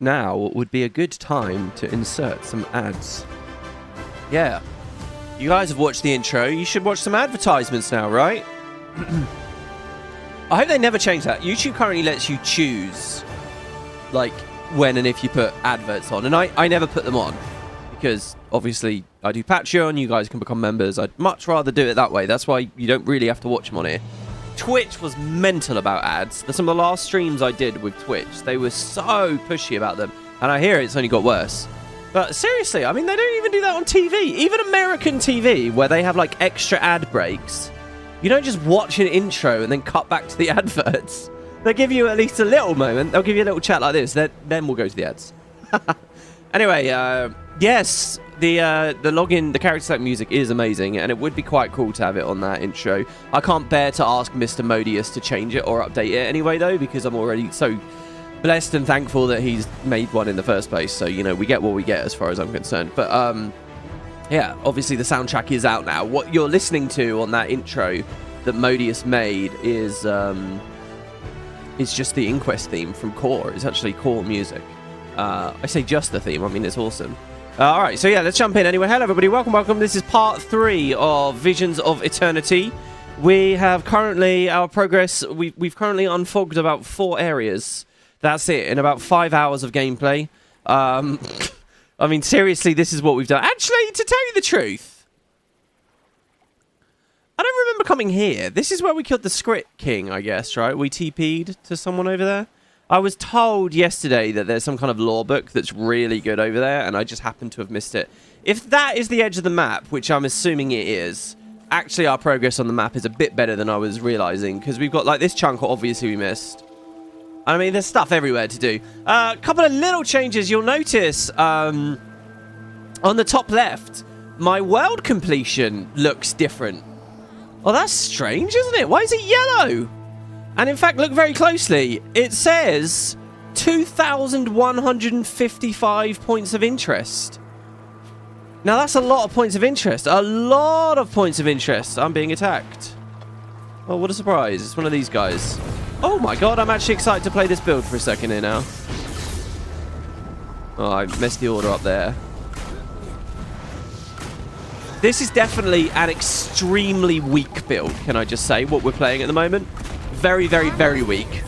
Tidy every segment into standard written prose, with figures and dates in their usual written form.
now would be a good time to insert some ads. Yeah. You guys have watched the intro. You should watch some advertisements now, right? I hope they never change that. YouTube currently lets you choose, like, when and if you put adverts on. And I never put them on. Because, obviously, I do Patreon. You guys can become members. I'd much rather do it that way. That's why you don't really have to watch them on here. Twitch was mental about ads. Some of the last streams I did with Twitch, they were so pushy about them. And I hear it's only got worse. But seriously, I mean, they don't even do that on TV. Even American TV, where they have, like, extra ad breaks. You don't just watch an intro and then cut back to the adverts. They give you at least a little moment. They'll give you a little chat like this. Then we'll go to the ads. Anyway, yes, the login, the character select music is amazing, and it would be quite cool to have it on that intro. I can't bear to ask Mr. Modius to change it or update it anyway, though, because I'm already so blessed and thankful that he's made one in the first place. So, you know, we get what we get as far as I'm concerned. But, yeah, obviously the soundtrack is out now. What you're listening to on that intro that Modius made is just the Inquest theme from Core. It's actually Core music. I say just the theme. I mean, it's awesome. All right, so yeah, let's jump in. Anyway, hello everybody. Welcome. This is part 3 of Visions of Eternity. We have currently our progress. We've currently unfogged about 4 areas. That's it in about 5 hours of gameplay. I mean, seriously, this is what we've done. Actually, to tell you the truth, I don't remember coming here. This is where we killed the Script King, I guess, right? We TP'd to someone over there. I was told yesterday that there's some kind of lore book that's really good over there, and I just happened to have missed it. If that is the edge of the map, which I'm assuming it is, actually our progress on the map is a bit better than I was realizing, because we've got, like, this chunk obviously we missed. I mean, there's stuff everywhere to do. A couple of little changes you'll notice. On the top left, my world completion looks different. Oh, that's strange, isn't it? Why is it yellow? And in fact, look very closely. It says 2,155 points of interest. Now, that's a lot of points of interest. A lot of points of interest. I'm being attacked. Oh, what a surprise. It's one of these guys. Oh my god, I'm actually excited to play this build for a second here now. Oh, I messed the order up there. This is definitely an extremely weak build, can I just say, what we're playing at the moment. Very, very, very weak.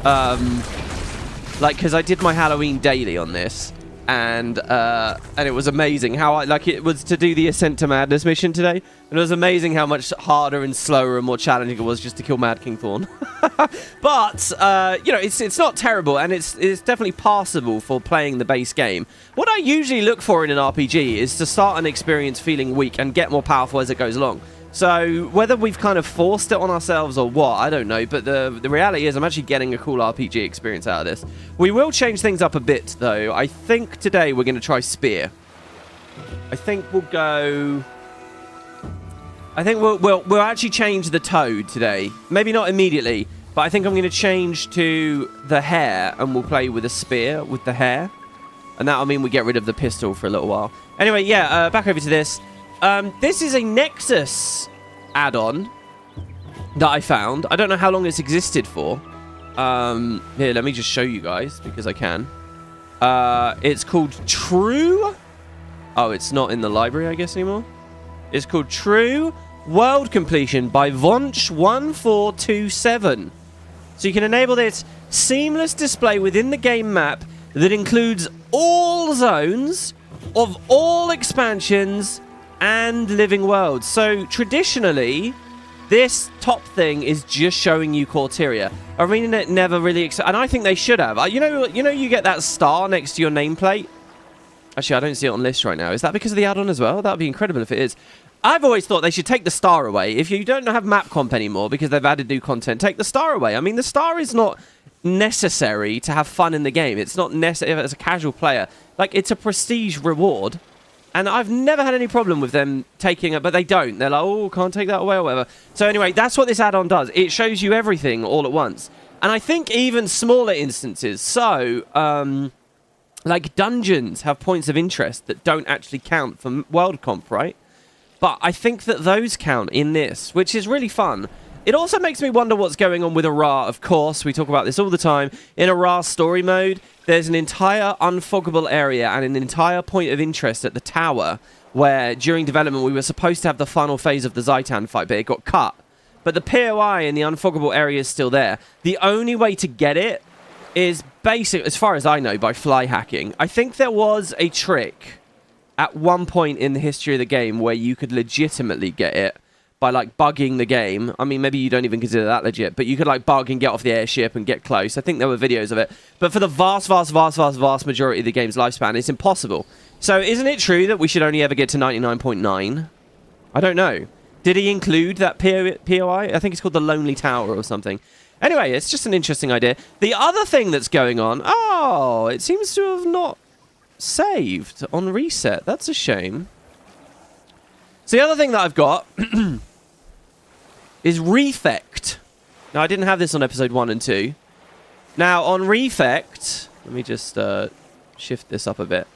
Like, because I did my Halloween daily on this, and it was amazing how it was to do the Ascent to Madness mission today, and it was amazing how much harder and slower and more challenging it was just to kill Mad King Thorn. But you know, it's not terrible, and it's definitely passable for playing the base game. What I usually look for in an RPG is to start an experience feeling weak and get more powerful as it goes along. So whether we've kind of forced it on ourselves or what, I don't know. But the reality is I'm actually getting a cool RPG experience out of this. We will change things up a bit, though. I think today we're going to try Spear. I think we'll go... I think we'll actually change the Toad today. Maybe not immediately, but I think I'm going to change to the Hare, and we'll play with a Spear with the Hare. And that'll mean we get rid of the pistol for a little while. Anyway, yeah, back over to this. This is a Nexus add-on that I found. I don't know how long it's existed for. Here, let me just show you guys, because I can. It's called True. Oh, it's not in the library, I guess, anymore. It's called True World Completion by Vonch1427. So you can enable this seamless display within the game map that includes all zones of all expansions and living worlds. So traditionally, this top thing is just showing you Corteria. Arenanet never really, and I think they should have. You know, you get that star next to your nameplate. Actually, I don't see it on list right now. Is that because of the add-on as well? That would be incredible if it is. I've always thought they should take the star away. If you don't have map comp anymore because they've added new content, take the star away. I mean, the star is not necessary to have fun in the game. It's not necessary as a casual player. Like, it's a prestige reward. And I've never had any problem with them taking it, but they don't. They're like, oh, can't take that away or whatever. So anyway, that's what this add-on does. It shows you everything all at once. And I think even smaller instances. So, like dungeons have points of interest that don't actually count for world comp, right? But I think that those count in this, which is really fun. It also makes me wonder what's going on with Ara, of course. We talk about this all the time. In Ara story mode, there's an entire unfoggable area and an entire point of interest at the tower where, during development, we were supposed to have the final phase of the Zaitan fight, but it got cut. But the POI in the unfoggable area is still there. The only way to get it is basic, as far as I know, by fly hacking. I think there was a trick at one point in the history of the game where you could legitimately get it by, like, bugging the game. I mean, maybe you don't even consider that legit, but you could, like, bug and get off the airship and get close. I think there were videos of it. But for the vast majority of the game's lifespan, it's impossible. So isn't it true that we should only ever get to 99.9? I don't know. Did he include that POI? I think it's called the Lonely Tower or something. Anyway, it's just an interesting idea. The other thing that's going on... Oh, it seems to have not saved on reset. That's a shame. So the other thing that I've got is Refect. Now, I didn't have this on episode 1 and 2. Now, on Refect... Let me just shift this up a bit.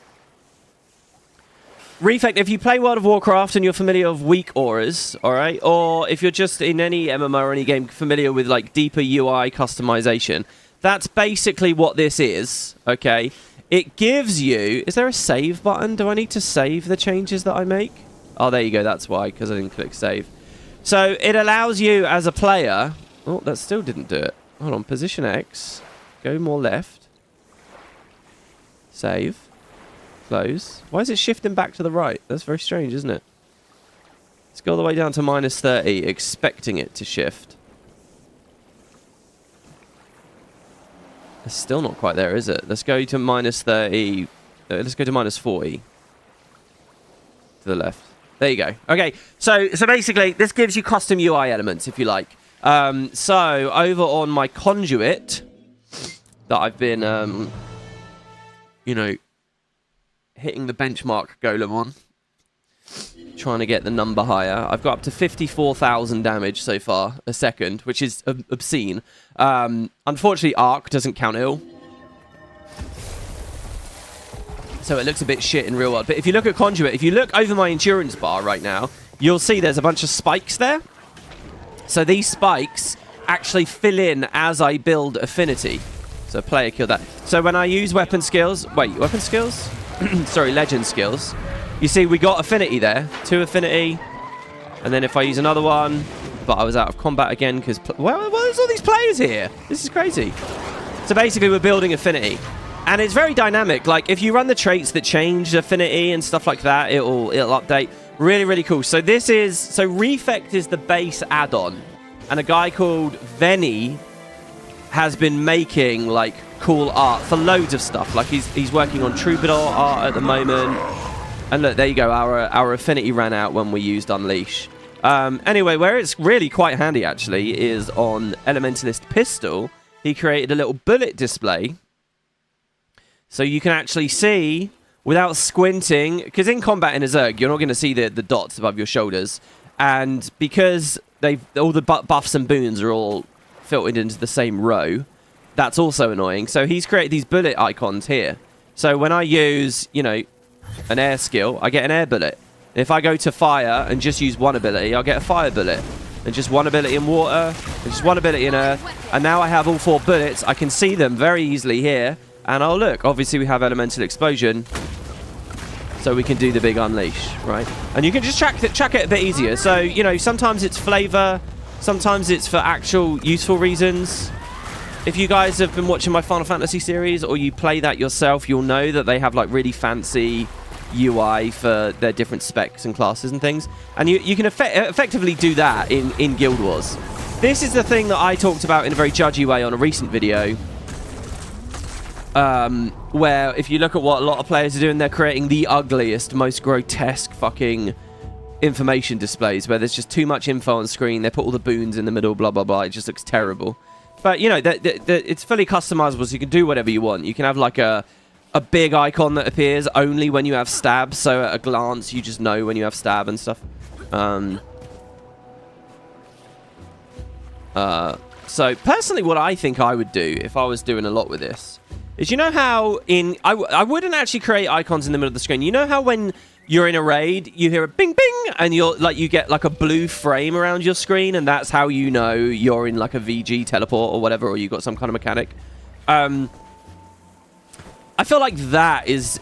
Refect, if you play World of Warcraft and you're familiar with weak auras, alright? Or if you're just in any MMO or any game familiar with, like, deeper UI customization, that's basically what this is, okay? It gives you... Is there a save button? Do I need to save the changes that I make? Oh, there you go. That's why, because I didn't click save. So it allows you as a player... Oh, that still didn't do it. Hold on. Position X. Go more left. Save. Close. Why is it shifting back to the right? That's very strange, isn't it? Let's go all the way down to -30, expecting it to shift. It's still not quite there, is it? Let's go to -30. Let's go to -40. To the left. There you go. Okay, so basically, this gives you custom UI elements, if you like. So, over on my conduit that I've been, you know, hitting the benchmark golem on, trying to get the number higher. I've got up to 54,000 damage so far a second, which is obscene. Unfortunately, arc doesn't count ill, so it looks a bit shit in real world. But if you look at conduit, if you look over my endurance bar right now, you'll see there's a bunch of spikes there. So these spikes actually fill in as I build affinity. So player killed that. So when I use weapon skills, weapon skills? Sorry, legend skills. You see, we got affinity there. 2 affinity. And then if I use another one, but I was out of combat again because... Well, there's all these players here. This is crazy. So basically, we're building affinity. And it's very dynamic. Like, if you run the traits that change affinity and stuff like that, it'll update. Really, really cool. So this is... So Refect is the base add-on. And a guy called Venny has been making, like, cool art for loads of stuff. Like, he's working on Troubadour art at the moment. And look, there you go. Our affinity ran out when we used Unleash. Anyway, where it's really quite handy, actually, is on Elementalist Pistol. He created a little bullet display. So you can actually see, without squinting, because in combat in a Zerg, you're not going to see the dots above your shoulders. And because all the buffs and boons are all filtered into the same row, that's also annoying. So he's created these bullet icons here. So when I use, you know, an air skill, I get an air bullet. If I go to fire and just use one ability, I'll get a fire bullet. And just one ability in water, and just one ability in earth. And now I have all 4 bullets. I can see them very easily here. And oh look, obviously we have elemental explosion. So we can do the big unleash, right? And you can just track it a bit easier. So, you know, sometimes it's flavor, sometimes it's for actual useful reasons. If you guys have been watching my Final Fantasy series or you play that yourself, you'll know that they have like really fancy UI for their different specs and classes and things. And you can effectively do that in Guild Wars. This is the thing that I talked about in a very judgy way on a recent video. Where if you look at what a lot of players are doing, they're creating the ugliest, most grotesque fucking information displays where there's just too much info on screen. They put all the boons in the middle, blah, blah, blah. It just looks terrible. But, you know, it's fully customizable, so you can do whatever you want. You can have, like, a big icon that appears only when you have stab, so at a glance you just know when you have stab and stuff. So, personally, what I think I would do if I was doing a lot with this is, you know how I wouldn't actually create icons in the middle of the screen. You know how when you're in a raid, you hear a bing bing, and you get like a blue frame around your screen, and that's how you know you're in like a VG teleport or whatever, or you got some kind of mechanic. I feel like that is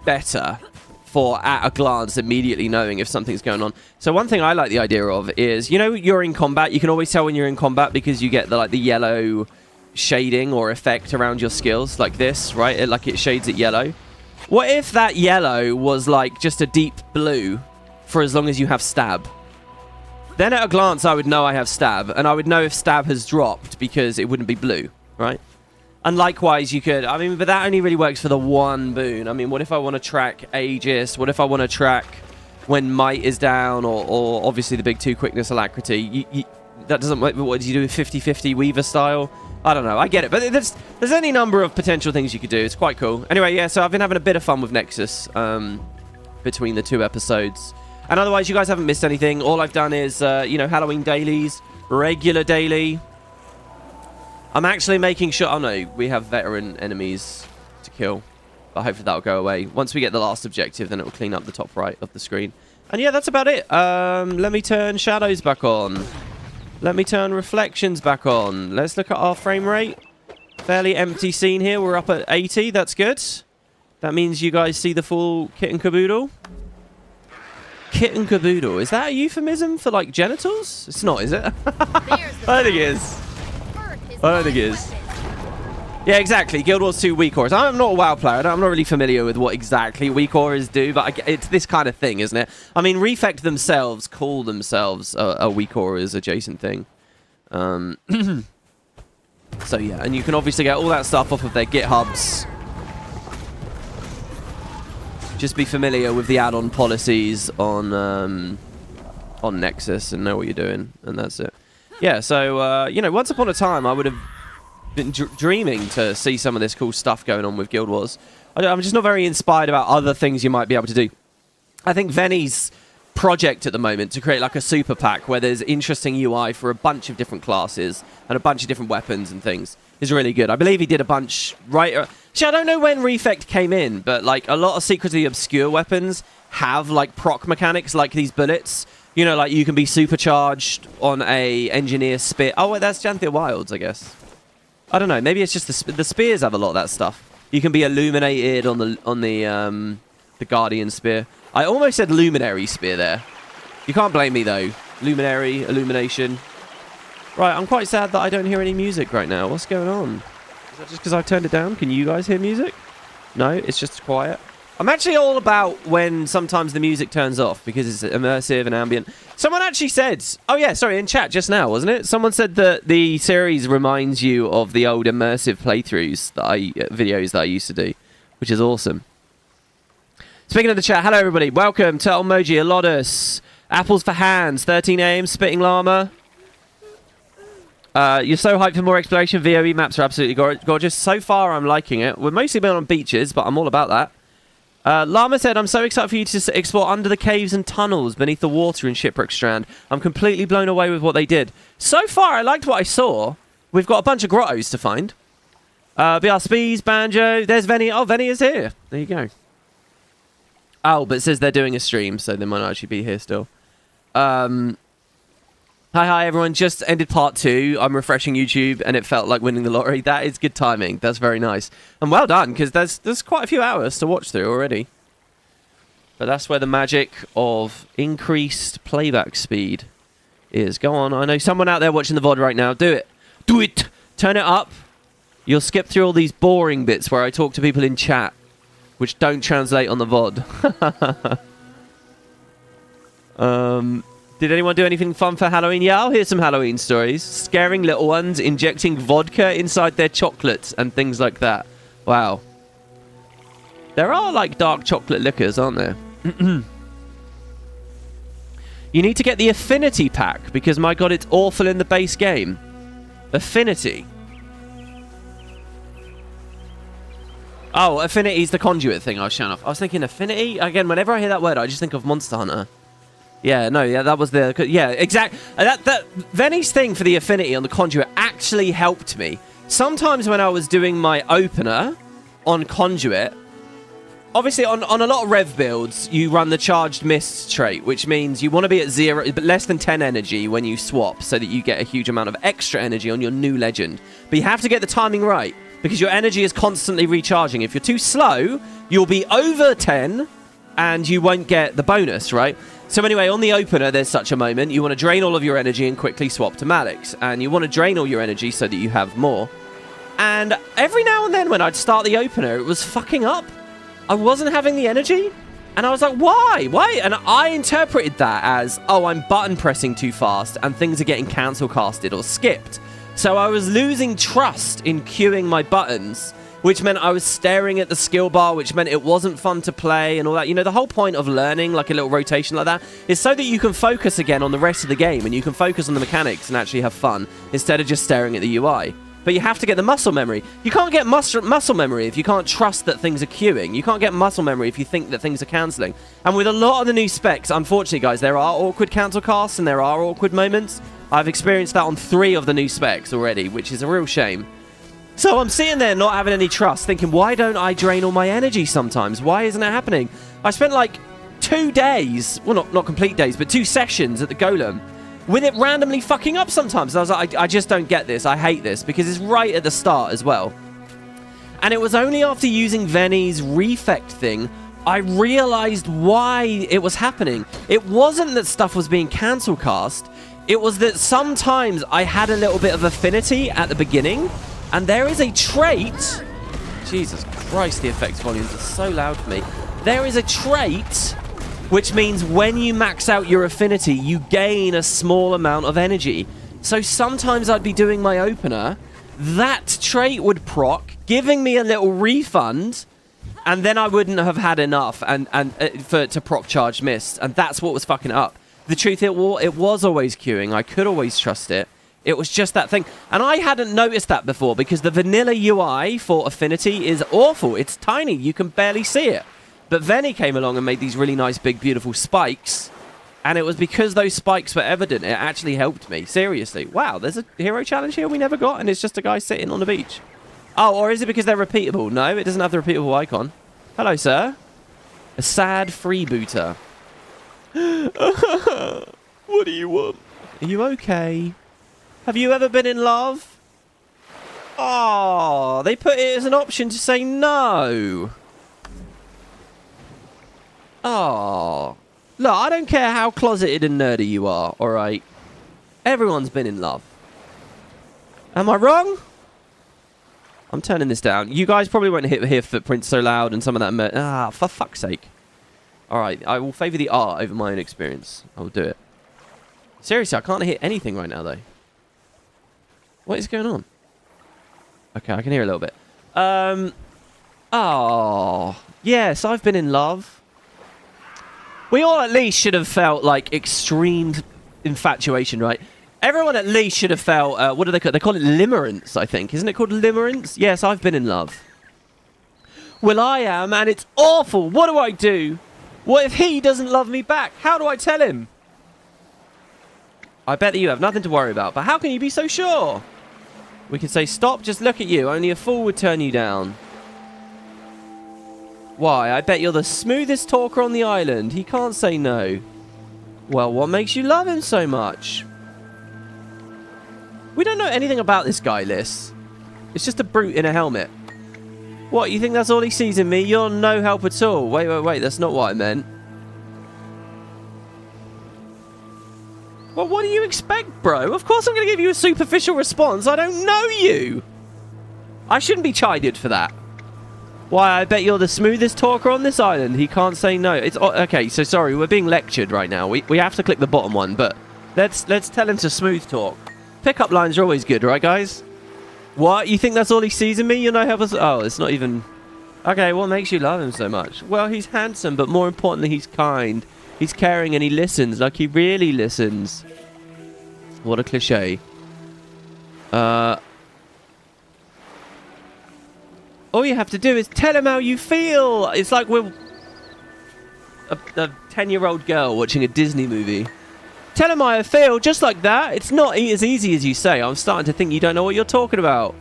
better for at a glance immediately knowing if something's going on. So one thing I like the idea of is, you know, you're in combat. You can always tell when you're in combat because you get the yellow shading or effect around your skills like this, right? It shades it yellow. What if that yellow was like just a deep blue for as long as you have stab? Then at a glance, I would know I have stab, and I would know if stab has dropped because it wouldn't be blue, right? And likewise, you could, I mean, but that only really works for the one boon. I mean, what if I want to track Aegis? What if I want to track when Might is down, or obviously the big 2 quickness alacrity? That doesn't work. What do you do, 50-50 Weaver style? I don't know. I get it. But there's any number of potential things you could do. It's quite cool. Anyway, yeah, so I've been having a bit of fun with Nexus between the 2 episodes. And otherwise, you guys haven't missed anything. All I've done is, you know, Halloween dailies, regular daily. I'm actually making sure... Oh, no. We have veteran enemies to kill. But hopefully that'll go away. Once we get the last objective, then it will clean up the top right of the screen. And yeah, that's about it. Let me turn shadows back on. Let me turn reflections back on. Let's look at our frame rate. Fairly empty scene here. We're up at 80. That's good. That means you guys see the full kit and caboodle. Kit and caboodle. Is that a euphemism for, like, genitals? It's not, is it? I think it is. I don't think it is. Yeah, exactly. Guild Wars 2 weak ores. I'm not a WoW player. I'm not really familiar with what exactly weak ores do, but it's this kind of thing, isn't it? I mean, Refect themselves call themselves a weak ores adjacent thing. So, yeah. And you can obviously get all that stuff off of their GitHubs. Just be familiar with the add-on policies on Nexus and know what you're doing, and that's it. Yeah, so, you know, once upon a time, I would have been dreaming to see some of this cool stuff going on with Guild Wars. I'm just not very inspired about other things you might be able to do. I think Venny's project at the moment to create like a super pack where there's interesting UI for a bunch of different classes and a bunch of different weapons and things is really good. I believe he did a bunch right... Actually, I don't know when Refect came in, but like a lot of secretly obscure weapons have like proc mechanics like these bullets. You know, like you can be supercharged on a engineer spear. Oh, wait, that's Janthia Wilds, I guess. I don't know. Maybe it's just the spears have a lot of that stuff. You can be illuminated on the Guardian spear. I almost said luminary spear there. You can't blame me though. Luminary, illumination. Right, I'm quite sad that I don't hear any music right now. What's going on? Is that just because I've turned it down? Can you guys hear music? No, it's just quiet. I'm actually all about when sometimes the music turns off because it's immersive and ambient. Someone actually said, oh yeah, sorry, in chat just now, wasn't it? Someone said that the series reminds you of the old immersive playthroughs that videos that I used to do, which is awesome. Speaking of the chat, hello everybody. Welcome to Emoji, Alodus, Apples for Hands, 13 AM, Spitting Llama. You're so hyped for more exploration. VOE maps are absolutely gorgeous. So far, I'm liking it. We've mostly been on beaches, but I'm all about that. Llama said, I'm so excited for you to explore under the caves and tunnels beneath the water in Shipwreck Strand. I'm completely blown away with what they did. So far, I liked what I saw. We've got a bunch of grottos to find. BR Spees, Banjo. There's Venny. Oh, Venny is here. There you go. Oh, but it says they're doing a stream, so they might not actually be here still. Hi, everyone. Just ended part 2. I'm refreshing YouTube, and it felt like winning the lottery. That is good timing. That's very nice. And well done, because there's quite a few hours to watch through already. But that's where the magic of increased playback speed is. Go on. I know someone out there watching the VOD right now. Do it. Do it. Turn it up. You'll skip through all these boring bits where I talk to people in chat, which don't translate on the VOD. Did anyone do anything fun for Halloween? Yeah, I'll hear some Halloween stories. Scaring little ones, injecting vodka inside their chocolates and things like that. Wow. There are, like, dark chocolate liquors, aren't there? You need to get the Affinity pack, because, my god, it's awful in the base game. Affinity. Oh, Affinity's the conduit thing I was showing off. I was thinking Affinity? Again, whenever I hear that word, I just think of Monster Hunter. Yeah, no, yeah, that was the... Yeah, exactly. That Venny's thing for the Affinity on the Conduit actually helped me. Sometimes when I was doing my opener on Conduit, obviously on a lot of rev builds, you run the charged mist trait, which means you want to be at 0, but less than 10 energy when you swap, so that you get a huge amount of extra energy on your new legend. But you have to get the timing right, because your energy is constantly recharging. If you're too slow, you'll be over 10, and you won't get the bonus, right? So anyway, on the opener, there's such a moment. You want to drain all of your energy and quickly swap to Malix. And you want to drain all your energy so that you have more. And every now and then when I'd start the opener, it was fucking up. I wasn't having the energy. And I was like, why? Why? And I interpreted that as, oh, I'm button pressing too fast and things are getting cancel casted or skipped. So I was losing trust in queuing my buttons, which meant I was staring at the skill bar, which meant it wasn't fun to play and all that. You know, the whole point of learning, like a little rotation like that, is so that you can focus again on the rest of the game and you can focus on the mechanics and actually have fun instead of just staring at the UI. But you have to get the muscle memory. You can't get muscle memory if you can't trust that things are queuing. You can't get muscle memory if you think that things are cancelling. And with a lot of the new specs, unfortunately, guys, there are awkward cancel casts and there are awkward moments. I've experienced that on 3 of the new specs already, which is a real shame. So I'm sitting there not having any trust, thinking, why don't I drain all my energy sometimes? Why isn't it happening? I spent like 2 days, well, not complete days, but 2 sessions at the golem with it randomly fucking up sometimes. I was like, I just don't get this. I hate this because it's right at the start as well. And it was only after using Venny's refect thing, I realized why it was happening. It wasn't that stuff was being cancel cast. It was that sometimes I had a little bit of affinity at the beginning. And there is a trait... Jesus Christ, the effects volumes are so loud for me. There is a trait which means when you max out your affinity, you gain a small amount of energy. So sometimes I'd be doing my opener, that trait would proc, giving me a little refund, and then I wouldn't have had enough to proc charge mist. And that's what was fucking up. The truth, it was always queuing. I could always trust it. It was just that thing. And I hadn't noticed that before because the vanilla UI for Affinity is awful. It's tiny. You can barely see it. But Venny came along and made these really nice, big, beautiful spikes. And it was because those spikes were evident. It actually helped me. Seriously. Wow, there's a hero challenge here we never got and it's just a guy sitting on the beach. Oh, or is it because they're repeatable? No, it doesn't have the repeatable icon. Hello, sir. A sad freebooter. What do you want? Are you okay? Have you ever been in love? Oh, they put it as an option to say no. Oh. Look, I don't care how closeted and nerdy you are, alright? Everyone's been in love. Am I wrong? I'm turning this down. You guys probably won't hear footprints so loud and some of that... for fuck's sake. Alright, I will favour the art over my own experience. I will do it. Seriously, I can't hear anything right now, though. What is going on? Okay, I can hear a little bit. Oh, yes, I've been in love. We all at least should have felt like extreme infatuation, right? Everyone at least should have felt, what do they call it? They call it limerence, I think. Isn't it called limerence? Yes, I've been in love. Well, I am, and it's awful. What do I do? What if he doesn't love me back? How do I tell him? I bet that you have nothing to worry about, but how can you be so sure? We can say, stop, just look at you. Only a fool would turn you down. Why? I bet you're the smoothest talker on the island. He can't say no. Well, what makes you love him so much? We don't know anything about this guy, Liz. It's just a brute in a helmet. What, you think that's all he sees in me? You're no help at all. Wait, that's not what I meant. Well, what do you expect, bro? Of course I'm going to give you a superficial response. I don't know you. I shouldn't be chided for that. Why, I bet you're the smoothest talker on this island. He can't say no. It's okay, so sorry, we're being lectured right now. We have to click the bottom one, but let's tell him to smooth talk. Pickup lines are always good, right, guys? What? You think that's all he sees in me? You know, help us. Oh, it's not even... Okay, what makes you love him so much? Well, he's handsome, but more importantly, he's kind. He's caring and he listens, like he really listens. What a cliche. All you have to do is tell him how you feel. It's like we're a 10-year-old girl watching a Disney movie. Tell him how I feel, just like that. It's not as easy as you say. I'm starting to think you don't know what you're talking about.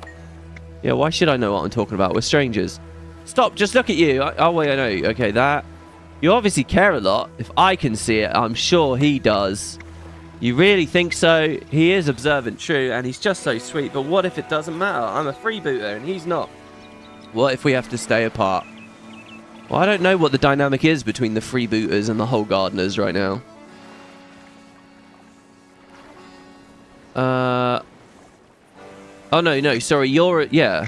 Yeah, why should I know what I'm talking about? We're strangers. Stop, just look at you. Oh, wait, I know. Okay, that. You obviously care a lot. If I can see it, I'm sure he does. You really think so? He is observant, true, and he's just so sweet. But what if it doesn't matter? I'm a freebooter, and he's not. What if we have to stay apart? Well, I don't know what the dynamic is between the freebooters and the whole gardeners right now. Oh, no, sorry, yeah.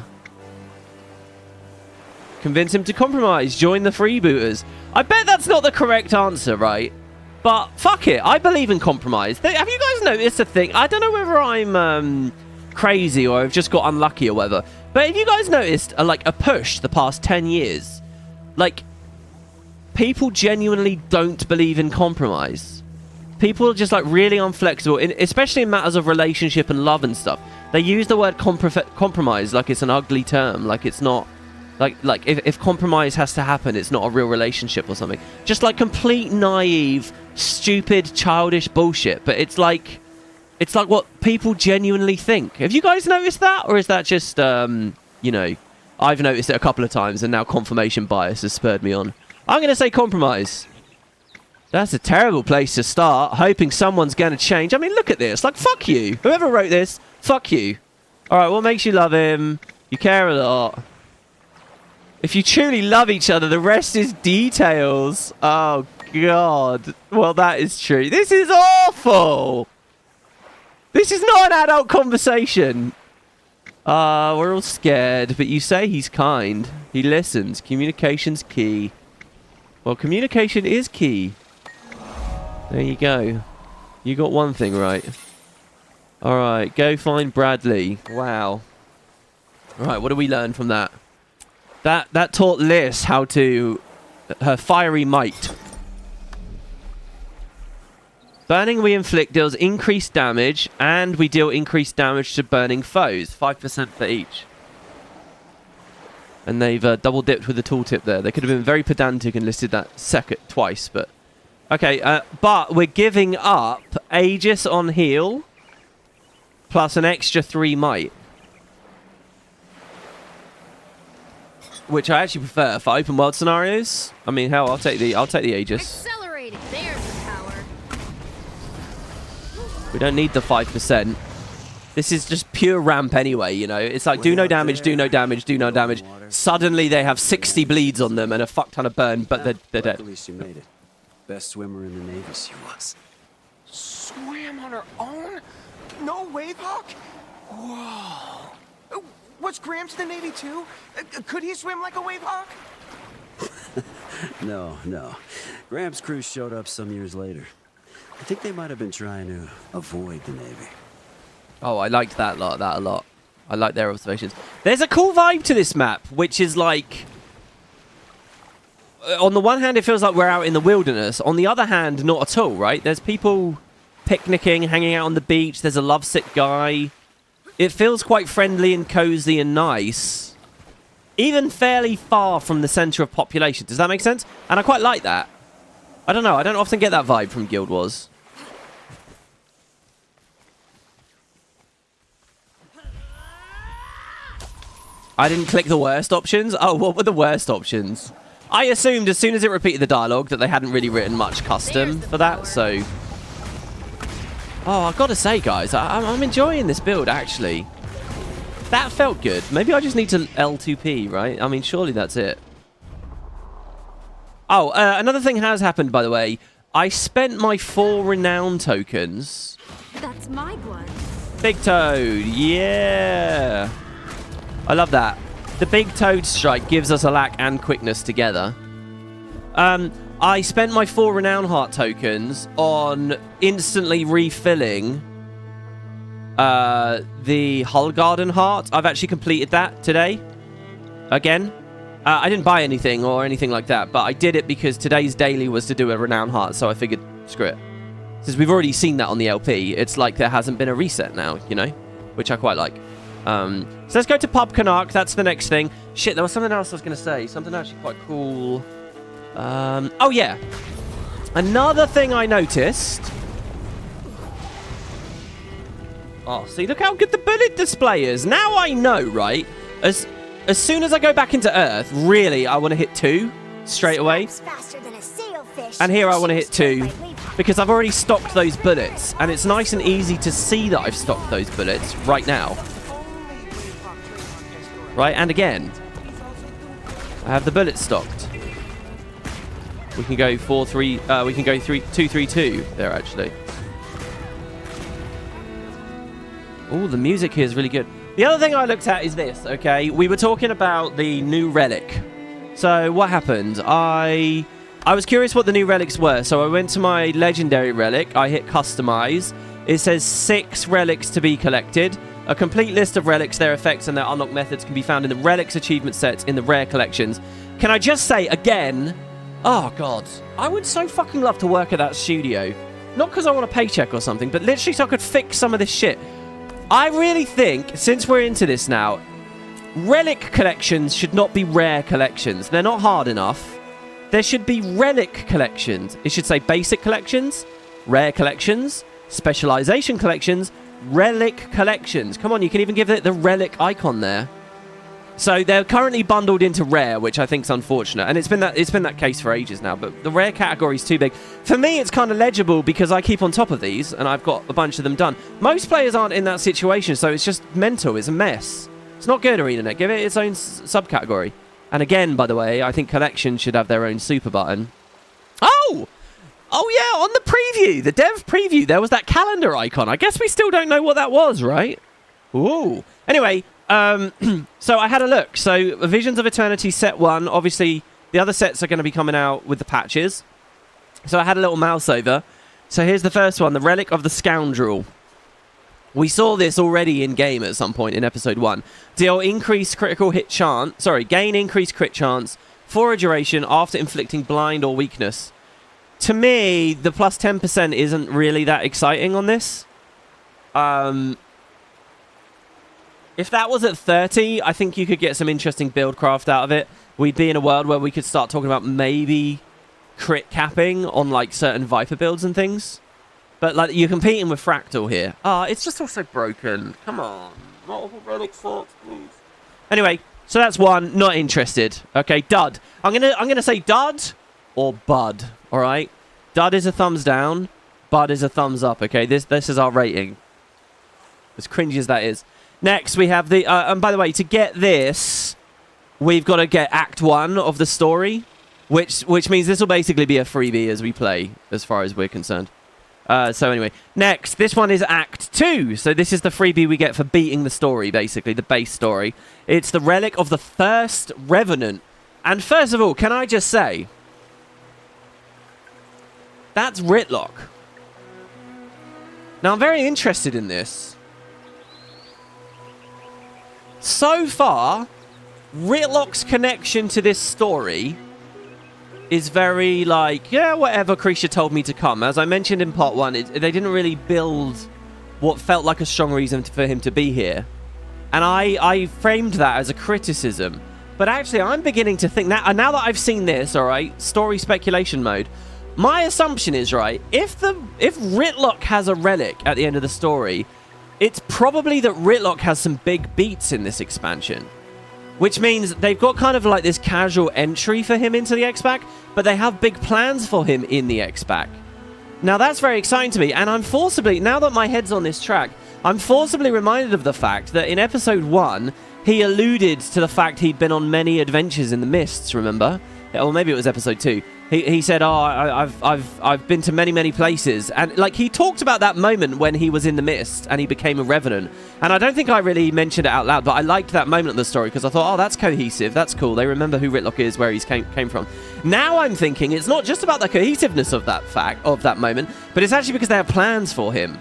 Convince him to compromise. Join the freebooters. I bet that's not the correct answer, right? But fuck it. I believe in compromise. Have you guys noticed a thing? I don't know whether I'm crazy or I've just got unlucky or whatever. But have you guys noticed a push the past 10 years? Like, people genuinely don't believe in compromise. People are just like really unflexible, especially in matters of relationship and love and stuff. They use the word compromise like it's an ugly term, like it's not. Like if compromise has to happen, it's not a real relationship or something. Just like complete naive, stupid, childish bullshit. But it's like what people genuinely think. Have you guys noticed that, or is that just you know, I've noticed it a couple of times and now confirmation bias has spurred me on. I'm gonna say compromise. That's a terrible place to start, hoping someone's gonna change. I mean, look at this. Like, fuck you. Whoever wrote this, fuck you. All right, what makes you love him? You care a lot. If you truly love each other, the rest is details. Oh, God. Well, that is true. This is awful. This is not an adult conversation. We're all scared, but you say he's kind. He listens. Communication's key. Well, communication is key. There you go. You got one thing right. All right, go find Bradley. Wow. All right, what do we learn from that? That taught Liz how to... her fiery might. Burning we inflict deals increased damage, and we deal increased damage to burning foes. 5% for each. And they've double dipped with the tooltip there. They could have been very pedantic and listed that second twice, but... Okay, but we're giving up Aegis on heal, plus an extra 3 might. Which I actually prefer for open world scenarios. I mean, hell, I'll take the Aegis. Accelerating. There's the power. We don't need the 5%. This is just pure ramp anyway, you know. It's like do no damage, do no damage, do no damage. Suddenly they have 60 bleeds on them and a fuck ton of burn, but they're dead. At least you made it. Best swimmer in the Navy. She was. Swam on her own? No wave hawk? Whoa. Was Gramps in the Navy too? Could he swim like a wave hawk? No. Gramps' crew showed up some years later. I think they might have been trying to avoid the Navy. Oh, I liked that a lot. I like their observations. There's a cool vibe to this map, which is like... on the one hand, it feels like we're out in the wilderness. On the other hand, not at all, right? There's people picnicking, hanging out on the beach. There's a lovesick guy. It feels quite friendly and cozy and nice. Even fairly far from the center of population. Does that make sense? And I quite like that. I don't know. I don't often get that vibe from Guild Wars. I didn't click the worst options. Oh, what were the worst options? I assumed as soon as it repeated the dialogue that they hadn't really written much custom for that, so... Oh, I've got to say, guys, I'm enjoying this build, actually. That felt good. Maybe I just need to L2P, right? I mean, surely that's it. Oh, another thing has happened, by the way. I spent my 4 renown tokens. That's my blood. Big Toad, yeah. I love that. The Big Toad strike gives us a lack and quickness together. I spent my 4 renown heart tokens on instantly refilling the Hull Garden heart. I've actually completed that today. Again. I didn't buy anything or anything like that, but I did it because today's daily was to do a renown heart, so I figured, screw it. Since we've already seen that on the LP, it's like there hasn't been a reset now, you know? Which I quite like. So let's go to Pub Canach. That's the next thing. Shit, there was something else I was going to say. Something actually quite cool. Oh, yeah. Another thing I noticed. Oh, see, look how good the bullet display is. Now I know, right? as soon as I go back into Earth, really, I want to hit 2 straight away. Faster than a sailfish. And here I want to hit 2 because I've already stocked those bullets. And it's nice and easy to see that I've stocked those bullets right now. Right, and again, I have the bullets stocked. We can go 4-3. We can go 2-3-2 there actually. Oh, the music here is really good. The other thing I looked at is this. Okay, we were talking about the new relic. So what happened? I was curious what the new relics were. So I went to my legendary relic. I hit customize. It says 6 relics to be collected. A complete list of relics, their effects, and their unlock methods can be found in the relics achievement sets in the rare collections. Can I just say again, oh god, I would so fucking love to work at that studio. Not because I want a paycheck or something, but literally so I could fix some of this shit. I really think, since we're into this now, relic collections should not be rare collections. They're not hard enough. There should be relic collections. It should say basic collections, rare collections, specialization collections, relic collections. Come on, you can even give it the relic icon there. So they're currently bundled into rare, which I think is unfortunate, and it's been that case for ages now. But the rare category is too big for me. It's kind of legible because I keep on top of these, and I've got a bunch of them done. Most players aren't in that situation, so it's just mental. It's a mess. It's not good, Arenanet. Give it its own subcategory. And again, by the way, I think collections should have their own super button. Oh yeah, on the preview, the dev preview, there was that calendar icon. I guess we still don't know what that was, right? Ooh. Anyway, so I had a look. So Visions of Eternity set 1, obviously the other sets are going to be coming out with the patches. So I had a little mouse over. So here's the first one, the Relic of the Scoundrel. We saw this already in game at some point in episode 1. Deal increased critical hit chance, gain increased crit chance for a duration after inflicting blind or weakness. To me, the plus 10% isn't really that exciting on this. If that was at 30, I think you could get some interesting build craft out of it. We'd be in a world where we could start talking about maybe crit capping on like certain Viper builds and things. But like you're competing with Fractal here. It's just also broken. Come on. Multiple relic sorts, please. Anyway, so that's one. Not interested. Okay, dud. I'm gonna say dud or bud. All right. Dud is a thumbs down. Bud is a thumbs up. Okay. This is our rating. As cringy as that is. Next, we have the... and by the way, to get this, we've got to get Act 1 of the story, which means this will basically be a freebie as we play, as far as we're concerned. So anyway, next, this one is Act 2. So this is the freebie we get for beating the story, basically, the base story. It's the Relic of the First Revenant. And first of all, can I just say... That's Ritlock. Now, I'm very interested in this. So far, Ritlock's connection to this story is very like, yeah, whatever Creature told me to come. As I mentioned in part 1, they didn't really build what felt like a strong reason for him to be here. And I framed that as a criticism. But actually, I'm beginning to think that, now that I've seen this, all right, story speculation mode, my assumption is, right, if Ritlock has a relic at the end of the story, it's probably that Ritlock has some big beats in this expansion. Which means they've got kind of like this casual entry for him into the X-Pack, but they have big plans for him in the X-Pack. Now that's very exciting to me, and I'm forcibly, now that my head's on this track, I'm forcibly reminded of the fact that in episode 1, he alluded to the fact he'd been on many adventures in the mists, remember? Or maybe it was episode 2. He said, I've been to many places. And like he talked about that moment when he was in the mist and he became a revenant. And I don't think I really mentioned it out loud, but I liked that moment of the story because I thought, oh, that's cohesive. That's cool. They remember who Ritlock is, where he came from. Now I'm thinking it's not just about the cohesiveness of that moment, but it's actually because they have plans for him.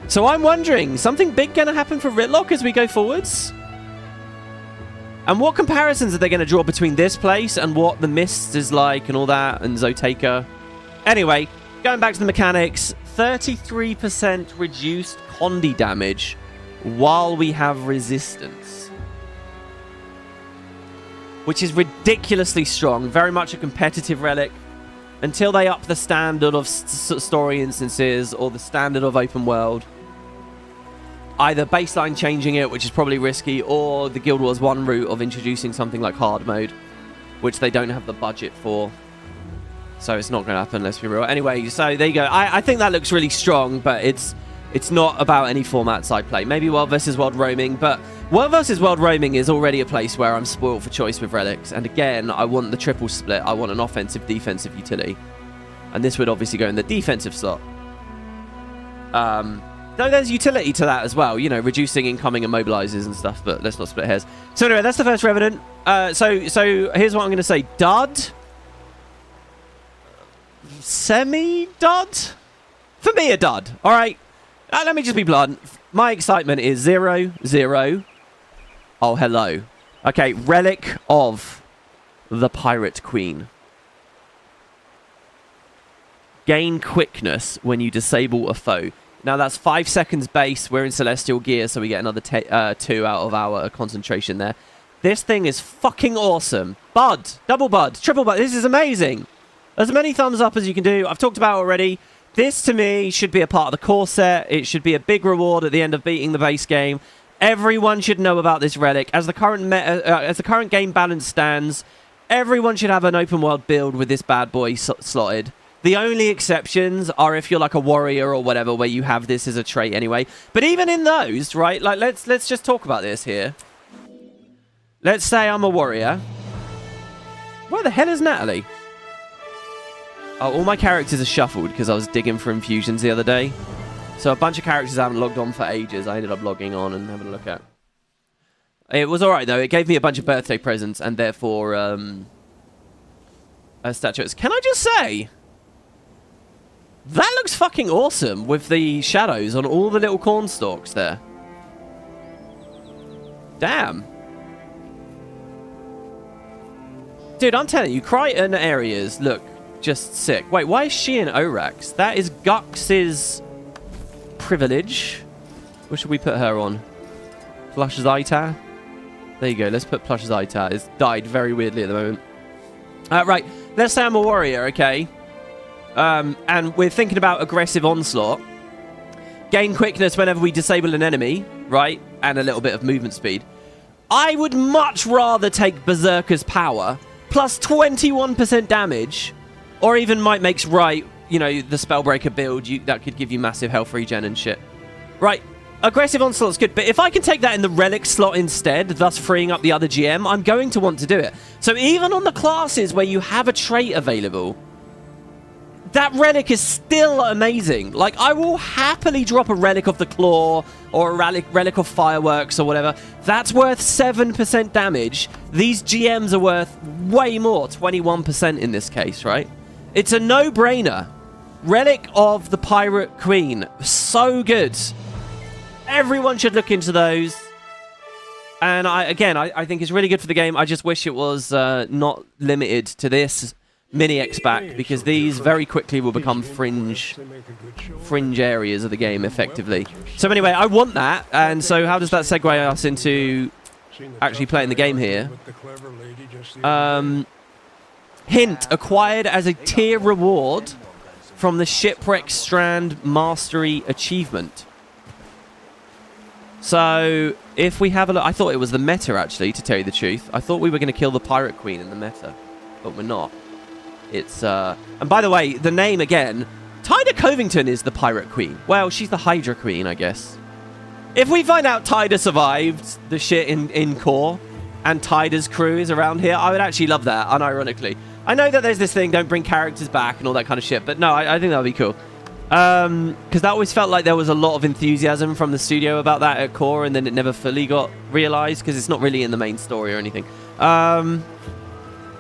So I'm wondering, something big going to happen for Ritlock as we go forwards? And what comparisons are they going to draw between this place and what the Mist is like and all that, and Zoteka? Anyway, going back to the mechanics, 33% reduced Condi damage while we have resistance. Which is ridiculously strong, very much a competitive relic. Until they up the standard of story instances or the standard of open world. either baseline changing it, which is probably risky, or the Guild Wars 1 route of introducing something like hard mode, which they don't have the budget for. So it's not going to happen, let's be real. Anyway, so there you go. I think that looks really strong, but it's not about any formats I play. Maybe World vs. World roaming, but World vs. World roaming is already a place where I'm spoiled for choice with relics. And again, I want the triple split. I want an offensive, defensive utility. And this would obviously go in the defensive slot. Though there's utility to that as well, you know, reducing incoming immobilizers and stuff, but let's not split hairs. So anyway, that's the first Revenant. So here's what I'm going to say. Dud? Semi-dud? For me, a dud. All right. Let me just be blunt. My excitement is 0, 0. Oh, hello. Okay, Relic of the Pirate Queen. Gain quickness when you disable a foe. Now, that's 5 seconds base. We're in Celestial Gear, so we get another 2 out of our concentration there. This thing is fucking awesome. Bud. Double bud. Triple bud. This is amazing. As many thumbs up as you can do. I've talked about it already. This, to me, should be a part of the core set. It should be a big reward at the end of beating the base game. Everyone should know about this relic. As the current game balance stands, everyone should have an open world build with this bad boy slotted. The only exceptions are if you're like a warrior or whatever, where you have this as a trait anyway. But even in those, right? Like, let's just talk about this here. Let's say I'm a warrior. Where the hell is Natalie? Oh, all my characters are shuffled because I was digging for infusions the other day. So a bunch of characters I haven't logged on for ages. I ended up logging on and having a look at. It was alright though. It gave me a bunch of birthday presents and therefore statuettes. Can I just say, that looks fucking awesome with the shadows on all the little corn stalks there. Damn. Dude, I'm telling you, Crichton areas look just sick. Wait, why is she in Orax? That is Gux's privilege. What should we put her on? Plush Zaitar? There you go. Let's put Plush Zaitar. It's died very weirdly at the moment. Right. Let's say I'm a warrior, okay? And we're thinking about aggressive onslaught. Gain quickness whenever we disable an enemy, right? And a little bit of movement speed. I would much rather take Berserker's power plus 21% damage, or even Might Makes Right, you know, the Spellbreaker build, that could give you massive health regen and shit. Right, aggressive onslaught's good, but if I can take that in the relic slot instead, thus freeing up the other GM, I'm going to want to do it. So even on the classes where you have a trait available, that relic is still amazing. Like, I will happily drop a relic of the claw or a relic of fireworks or whatever. That's worth 7% damage. These GMs are worth way more, 21% in this case, right? It's a no-brainer. Relic of the Pirate Queen. So good. Everyone should look into those. And I think it's really good for the game. I just wish it was not limited to this mini X-Pack, because these very quickly will become fringe areas of the game, effectively. So anyway, I want that, and so how does that segue us into actually playing the game here? Hint, acquired as a tier reward from the Shipwreck Strand Mastery Achievement. So if we have a look, I thought it was the meta, actually, to tell you the truth. I thought we were going to kill the Pirate Queen in the meta, but we're not. It's, and by the way, the name again, Tyda Covington is the Pirate Queen. Well, she's the Hydra Queen, I guess. If we find out Tyda survived the shit in core, and Tyda's crew is around here, I would actually love that, unironically. I know that there's this thing, don't bring characters back and all that kind of shit, but no, I think that would be cool. Because that always felt like there was a lot of enthusiasm from the studio about that at core, and then it never fully got realized, because it's not really in the main story or anything.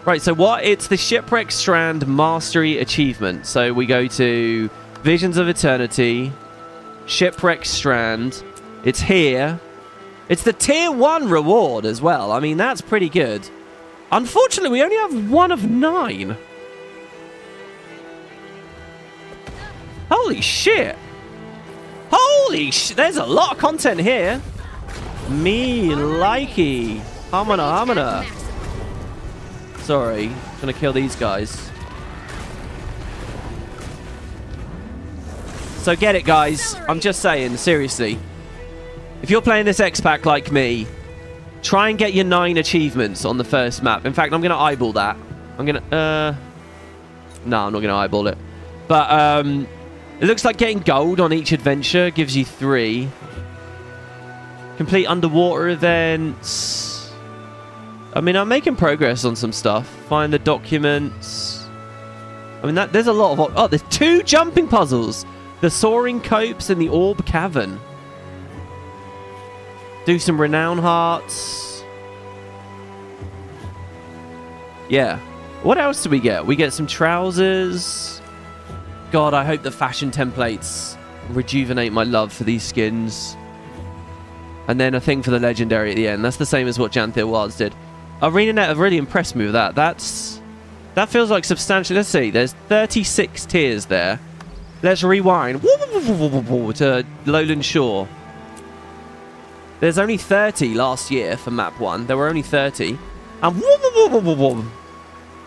Right, so what? It's the Shipwreck Strand Mastery Achievement. So we go to Visions of Eternity, Shipwreck Strand. It's here. It's the Tier 1 reward as well. I mean, that's pretty good. Unfortunately, we only have 1 of 9. Holy shit. Holy shit. There's a lot of content here. Me likey. Hamana. Sorry, gonna kill these guys. So get it, guys. I'm just saying, seriously. If you're playing this X-Pack like me, try and get your 9 achievements on the first map. In fact, I'm going to eyeball that. I'm going to... No, I'm not going to eyeball it. But it looks like getting gold on each adventure gives you 3. Complete underwater events. I mean, I'm making progress on some stuff. Find the documents. I mean, there's a lot of... Oh, there's 2 jumping puzzles. The Soaring Copes and the Orb Cavern. Do some Renown Hearts. Yeah. What else do we get? We get some trousers. God, I hope the fashion templates rejuvenate my love for these skins. And then a thing for the legendary at the end. That's the same as what Janthir Wilds did. Arenanet have really impressed me with that. That feels like substantial. Let's see. There's 36 tiers there. Let's rewind to Lowland Shore. There's only 30 last year for map 1. There were only 30. And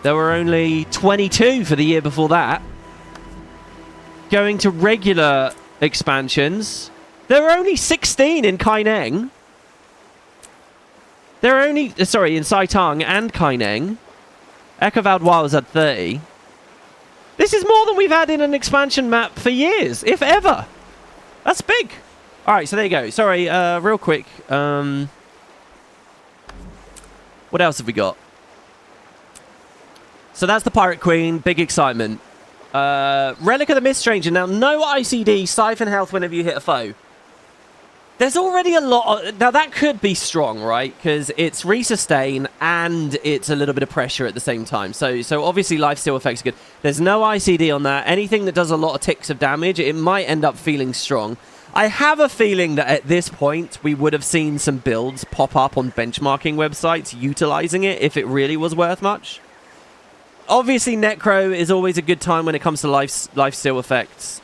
there were only 22 for the year before that. Going to regular expansions, there were only 16 in Kaineng. There are only... Sorry, in Saitang and Kaineng. Echovald Wilds had 30. This is more than we've had in an expansion map for years, if ever. That's big. All right, so there you go. Sorry, real quick. What else have we got? So that's the Pirate Queen. Big excitement. Relic of the Mist Stranger. Now, no ICD. Siphon health whenever you hit a foe. There's already a lot of... Now, that could be strong, right? Because it's resustain and it's a little bit of pressure at the same time. So obviously, lifesteal effects are good. There's no ICD on that. Anything that does a lot of ticks of damage, it might end up feeling strong. I have a feeling that at this point, we would have seen some builds pop up on benchmarking websites utilizing it if it really was worth much. Obviously, Necro is always a good time when it comes to lifesteal effects.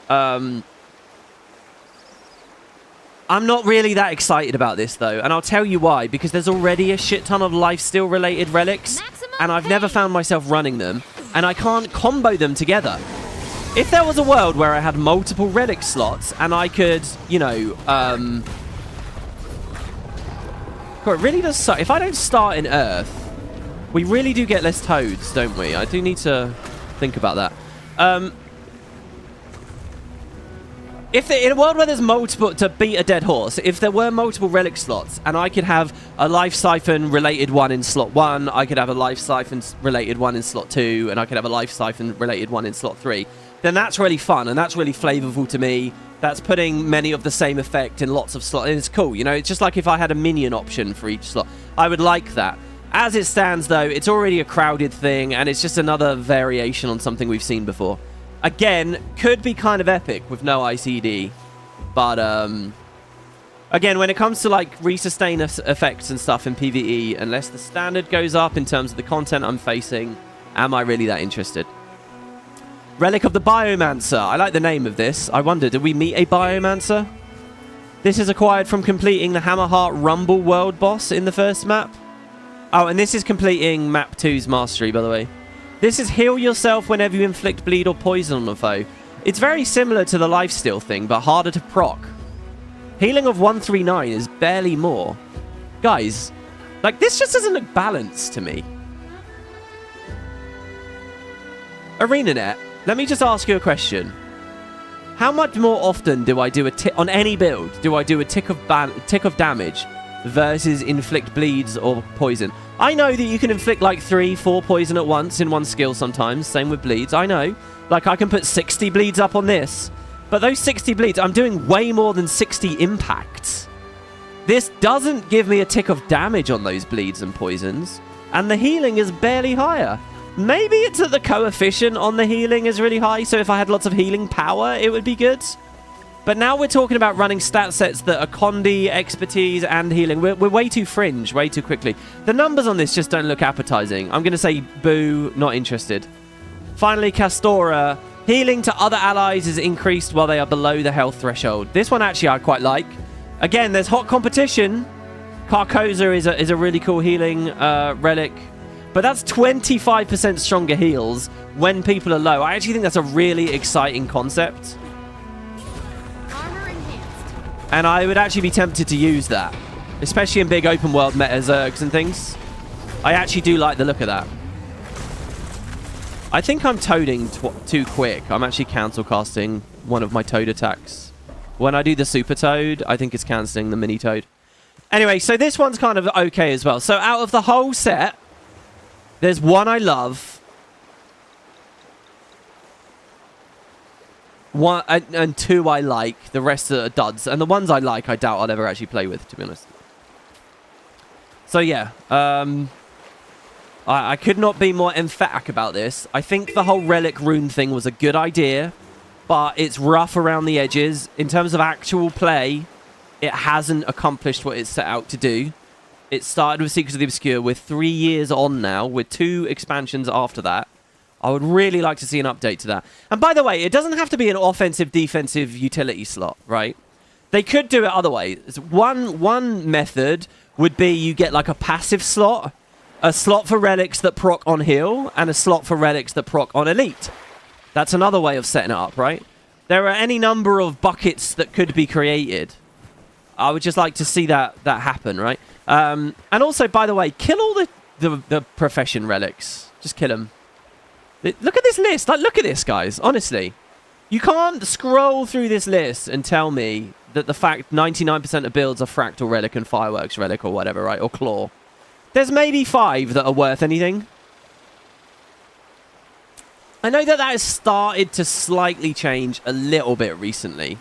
I'm not really that excited about this, though, and I'll tell you why. Because there's already a shit ton of lifesteal-related relics, and I've never found myself running them, and I can't combo them together. If there was a world where I had multiple relic slots, and I could, you know, God, it really does suck. If I don't start in Earth, we really do get less toads, don't we? I do need to think about that. In a world where there's multiple, to beat a dead horse, if there were multiple relic slots and I could have a life siphon related one in slot 1, I could have a life siphon related one in slot 2, and I could have a life siphon related one in slot 3, then that's really fun and that's really flavorful to me. That's putting many of the same effect in lots of slots. It's cool, you know, it's just like if I had a minion option for each slot. I would like that. As it stands, though, it's already a crowded thing and it's just another variation on something we've seen before. Again, could be kind of epic with no ICD, but again, when it comes to like resustain effects and stuff in PvE, unless the standard goes up in terms of the content I'm facing, am I really that interested? Relic of the Biomancer. I like the name of this. I wonder, did we meet a Biomancer? This is acquired from completing the Hammerheart Rumble world boss in the first map. Oh, and this is completing map 2's mastery, by the way. This is heal yourself whenever you inflict bleed or poison on a foe. It's very similar to the lifesteal thing, but harder to proc. Healing of 139 is barely more. Guys, like, this just doesn't look balanced to me. Arenanet, let me just ask you a question. How much more often do I do a tick on any build? Do I do a tick of damage versus inflict bleeds or poison? I know that you can inflict like 3-4 poison at once in one skill sometimes. Same with bleeds. I know. Like, I can put 60 bleeds up on this. But those 60 bleeds, I'm doing way more than 60 impacts. This doesn't give me a tick of damage on those bleeds and poisons. And the healing is barely higher. Maybe it's that the coefficient on the healing is really high. So if I had lots of healing power, it would be good. But now we're talking about running stat sets that are Condi, expertise, and healing. We're way too fringe, way too quickly. The numbers on this just don't look appetizing. I'm going to say boo, not interested. Finally, Castora. Healing to other allies is increased while they are below the health threshold. This one actually I quite like. Again, there's hot competition. Carcosa is a really cool healing relic. But that's 25% stronger heals when people are low. I actually think that's a really exciting concept. Armor enhanced. And I would actually be tempted to use that, especially in big open world meta zergs and things. I actually do like the look of that. I think I'm toading too quick. I'm actually cancel casting one of my toad attacks. When I do the super toad, I think it's cancelling the mini toad. Anyway, so this one's kind of okay as well. So out of the whole set, there's one I love. One and two I like. The rest are duds. And the ones I like, I doubt I'll ever actually play with, to be honest. So yeah, I could not be more emphatic about this. I think the whole Relic rune thing was a good idea, but it's rough around the edges. In terms of actual play, it hasn't accomplished what it's set out to do. It started with Secrets of the Obscure. We're 3 years on now, with 2 expansions after that. I would really like to see an update to that. And by the way, it doesn't have to be an offensive-defensive utility slot, right? They could do it other ways. One method would be you get like a passive slot, a slot for relics that proc on heal, and a slot for relics that proc on elite. That's another way of setting it up, right? There are any number of buckets that could be created. I would just like to see that happen, right? And also, by the way, kill all the profession relics. Just kill them. Look at this list. Like, look at this, guys. Honestly. You can't scroll through this list and tell me that the fact 99% of builds are Fractal Relic and Fireworks Relic or whatever, right? Or Claw. There's maybe 5 that are worth anything. I know that has started to slightly change a little bit recently.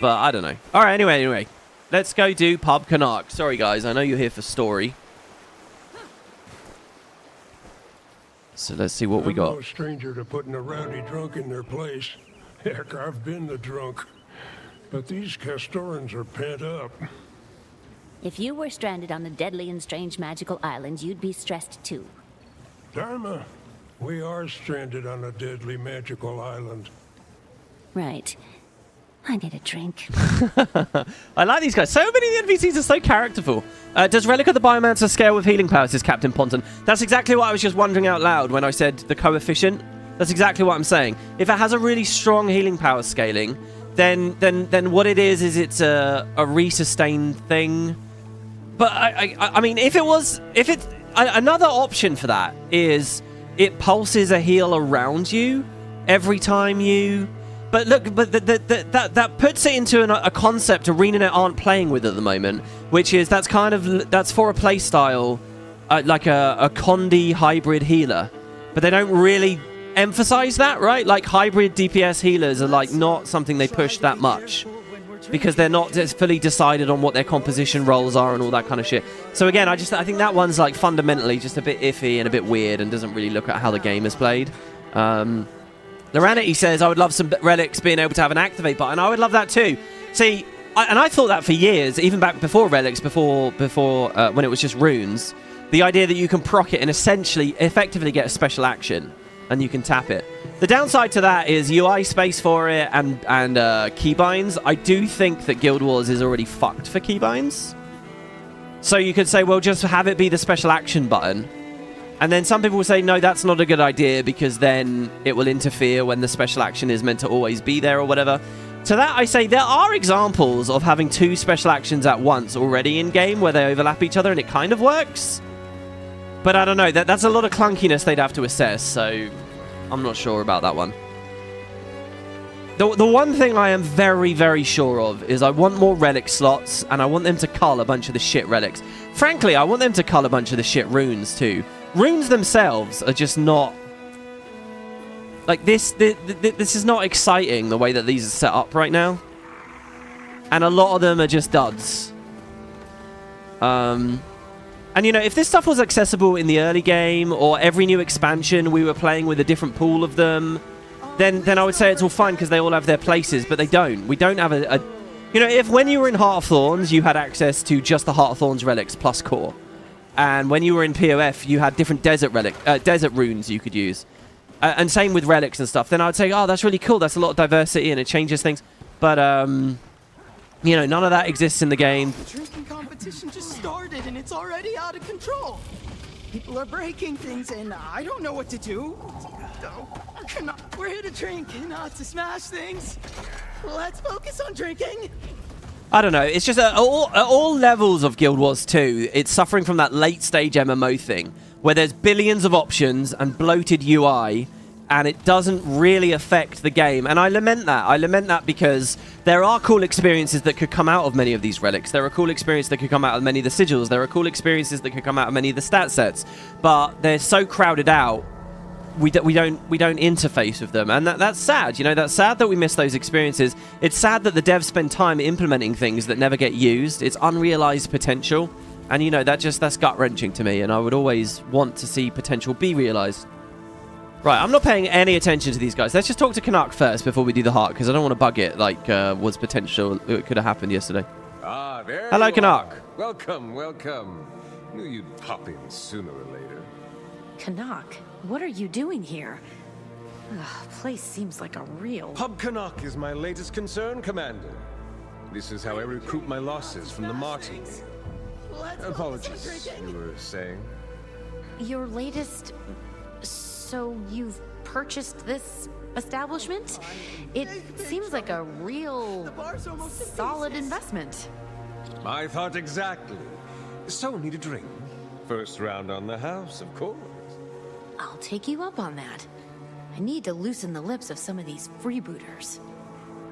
But I don't know. Alright, anyway. Let's go do Pub Canach. Sorry, guys. I know you're here for story. So let's see what we got. I'm no stranger to putting a rowdy drunk in their place. Heck, I've been the drunk. But these Castorans are pent up. If you were stranded on a deadly and strange magical island, you'd be stressed too. Dharma, we are stranded on a deadly magical island. Right. I need a drink. I like these guys. So many of the NPCs are so characterful. Does Relic of the Biomancer scale with healing powers, says Captain Ponton? That's exactly what I was just wondering out loud when I said the coefficient. That's exactly what I'm saying. If it has a really strong healing power scaling, then what it is it's a resustain thing. But I mean, another option for that is it pulses a heal around you every time you. But look, that puts it into a concept Arenanet aren't playing with at the moment, which is that's for a playstyle like a Condi hybrid healer, but they don't really emphasize that, right? Like hybrid DPS healers are like not something they push that much because they're not fully decided on what their composition roles are and all that kind of shit. So again, I think that one's like fundamentally just a bit iffy and a bit weird and doesn't really look at how the game is played. Arenanet, he says, I would love some relics being able to have an activate button. I would love that too. See, I thought that for years, even back before relics, before when it was just runes, the idea that you can proc it and effectively get a special action, and you can tap it. The downside to that is UI space for it and keybinds. I do think that Guild Wars is already fucked for keybinds. So you could say, well, just have it be the special action button. And then some people will say, no, that's not a good idea because then it will interfere when the special action is meant to always be there or whatever. To that, I say there are examples of having 2 special actions at once already in-game where they overlap each other and it kind of works. But I don't know. That's a lot of clunkiness they'd have to assess, so I'm not sure about that one. The one thing I am very, very sure of is I want more relic slots and I want them to cull a bunch of the shit relics. Frankly, I want them to cull a bunch of the shit runes too. Runes themselves are just not like this. This is not exciting the way that these are set up right now, and a lot of them are just duds. And you know, if this stuff was accessible in the early game or every new expansion we were playing with a different pool of them, then I would say it's all fine because they all have their places. But they don't. We don't have a you know, if when you were in Heart of Thorns, you had access to just the Heart of Thorns relics plus core. And when you were in POF, you had different desert runes you could use. And same with relics and stuff. Then I would say, oh, that's really cool. That's a lot of diversity and it changes things. But, you know, none of that exists in the game. The drinking competition just started and it's already out of control. People are breaking things and I don't know what to do. We're here to drink, not to smash things. Let's focus on drinking. I don't know. It's just at all levels of Guild Wars 2, it's suffering from that late stage MMO thing where there's billions of options and bloated UI, and it doesn't really affect the game. And I lament that. I lament that because there are cool experiences that could come out of many of these relics. There are cool experiences that could come out of many of the sigils. There are cool experiences that could come out of many of the stat sets. But they're so crowded out, we don't interface with them, and that's sad. You know, that's sad that we miss those experiences. It's sad that the devs spend time implementing things that never get used. It's unrealized potential, and you know that's gut-wrenching to me, and I would always want to see potential be realized. Right, I'm not paying any attention to these guys. Let's just talk to Canach first before we do the heart, because I don't want to bug it like was potential it could have happened yesterday. Ah, there. Hello, Canach. Welcome, welcome. Knew you'd pop in sooner or later. Canach, what are you doing here? Place seems like a real... Pub Canach is my latest concern, Commander. This is how I recoup my losses from the Martin. Apologies, you were saying? Your latest... So you've purchased this establishment? It seems like a real solid investment. I thought exactly. So, need a drink? First round on the house, of course. I'll take you up on that. I need to loosen the lips of some of these freebooters.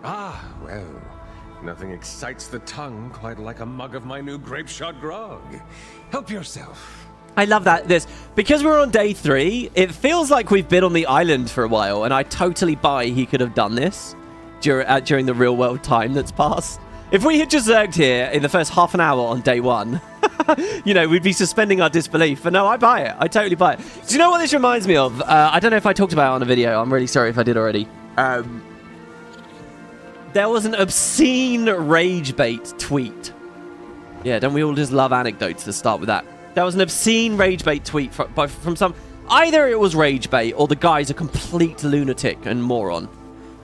Ah, well, nothing excites the tongue quite like a mug of my new grape shot grog. Help yourself. I love that. Because we're on day 3, it feels like we've been on the island for a while, and I totally buy he could have done this during the real world time that's passed. If we had just zerged here in the first half an hour on day 1, you know, we'd be suspending our disbelief. But no, I buy it. I totally buy it. Do you know what this reminds me of? I don't know if I talked about it on a video. I'm really sorry if I did already. There was an obscene rage bait tweet. Yeah, don't we all just love anecdotes to start with that? There was an obscene rage bait tweet from some... Either it was rage bait or the guy's a complete lunatic and moron.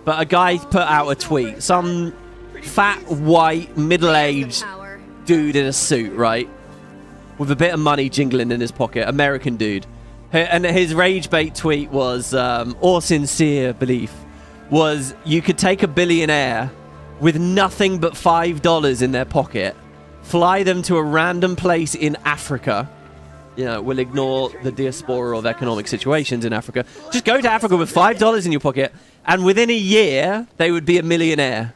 But a guy put out a tweet. Some fat, white, middle-aged dude in a suit, right? With a bit of money jingling in his pocket. American dude. And his rage bait tweet was, or sincere belief, was you could take a billionaire with nothing but $5 in their pocket, fly them to a random place in Africa. You know, we'll ignore the diaspora of economic situations in Africa. Just go to Africa with $5 in your pocket, and within a year, they would be a millionaire.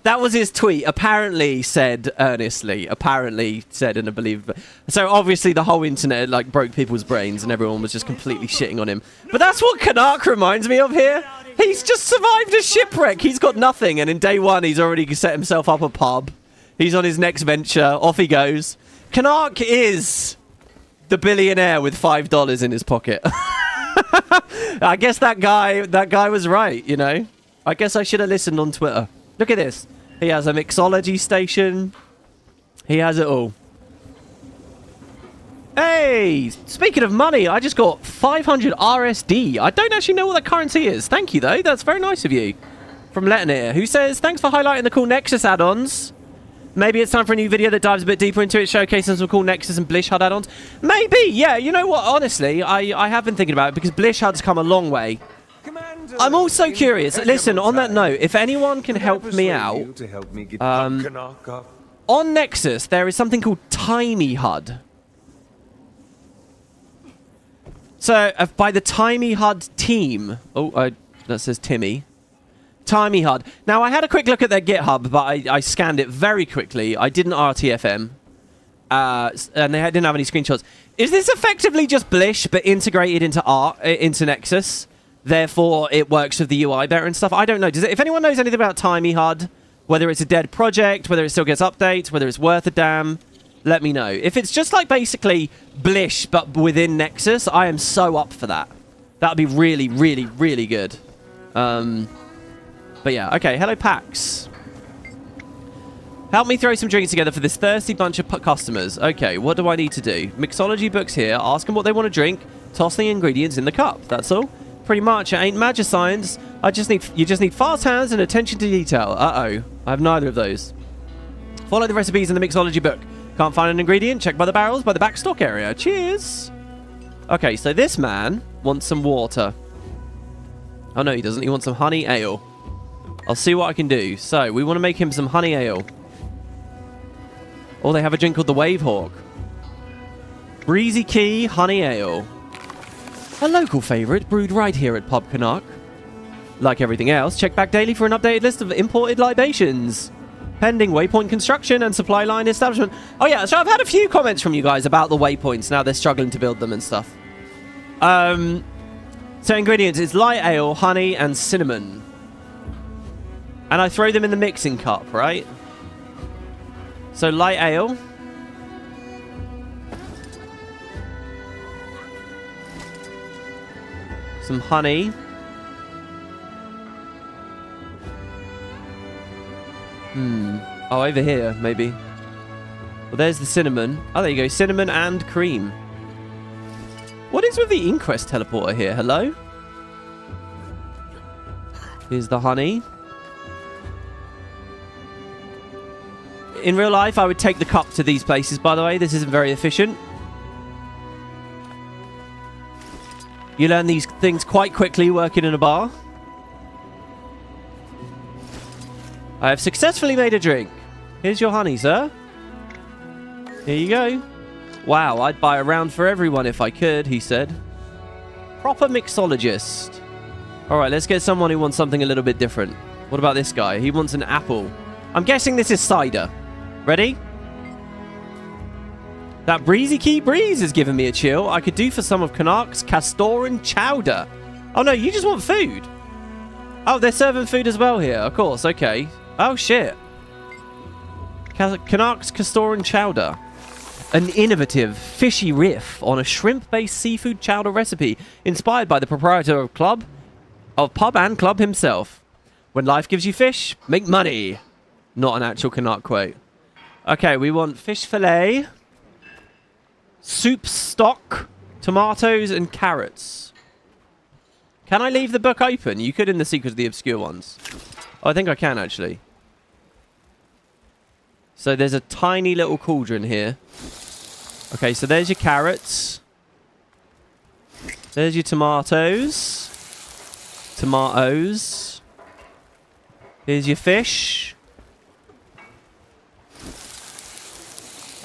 That was his tweet. Apparently said earnestly. Apparently said in a believable... So obviously the whole internet like broke people's brains, and everyone was just completely shitting on him. But that's what Canach reminds me of here. He's just survived a shipwreck. He's got nothing, and in day 1, he's already set himself up a pub. He's on his next venture. Off he goes. Canach is the billionaire with $5 in his pocket. I guess that guy was right, you know. I guess I should have listened on Twitter. Look at this. He has a Mixology station. He has it all. Hey, speaking of money, I just got 500 RSD. I don't actually know what that currency is. Thank you, though. That's very nice of you. From Arenanet, who says, thanks for highlighting the cool Nexus add-ons. Maybe it's time for a new video that dives a bit deeper into it, showcasing some cool Nexus and Blish HUD add-ons. Maybe, yeah. You know what? Honestly, I have been thinking about it because Blish HUD's come a long way. I'm also curious. Listen, on that note, if anyone can help me out, on Nexus, there is something called Tiny HUD. So, by the Tiny HUD team... Oh, that says Timmy. Tiny HUD. Now, I had a quick look at their GitHub, but I scanned it very quickly. I didn't RTFM. And they didn't have any screenshots. Is this effectively just Blish, but integrated into Nexus? Therefore, it works with the UI better and stuff? I don't know. If anyone knows anything about Tiny HUD, whether it's a dead project, whether it still gets updates, whether it's worth a damn, let me know. If it's just like basically Blish, but within Nexus, I am so up for that. That would be really, really, really good. But yeah, okay. Hello, Pax. Help me throw some drinks together for this thirsty bunch of customers. Okay, what do I need to do? Mixology books here. Ask them what they want to drink. Toss the ingredients in the cup. That's all. Pretty much. It ain't magic science. You just need fast hands and attention to detail. Uh-oh. I have neither of those. Follow the recipes in the Mixology book. Can't find an ingredient? Check by the barrels by the back stock area. Cheers. Okay, so this man wants some water. Oh, no, he doesn't. He wants some honey ale. I'll see what I can do. So, we want to make him some honey ale. Or they have a drink called the Wave Hawk. Breezy Key Honey Ale. A local favourite brewed right here at Pub Canach. Like everything else, check back daily for an updated list of imported libations. Pending waypoint construction and supply line establishment. Oh yeah, so I've had a few comments from you guys about the waypoints. Now they're struggling to build them and stuff. So ingredients is light ale, honey, and cinnamon. And I throw them in the mixing cup, right? So light ale. Some honey. Oh, over here, maybe. Well, there's the cinnamon. Oh, there you go. Cinnamon and cream. What is with the Inquest teleporter here? Hello? Here's the honey. In real life, I would take the cup to these places, by the way. This isn't very efficient. You learn these things quite quickly working in a bar. I have successfully made a drink. Here's your honey, sir. Here you go. Wow, I'd buy a round for everyone if I could, he said. Proper mixologist. Alright, let's get someone who wants something a little bit different. What about this guy? He wants an apple. I'm guessing this is cider. Ready? That breezy key breeze has given me a chill. I could do for some of Canach's Castoran chowder. Oh no, you just want food. Oh, they're serving food as well here. Of course, okay. Oh shit. Canach's Castoran chowder. An innovative, fishy riff on a shrimp-based seafood chowder recipe inspired by the proprietor of pub and club himself. When life gives you fish, make money. Not an actual Canach quote. Okay, we want fish fillet, soup stock, tomatoes, and carrots. Can I leave the book open? You could in the Secret of the Obscure ones. Oh, I think I can, actually. So there's a tiny little cauldron here. Okay, so there's your carrots. There's your tomatoes. Tomatoes. Here's your fish.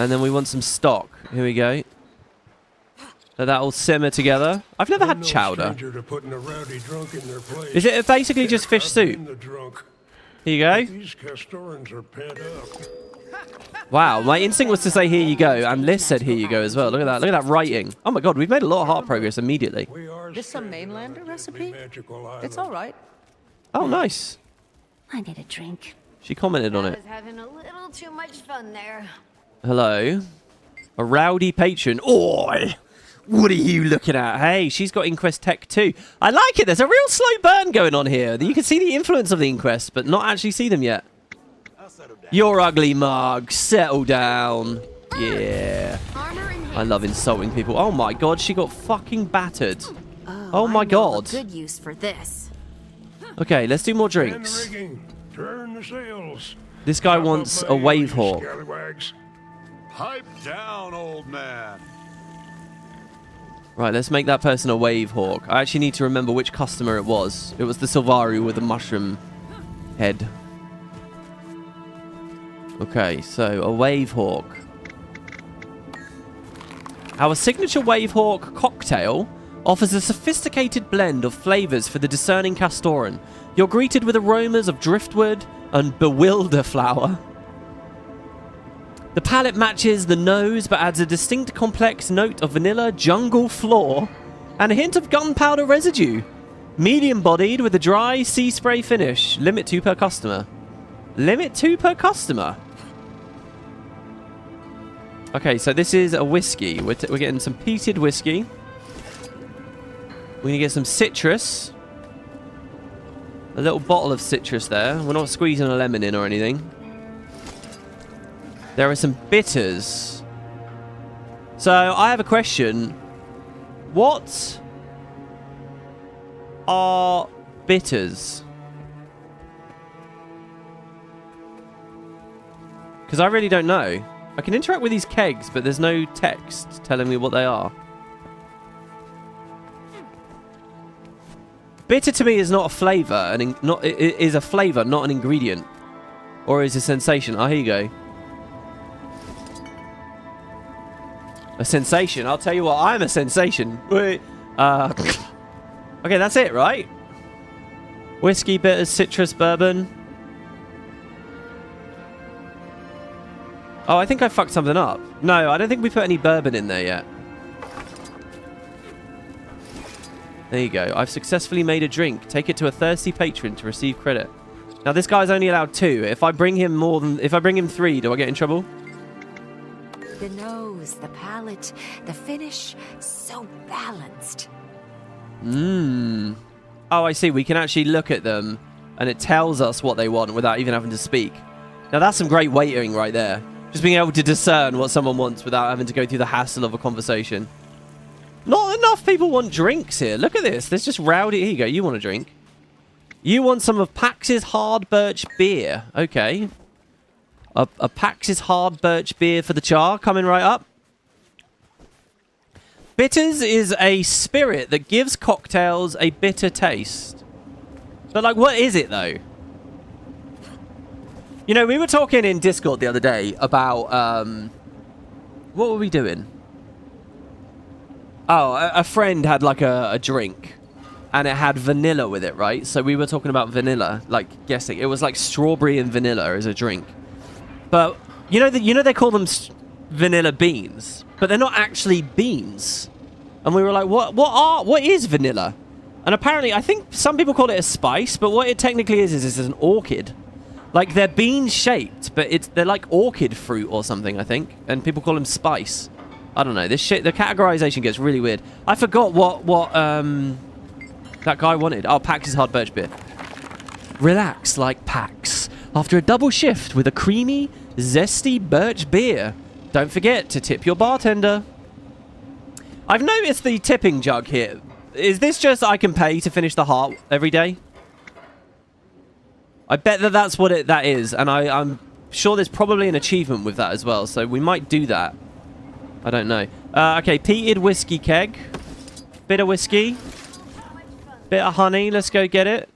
And then we want some stock. Here we go. Let that all simmer together. I've never had chowder. Is it basically just fish soup? Here you go. These Castorans are pent up. Wow, my instinct was to say here you go, and Liz said here you go as well. Look at that. Look at that writing. Oh my god, we've made a lot of heart progress immediately. This some mainlander recipe? It's all right. Oh, nice. I need a drink. She commented on I it. was having a little too much fun there. Hello. A rowdy patron. Oi! What are you looking at? Hey, she's got Inquest Tech too. I like it. There's a real slow burn going on here. You can see the influence of the Inquest, but not actually see them yet. You're ugly, Marg. Settle down. Yeah. I love insulting people. Oh my god, she got fucking battered. Oh my god. Good use for this. Okay, let's do more drinks. Turn the sails. This guy wants a wave hawk. Pipe down, old man. Right, let's make that person a wave hawk. I actually need to remember which customer it was. It was the Silvari with the mushroom head. Okay, so a wave hawk. Our signature wave hawk cocktail offers a sophisticated blend of flavors for the discerning Castoran. You're greeted with aromas of driftwood and bewilder flower. The palate matches the nose but adds a distinct complex note of vanilla jungle floor and a hint of gunpowder residue. Medium bodied with a dry sea spray finish. Limit 2 per customer. Limit 2 per customer. Okay, so this is a whiskey. We're getting some peated whiskey. We're going to get some citrus. A little bottle of citrus there. We're not squeezing a lemon in or anything. There are some bitters. So, I have a question. What are bitters? Because I really don't know. I can interact with these kegs, but there's no text telling me what they are. Bitter to me is not a flavour, it is a flavour, not an ingredient. Or is a sensation. Oh, here you go. A sensation. I'll tell you what, I'm a sensation. Wait. Okay, that's it, right? Whiskey, bitters, citrus, bourbon. Oh, I think I fucked something up. No, I don't think we put any bourbon in there yet. There you go. I've successfully made a drink. Take it to a thirsty patron to receive credit. Now, this guy's only allowed 2. If I bring him 3, do I get in trouble? The nose, the palate, the finish, so balanced. Mmm. Oh, I see. We can actually look at them, and it tells us what they want without even having to speak. Now, that's some great waitering right there. Just being able to discern what someone wants without having to go through the hassle of a conversation. Not enough people want drinks here. Look at this. There's just rowdy. Here you go. You want a drink. You want some of Pax's hard birch beer. Okay. A Pax's hard birch beer for the char. Coming right up. Bitters is a spirit that gives cocktails a bitter taste. But, like, what is it, though? You know, we were talking in Discord the other day about, what were we doing? Oh, a friend had, like, a drink. And it had vanilla with it, right? So we were talking about vanilla, like, guessing. It was, like, strawberry and vanilla as a drink. But, you know they call them vanilla beans. But they're not actually beans. And we were like, what is vanilla? And apparently, I think some people call it a spice. But what it technically is an orchid. Like, they're bean-shaped, but they're like orchid fruit or something, I think. And people call them spice. I don't know. This shit, the categorization gets really weird. I forgot what that guy wanted. Oh, Pax's hard birch beer. Relax like Pax after a double shift with a creamy, zesty birch beer. Don't forget to tip your bartender. I've noticed the tipping jug here. Is this just I can pay to finish the heart every day? I bet that's what that is, and I'm sure there's probably an achievement with that as well, so we might do that. I don't know. Okay, peated whiskey keg. Bit of whiskey. Bit of honey. Let's go get it.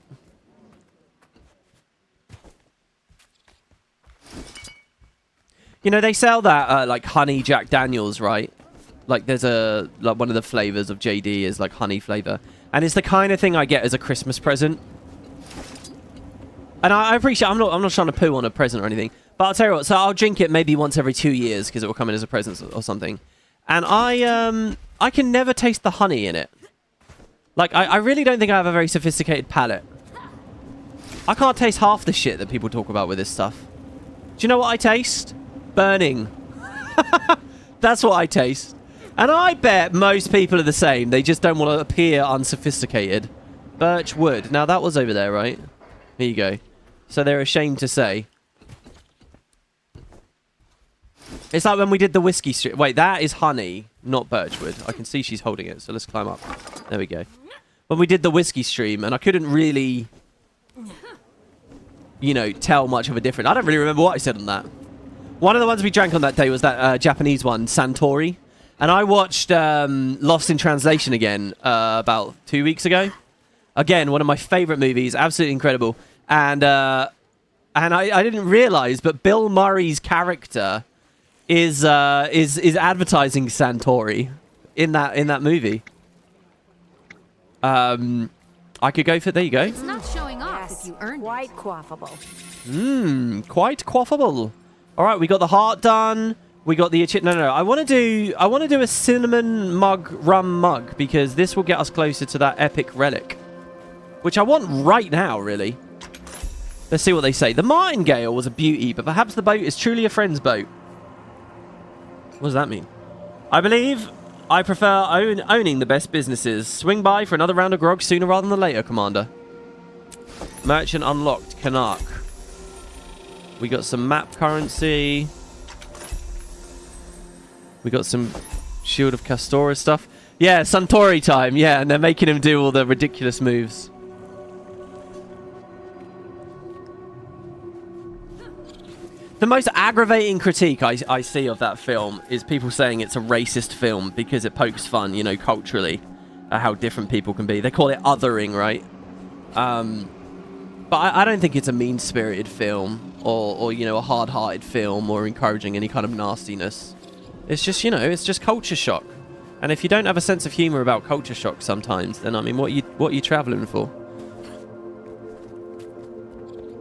You know, they sell that, like, honey Jack Daniels, right? Like, there's like, one of the flavors of JD is, like, honey flavor. And it's the kind of thing I get as a Christmas present. And I appreciate, I'm not trying to poo on a present or anything. But I'll tell you what, so I'll drink it maybe once every 2 years because it will come in as a present or something. And I can never taste the honey in it. Like, I really don't think I have a very sophisticated palate. I can't taste half the shit that people talk about with this stuff. Do you know what I taste? Burning. That's what I taste. And I bet most people are the same. They just don't want to appear unsophisticated. Birch wood. Now, that was over there, right? Here you go. So they're ashamed to say. It's like when we did the whiskey stream. Wait, that is honey, not birchwood. I can see she's holding it, so let's climb up. There we go. When we did the whiskey stream, and I couldn't really, you know, tell much of a difference. I don't really remember what I said on that. One of the ones we drank on that day was that Japanese one, Santori. And I watched Lost in Translation again about 2 weeks ago. Again, one of my favorite movies, absolutely incredible. And I didn't realize, but Bill Murray's character is advertising Santori in that movie. I could go for, there you go. It's not showing off if you earned quite quaffable. Quite quaffable. All right, we got the heart done. We got the no. I want to do a cinnamon rum mug because this will get us closer to that epic relic, which I want right now, really. Let's see what they say. The martingale was a beauty, but perhaps the boat is truly a friend's boat. What does that mean? I believe I prefer owning the best businesses. Swing by for another round of grog sooner rather than later, Commander. Merchant unlocked. Canach. We got some map currency. We got some Shield of Castora stuff. Yeah, Suntory time. Yeah, and they're making him do all the ridiculous moves. The most aggravating critique I see of that film is people saying it's a racist film because it pokes fun, you know, culturally, at how different people can be. They call it othering, right? But I don't think it's a mean-spirited film or you know, a hard-hearted film or encouraging any kind of nastiness. It's just, you know, it's just culture shock. And if you don't have a sense of humor about culture shock sometimes, then I mean, what are you traveling for?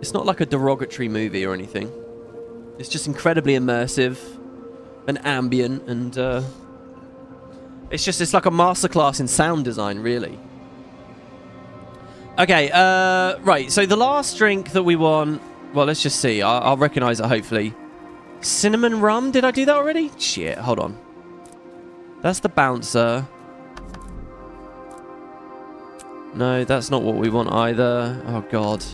It's not like a derogatory movie or anything. It's just incredibly immersive and ambient, and it's like a masterclass in sound design, really. Okay, right, so the last drink that we want, well, let's just see. I'll recognize it, hopefully. Cinnamon rum? Did I do that already? Shit, hold on. That's the bouncer. No, that's not what we want either. Oh, God.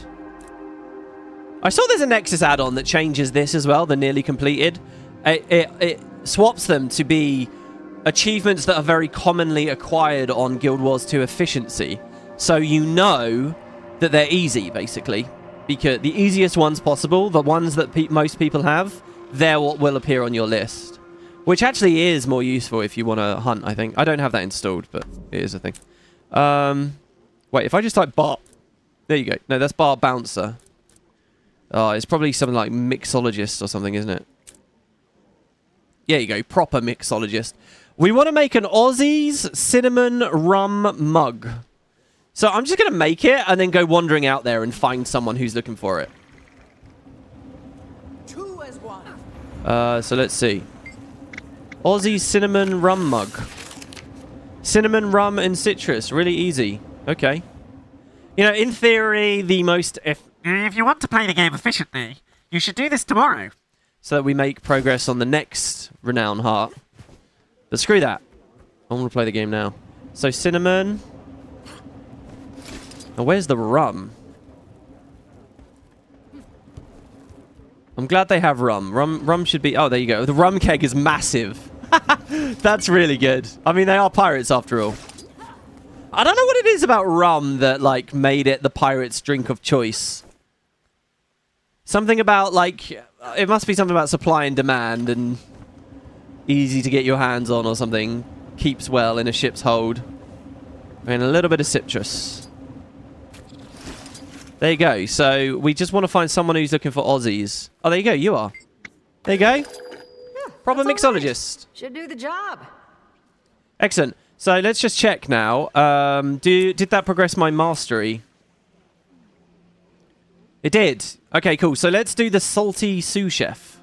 I saw there's a Nexus add-on that changes this as well, the nearly completed. It swaps them to be achievements that are very commonly acquired on Guild Wars 2 efficiency. So you know that they're easy, basically. Because the easiest ones possible, the ones that most people have, they're what will appear on your list. Which actually is more useful if you want to hunt, I think. I don't have that installed, but it is a thing. Wait, if I just type bar... There you go. No, that's bar bouncer. Oh, it's probably something like mixologist or something, isn't it? Yeah, you go. Proper mixologist. We want to make an Aussie's cinnamon rum mug. So I'm just going to make it and then go wandering out there and find someone who's looking for it. Two as one. So let's see. Aussie cinnamon rum mug. Cinnamon, rum, and citrus. Really easy. Okay. You know, in theory, the most... If you want to play the game efficiently, you should do this tomorrow. So that we make progress on the next Renown Heart. But screw that. I want to play the game now. So cinnamon... Now, where's the rum? I'm glad they have rum. Rum should be... Oh, there you go. The rum keg is massive. That's really good. I mean, they are pirates after all. I don't know what it is about rum that, like, made it the pirates' drink of choice. Something about, like... It must be something about supply and demand and easy to get your hands on or something. Keeps well in a ship's hold. And a little bit of citrus. There you go. So we just want to find someone who's looking for Aussies. Oh, there you go. You are. There you go. Yeah, proper mixologist. Right. Should do the job. Excellent. So let's just check now. Did that progress my mastery? It did. Okay, cool. So let's do the salty sous chef.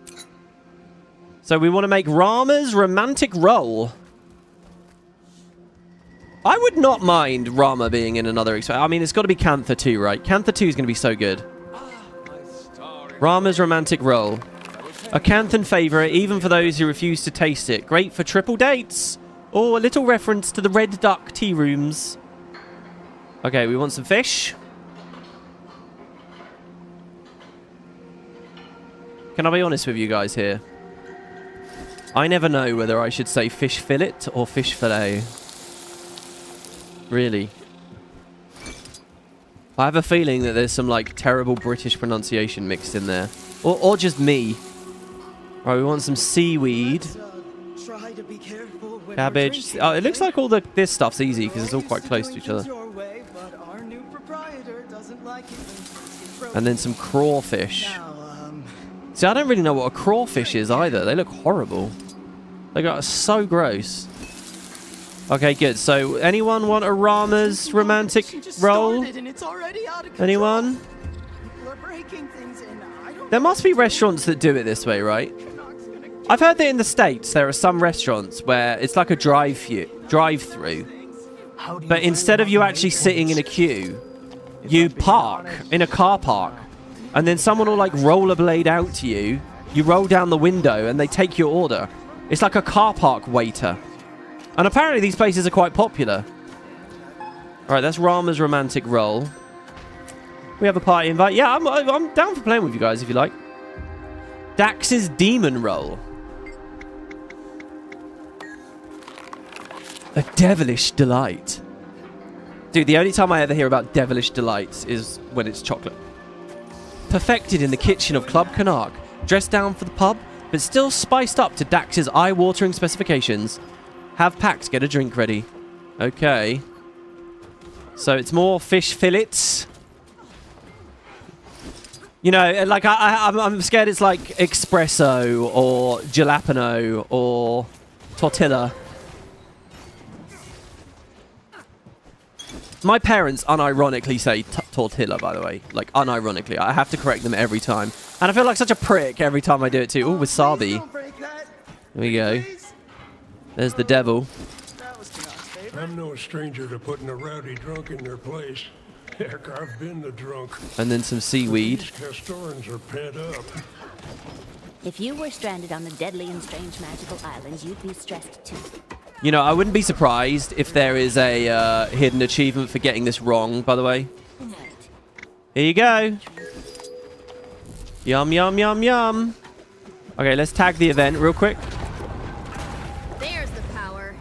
So we want to make Rama's romantic roll. I would not mind Rama being in another... I mean, it's got to be Cantha 2, right? Cantha 2 is going to be so good. Rama's romantic roll. A Canthan favourite, even for those who refuse to taste it. Great for triple dates. Or a little reference to the Red Duck tea rooms. Okay, we want some fish. Can I be honest with you guys here? I never know whether I should say fish fillet or fish fillet. Really. I have a feeling that there's some, like, terrible British pronunciation mixed in there. Or just me. Right, we want some seaweed. Cabbage. Oh, it looks like all this stuff's easy because it's all quite close to each other. And then some crawfish. See, I don't really know what a crawfish is either. They look horrible. They got so gross. Okay, good. So, anyone want a Rama's romantic roll? Anyone? There must be restaurants that do it this way, right? I've heard that in the States there are some restaurants where it's like a drive-through. But instead of you actually sitting in a queue, you park in a car park. And then someone will, like, rollerblade out to you. You roll down the window and they take your order. It's like a car park waiter. And apparently these places are quite popular. Alright, that's Rama's romantic roll. We have a party invite. Yeah, I'm down for playing with you guys if you like. Dax's demon roll. A devilish delight. Dude, the only time I ever hear about devilish delights is when it's chocolate. Perfected in the kitchen of Club Canach. Dressed down for the pub, but still spiced up to Dax's eye-watering specifications. Have Pax get a drink ready. Okay. So it's more fish fillets. You know, like I'm scared it's like espresso or jalapeno or tortilla. My parents unironically say tortilla, by the way. Like, unironically. I have to correct them every time. And I feel like such a prick every time I do it too. Oh, wasabi. There we go. There's the devil. I'm no stranger to putting a rowdy drunk in their place. Heck, I've been the drunk. And then some seaweed. These Castorans are pent up. If you were stranded on the deadly and strange magical islands, you'd be stressed too. You know, I wouldn't be surprised if there is a hidden achievement for getting this wrong, by the way. Here you go. Yum, yum, yum, yum. Okay, let's tag the event real quick. There's the power.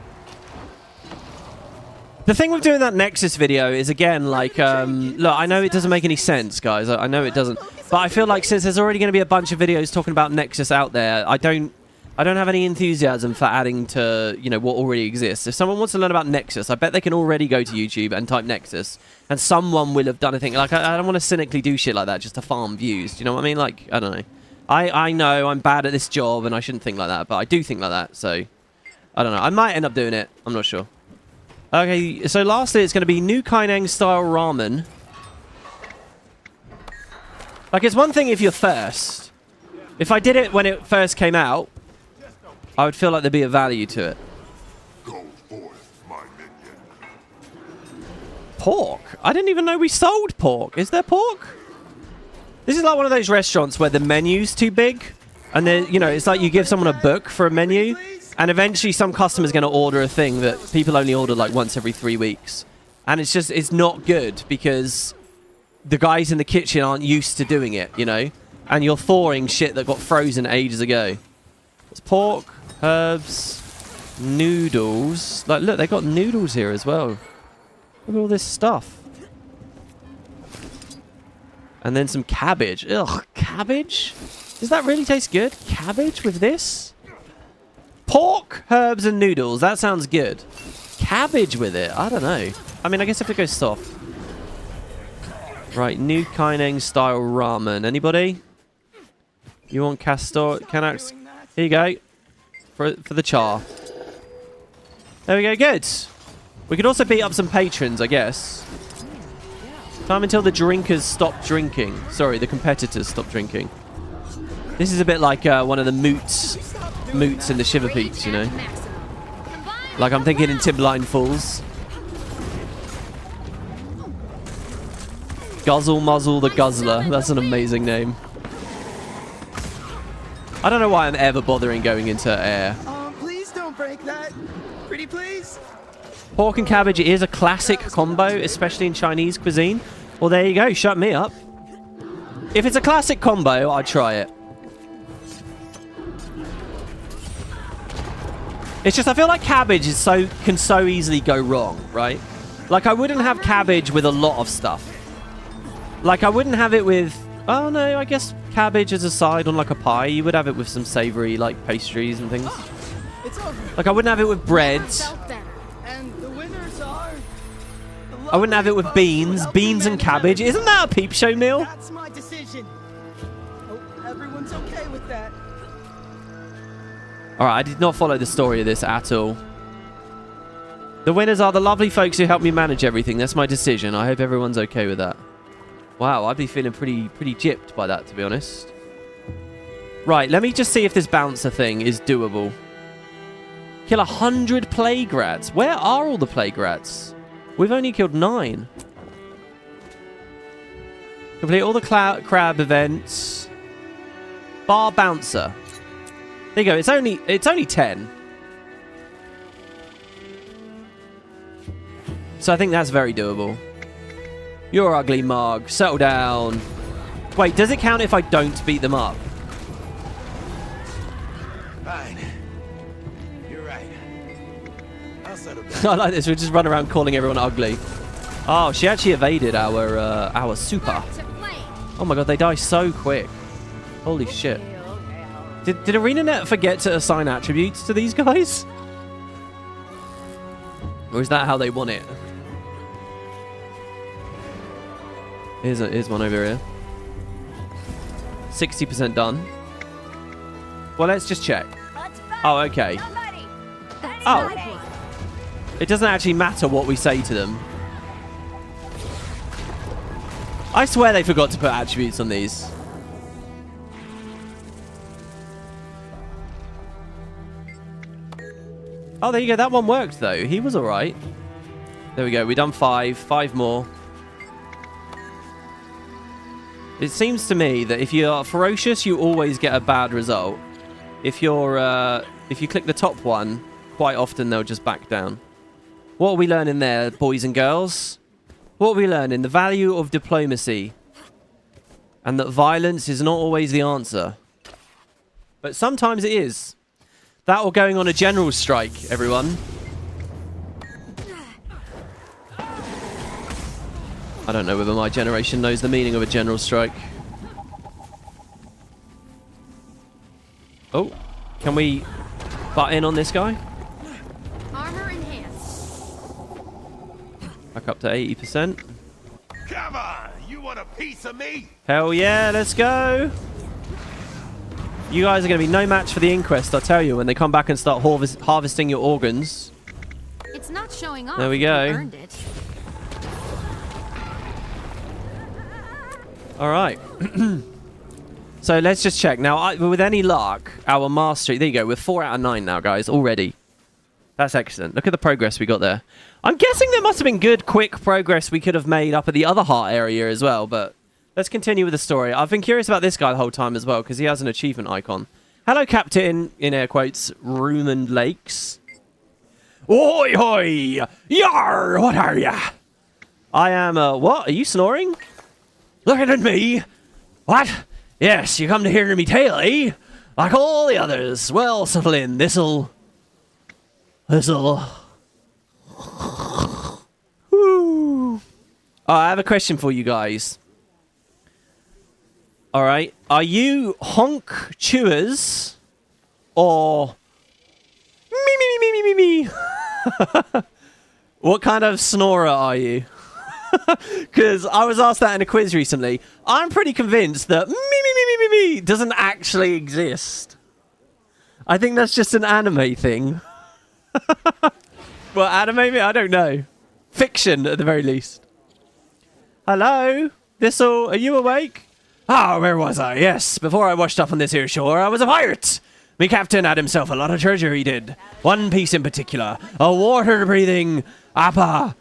The thing with doing that Nexus video is, again, like, look, I know it doesn't make any sense, guys. I know it doesn't. But I feel like since there's already going to be a bunch of videos talking about Nexus out there, I don't have any enthusiasm for adding to, you know, what already exists. If someone wants to learn about Nexus, I bet they can already go to YouTube and type Nexus, and someone will have done a thing. Like, I don't want to cynically do shit like that just to farm views. Do you know what I mean? Like, I don't know. I know I'm bad at this job, and I shouldn't think like that, but I do think like that, so I don't know. I might end up doing it. I'm not sure. Okay, so lastly, it's going to be new Canach-style ramen. Like, it's one thing if you're first. If I did it when it first came out, I would feel like there'd be a value to it. Go forth, my minion. Pork? I didn't even know we sold pork. Is there pork? This is like one of those restaurants where the menu's too big. And then, you know, it's like you give someone a book for a menu. And eventually some customer's going to order a thing that people only order like once every 3 weeks. And it's just, it's not good because the guys in the kitchen aren't used to doing it, you know? And you're thawing shit that got frozen ages ago. It's pork, herbs, noodles. Like, look, they got noodles here as well. Look at all this stuff. And then some cabbage. Ugh, cabbage? Does that really taste good? Cabbage with this? Pork, herbs, and noodles. That sounds good. Cabbage with it? I don't know. I mean, I guess if it goes soft. Right, new Canach-style ramen. Anybody? You want Canach? Here you go. For the char. There we go, good. We could also beat up some patrons, I guess. Time until the drinkers stop drinking. Sorry, the competitors stop drinking. This is a bit like one of the moots in the Shiver Peaks, you know? Like I'm thinking in Timberline Falls. Guzzle Muzzle the Guzzler. That's an amazing name. I don't know why I'm ever bothering going into air. Please don't break that. Pretty please. Pork and cabbage is a classic combo, especially in Chinese cuisine. Well, there you go. Shut me up. If it's a classic combo, I'd try it. It's just I feel like cabbage is can so easily go wrong, right? Like I wouldn't have cabbage with a lot of stuff. Like I wouldn't have it with... Oh no, I guess cabbage as a side on like a pie. You would have it with some savory like pastries and things. Like I wouldn't have it with breads. I wouldn't have it with beans. Beans and cabbage. Isn't that a peep show meal? That's my decision. Hope everyone's okay with that. Alright, I did not follow the story of this at all. The winners are the lovely folks who helped me manage everything. That's my decision. I hope everyone's okay with that. Wow, I'd be feeling pretty gypped by that, to be honest. Right, let me just see if this bouncer thing is doable. Kill 100 plague rats. Where are all the plague rats? We've only killed 9. Complete all the crab events. Bar bouncer. There you go. It's only 10. So I think that's very doable. You're ugly, Marg. Settle down. Wait, does it count if I don't beat them up? Fine. You're right. I'll settle down. I like this. We just run around calling everyone ugly. Oh, she actually evaded our super. Oh my god, they die so quick. Holy shit. Did Arenanet forget to assign attributes to these guys? Or is that how they want it? Here's one over here. 60% done. Well, let's just check. Oh, okay. Oh. It doesn't actually matter what we say to them. I swear they forgot to put attributes on these. Oh, there you go. That one worked, though. He was all right. There we go. We've done 5. 5 more. It seems to me that if you're ferocious, you always get a bad result. If you click the top one, quite often they'll just back down. What are we learning there, boys and girls? What are we learning? The value of diplomacy. And that violence is not always the answer. But sometimes it is. That or going on a general strike, everyone. I don't know whether my generation knows the meaning of a general strike. Oh, can we butt in on this guy? Armor enhanced. Back up to 80%. Come on, you want a piece of me? Hell yeah, let's go. You guys are going to be no match for the Inquest, I'll tell you, when they come back and start harvesting your organs. It's not showing off. There we go. You earned it. All right. So let's just check. Now, with any luck, our mastery... There you go. We're 4 out of 9 now, guys, already. That's excellent. Look at the progress we got there. I'm guessing there must have been good, quick progress we could have made up at the other heart area as well, but let's continue with the story. I've been curious about this guy the whole time as well, because he has an achievement icon. Hello, Captain, in air quotes, Ruined Lakes. Oi, hoi! Yar! What are ya? I am, what? Are you snoring? Looking at me? What? Yes, you come to hear me tale, eh? Like all the others. Well, settle in. This'll... Woo. Oh, I have a question for you guys. Alright. Are you honk chewers? Or... me? What kind of snorer are you? Because I was asked that in a quiz recently. I'm pretty convinced that me doesn't actually exist. I think that's just an anime thing. Well, anime? I don't know. Fiction, at the very least. Hello? This'll... Are you awake? Ah, where was I? Yes, before I washed up on this here shore, I was a pirate. Me captain had himself a lot of treasure, he did. One piece in particular. A water-breathing... a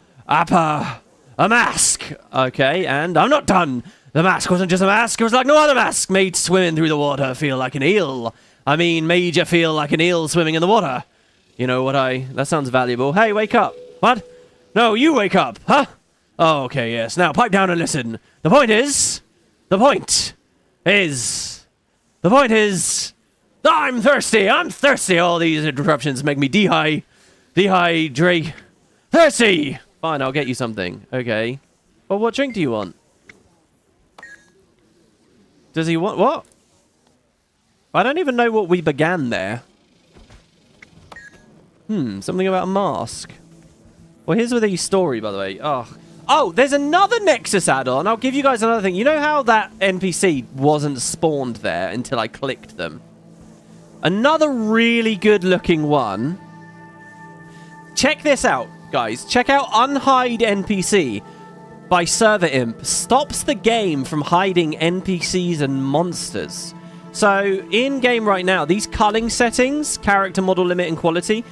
mask. Okay, and I'm not done. The mask wasn't just a mask. It was like no other mask. Made swimming through the water feel like an eel. I mean, made you feel like an eel swimming in the water. You know what That sounds valuable. Hey, wake up. What? No, you wake up. Huh? Oh, okay, yes. Now, pipe down and listen. The point is... I'm thirsty. I'm thirsty. All these interruptions make me dehydrate. Thirsty. Fine, I'll get you something. Okay. Well, what drink do you want? Does he want... What? I don't even know what we began there. Something about a mask. Well, here's the story, by the way. Oh, there's another Nexus add-on. I'll give you guys another thing. You know how that NPC wasn't spawned there until I clicked them? Another really good-looking one. Check this out, guys. Check out Unhide NPC by Server Imp. Stops the game from hiding NPCs and monsters. So, in-game right now, these culling settings, character model limit and quality,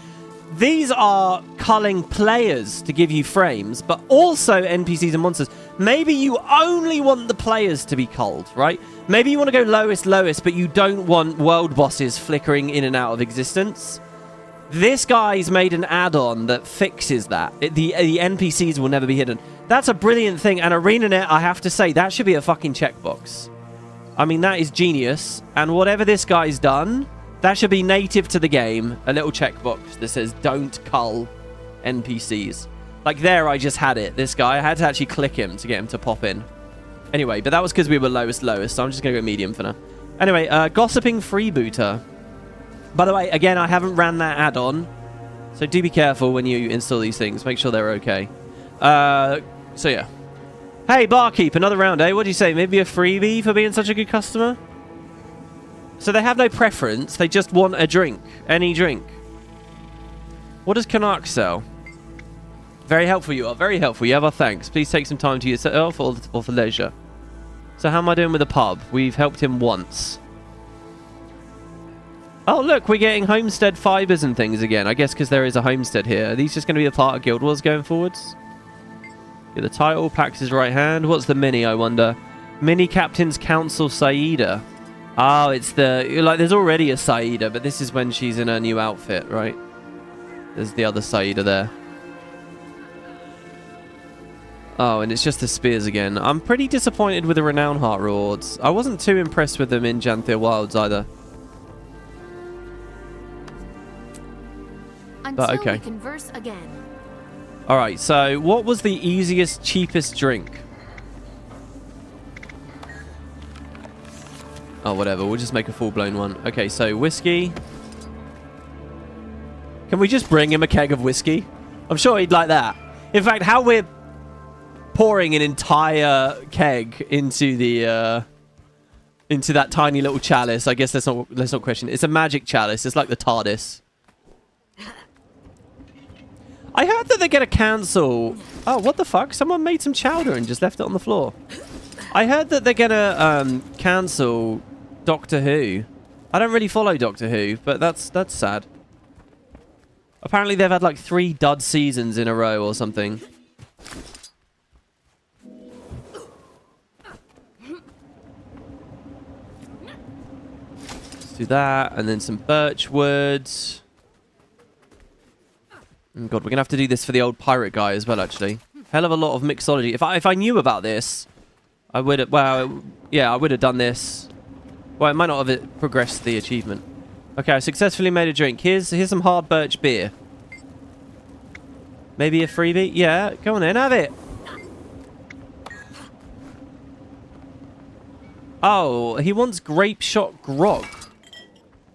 these are culling players to give you frames, but also NPCs and monsters. Maybe you only want the players to be culled, right? Maybe you want to go lowest, but you don't want world bosses flickering in and out of existence. This guy's made an add-on that fixes that. The NPCs will never be hidden. That's a brilliant thing, and Arenanet, I have to say, that should be a fucking checkbox. I mean, that is genius, and whatever this guy's done... That should be native to the game. A little checkbox that says, don't cull NPCs. Like there, I just had it. This guy, I had to actually click him to get him to pop in. Anyway, but that was because we were lowest, so I'm just going to go medium for now. Anyway, Gossiping Freebooter. By the way, again, I haven't ran that add-on. So do be careful when you install these things. Make sure they're okay. So yeah. Hey, Barkeep, another round, eh? What do you say? Maybe a freebie for being such a good customer? So they have no preference. They just want a drink. Any drink. What does Canach sell? Very helpful you are. Very helpful. You have our thanks. Please take some time to yourself or for leisure. So how am I doing with the pub? We've helped him once. Oh, look. We're getting homestead fibers and things again. I guess because there is a homestead here. Are these just going to be a part of Guild Wars going forwards? Get the title. Pax his right hand. What's the mini, I wonder? Mini Captain's Council Saida. Oh, it's the... Like, there's already a Saida, but this is when she's in her new outfit, right? There's the other Saida there. Oh, and it's just the spears again. I'm pretty disappointed with the Renown Heart rewards. I wasn't too impressed with them in Janthir Wilds either. But okay. We converse again. Alright, so what was the easiest, cheapest drink? Oh, whatever. We'll just make a full-blown one. Okay, so whiskey. Can we just bring him a keg of whiskey? I'm sure he'd like that. In fact, how we're pouring an entire keg into the into that tiny little chalice. I guess let's not question it. It's a magic chalice. It's like the TARDIS. I heard that they're gonna cancel. Oh, what the fuck? Someone made some chowder and just left it on the floor. I heard that they're gonna cancel Doctor Who. I don't really follow Doctor Who, but that's sad. Apparently they've had like 3 dud seasons in a row or something. Let's do that, and then some birch wood. Oh God, we're gonna have to do this for the old pirate guy as well, actually. Hell of a lot of mixology. If I knew about this, I would have... Well, yeah, I would have done this. Well, it might not have progressed the achievement. Okay, I successfully made a drink. Here's some hard birch beer. Maybe a freebie? Yeah, go on then, have it. Oh, he wants grape shot grog.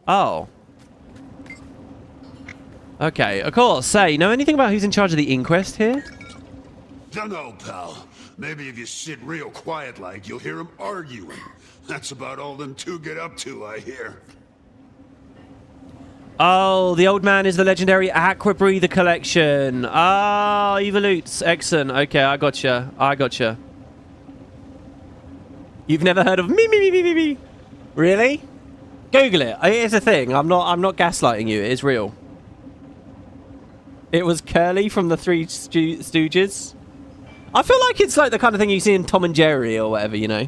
Oh. Okay, of course. Say, know anything about who's in charge of the Inquest here? Dunno, pal. Maybe if you sit real quiet like, you'll hear them arguing. That's about all them two get up to, I hear. Oh, the old man is the legendary Aqua Breather collection. Ah, Evolutes. Excellent. Okay, I gotcha. I gotcha. You've never heard of me? Really? Google it. It's a thing. I'm not gaslighting you. It is real. It was Curly from the Three Stooges. I feel like it's like the kind of thing you see in Tom and Jerry or whatever, you know.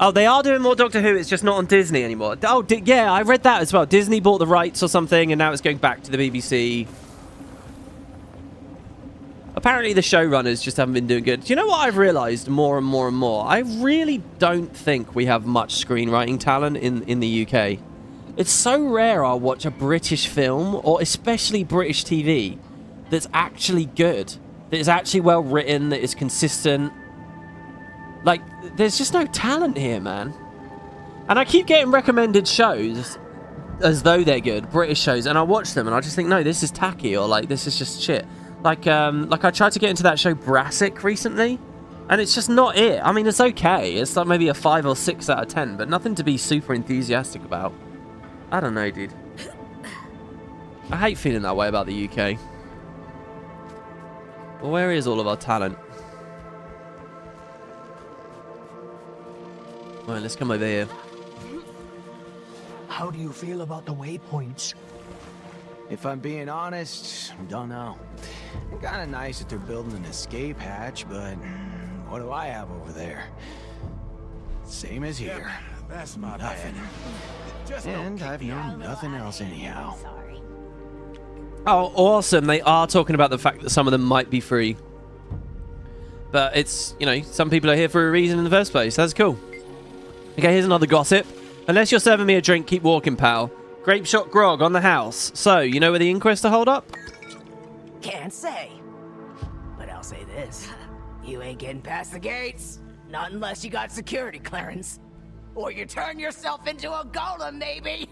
Oh, they are doing more Doctor Who. It's just not on Disney anymore. Oh, yeah, I read that as well. Disney bought the rights or something, and now it's going back to the BBC. Apparently, the showrunners just haven't been doing good. Do you know what I've realised more and more and more? I really don't think we have much screenwriting talent in the UK. It's so rare I'll watch a British film, or especially British TV, that's actually good. That is actually well written, that is consistent. Like, there's just no talent here, man. And I keep getting recommended shows as though they're good, British shows, and I watch them and I just think, no, this is tacky, or like, this is just shit. Like I tried to get into that show Brassic recently, and it's just not it. I mean, it's okay. It's like maybe a 5 or 6 out of 10, but nothing to be super enthusiastic about. I don't know, dude. I hate feeling that way about the UK. Well, where is all of our talent? Alright, let's come over here. How do you feel about the waypoints? If I'm being honest, don't know. Kinda nice that they're building an escape hatch, but what do I have over there? Same as here. Yep, that's my nothing. And I've known nothing else anyhow. Oh, awesome. They are talking about the fact that some of them might be free. But it's, you know, some people are here for a reason in the first place. That's cool. Okay, here's another gossip. Unless you're serving me a drink, keep walking, pal. Grape shot grog on the house. So, you know where the Inquest are holed up? Can't say. But I'll say this. You ain't getting past the gates. Not unless you got security clearance. Or you turn yourself into a golem, maybe.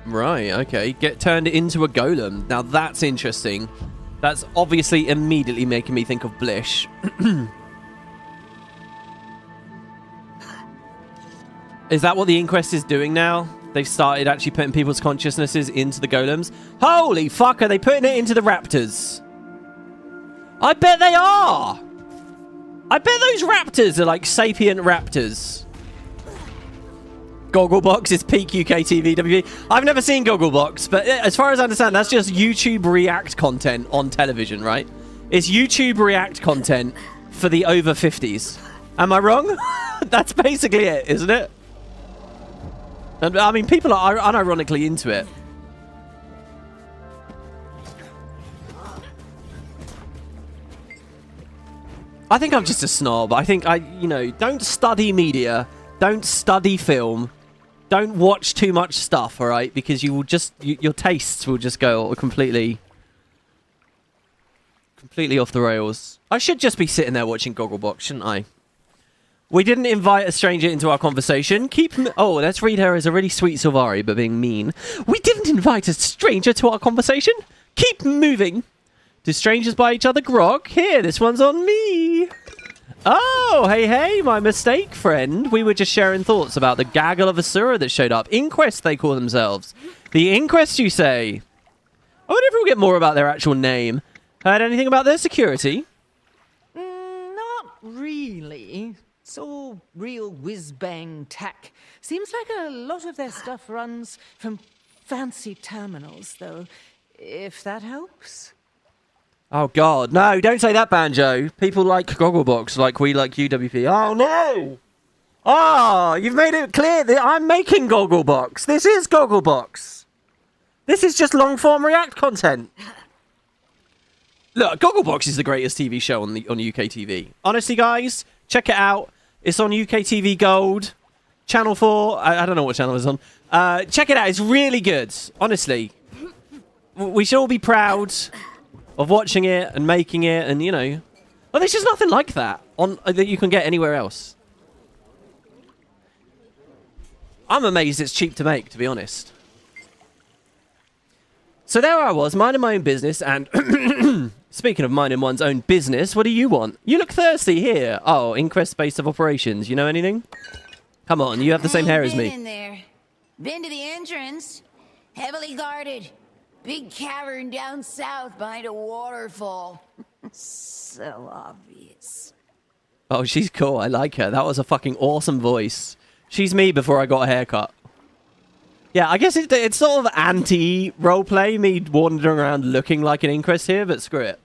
Right, okay. Get turned into a golem. Now that's interesting. That's obviously immediately making me think of Blish. Is that what the Inquest is doing now? They've started actually putting people's consciousnesses into the golems. Holy fuck, are they putting it into the raptors? I bet they are! I bet those raptors are like sapient raptors. Gogglebox is peak UK TV WB. I've never seen Gogglebox, but as far as I understand, that's just YouTube React content on television, right? It's YouTube React content for the over 50s. Am I wrong? That's basically it, isn't it? And I mean, people are unironically into it. I think I'm just a snob. I think you know, don't study media, don't study film, don't watch too much stuff, all right? Because you will just, your tastes will just go completely off the rails. I should just be sitting there watching Gogglebox, shouldn't I? We didn't invite a stranger into our conversation. Oh, let's read her as a really sweet Sylvari, but being mean. We didn't invite a stranger to our conversation. Keep moving. Do strangers buy each other grog? Here, this one's on me. Oh, hey, my mistake, friend. We were just sharing thoughts about the gaggle of Asura that showed up. Inquest, they call themselves. The Inquest, you say? I wonder if we'll get more about their actual name. Heard anything about their security? Not really. It's all real whiz-bang tech. Seems like a lot of their stuff runs from fancy terminals, though, if that helps. Oh, God. No, don't say that, Banjo. People like Gogglebox, like we like UWP. Oh, no! Oh, you've made it clear that I'm making Gogglebox. This is Gogglebox. This is just long-form React content. Look, Gogglebox is the greatest TV show on UK TV. Honestly, guys, check it out. It's on UK TV Gold, Channel 4. I don't know what channel it's on. Check it out. It's really good. Honestly. We should all be proud of watching it and making it, and, you know. Well, there's just nothing like that that you can get anywhere else. I'm amazed it's cheap to make, to be honest. So there I was, minding my own business, and speaking of minding one's own business, what do you want? You look thirsty here. Oh, Inquest base of operations. You know anything? Come on, you have the same hair as me. Been in there. Been to the entrance. Heavily guarded. Big cavern down south behind a waterfall. So obvious. Oh, she's cool. I like her. That was a fucking awesome voice. She's me before I got a haircut. Yeah, I guess it's sort of anti-roleplay, me wandering around looking like an Inquest here, but screw it.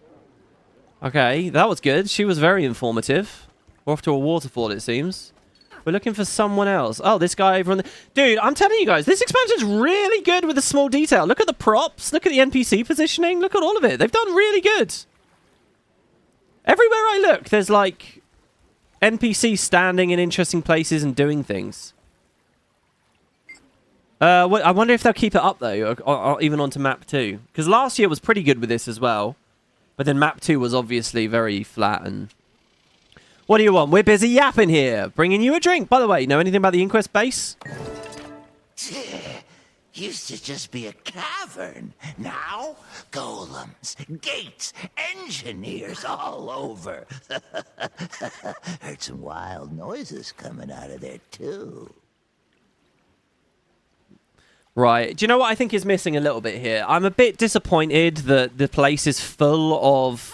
Okay, that was good. She was very informative. We're off to a waterfall, it seems. We're looking for someone else. Oh, this guy over on the... Dude, I'm telling you guys, this expansion's really good with the small detail. Look at the props. Look at the NPC positioning. Look at all of it. They've done really good. Everywhere I look, there's like NPCs standing in interesting places and doing things. I wonder if they'll keep it up, though, or even onto map 2. Because last year was pretty good with this as well. But then map 2 was obviously very flat. And what do you want? We're busy yapping here. Bringing you a drink. By the way, know anything about the Inquest base? Used to just be a cavern. Now, golems, gates, engineers all over. Heard some wild noises coming out of there, too. Right. Do you know what I think is missing a little bit here? I'm a bit disappointed that the place is full of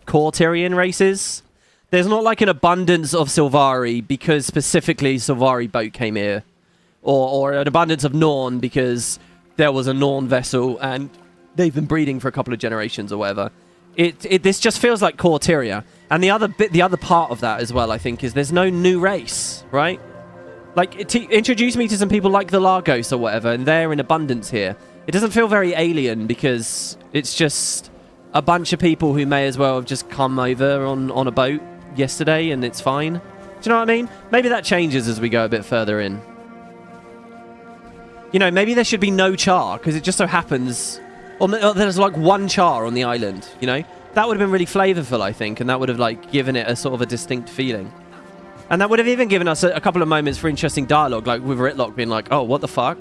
Cortirian races. There's not like an abundance of Sylvari because specifically Sylvari boat came here. Or an abundance of Norn because there was a Norn vessel and they've been breeding for a couple of generations or whatever. This just feels like Cortiria. And the other part of that as well, I think, is there's no new race, right? Like, introduce me to some people like the Largos or whatever, and they're in abundance here. It doesn't feel very alien because it's just a bunch of people who may as well have just come over on a boat yesterday, and it's fine. Do you know what I mean? Maybe that changes as we go a bit further in. You know, maybe there should be no char, because it just so happens... Or there's like one char on the island, you know? That would have been really flavorful, I think, and that would have, like, given it a sort of a distinct feeling. And that would have even given us a couple of moments for interesting dialogue, like with Ritlock being like, oh, what the fuck?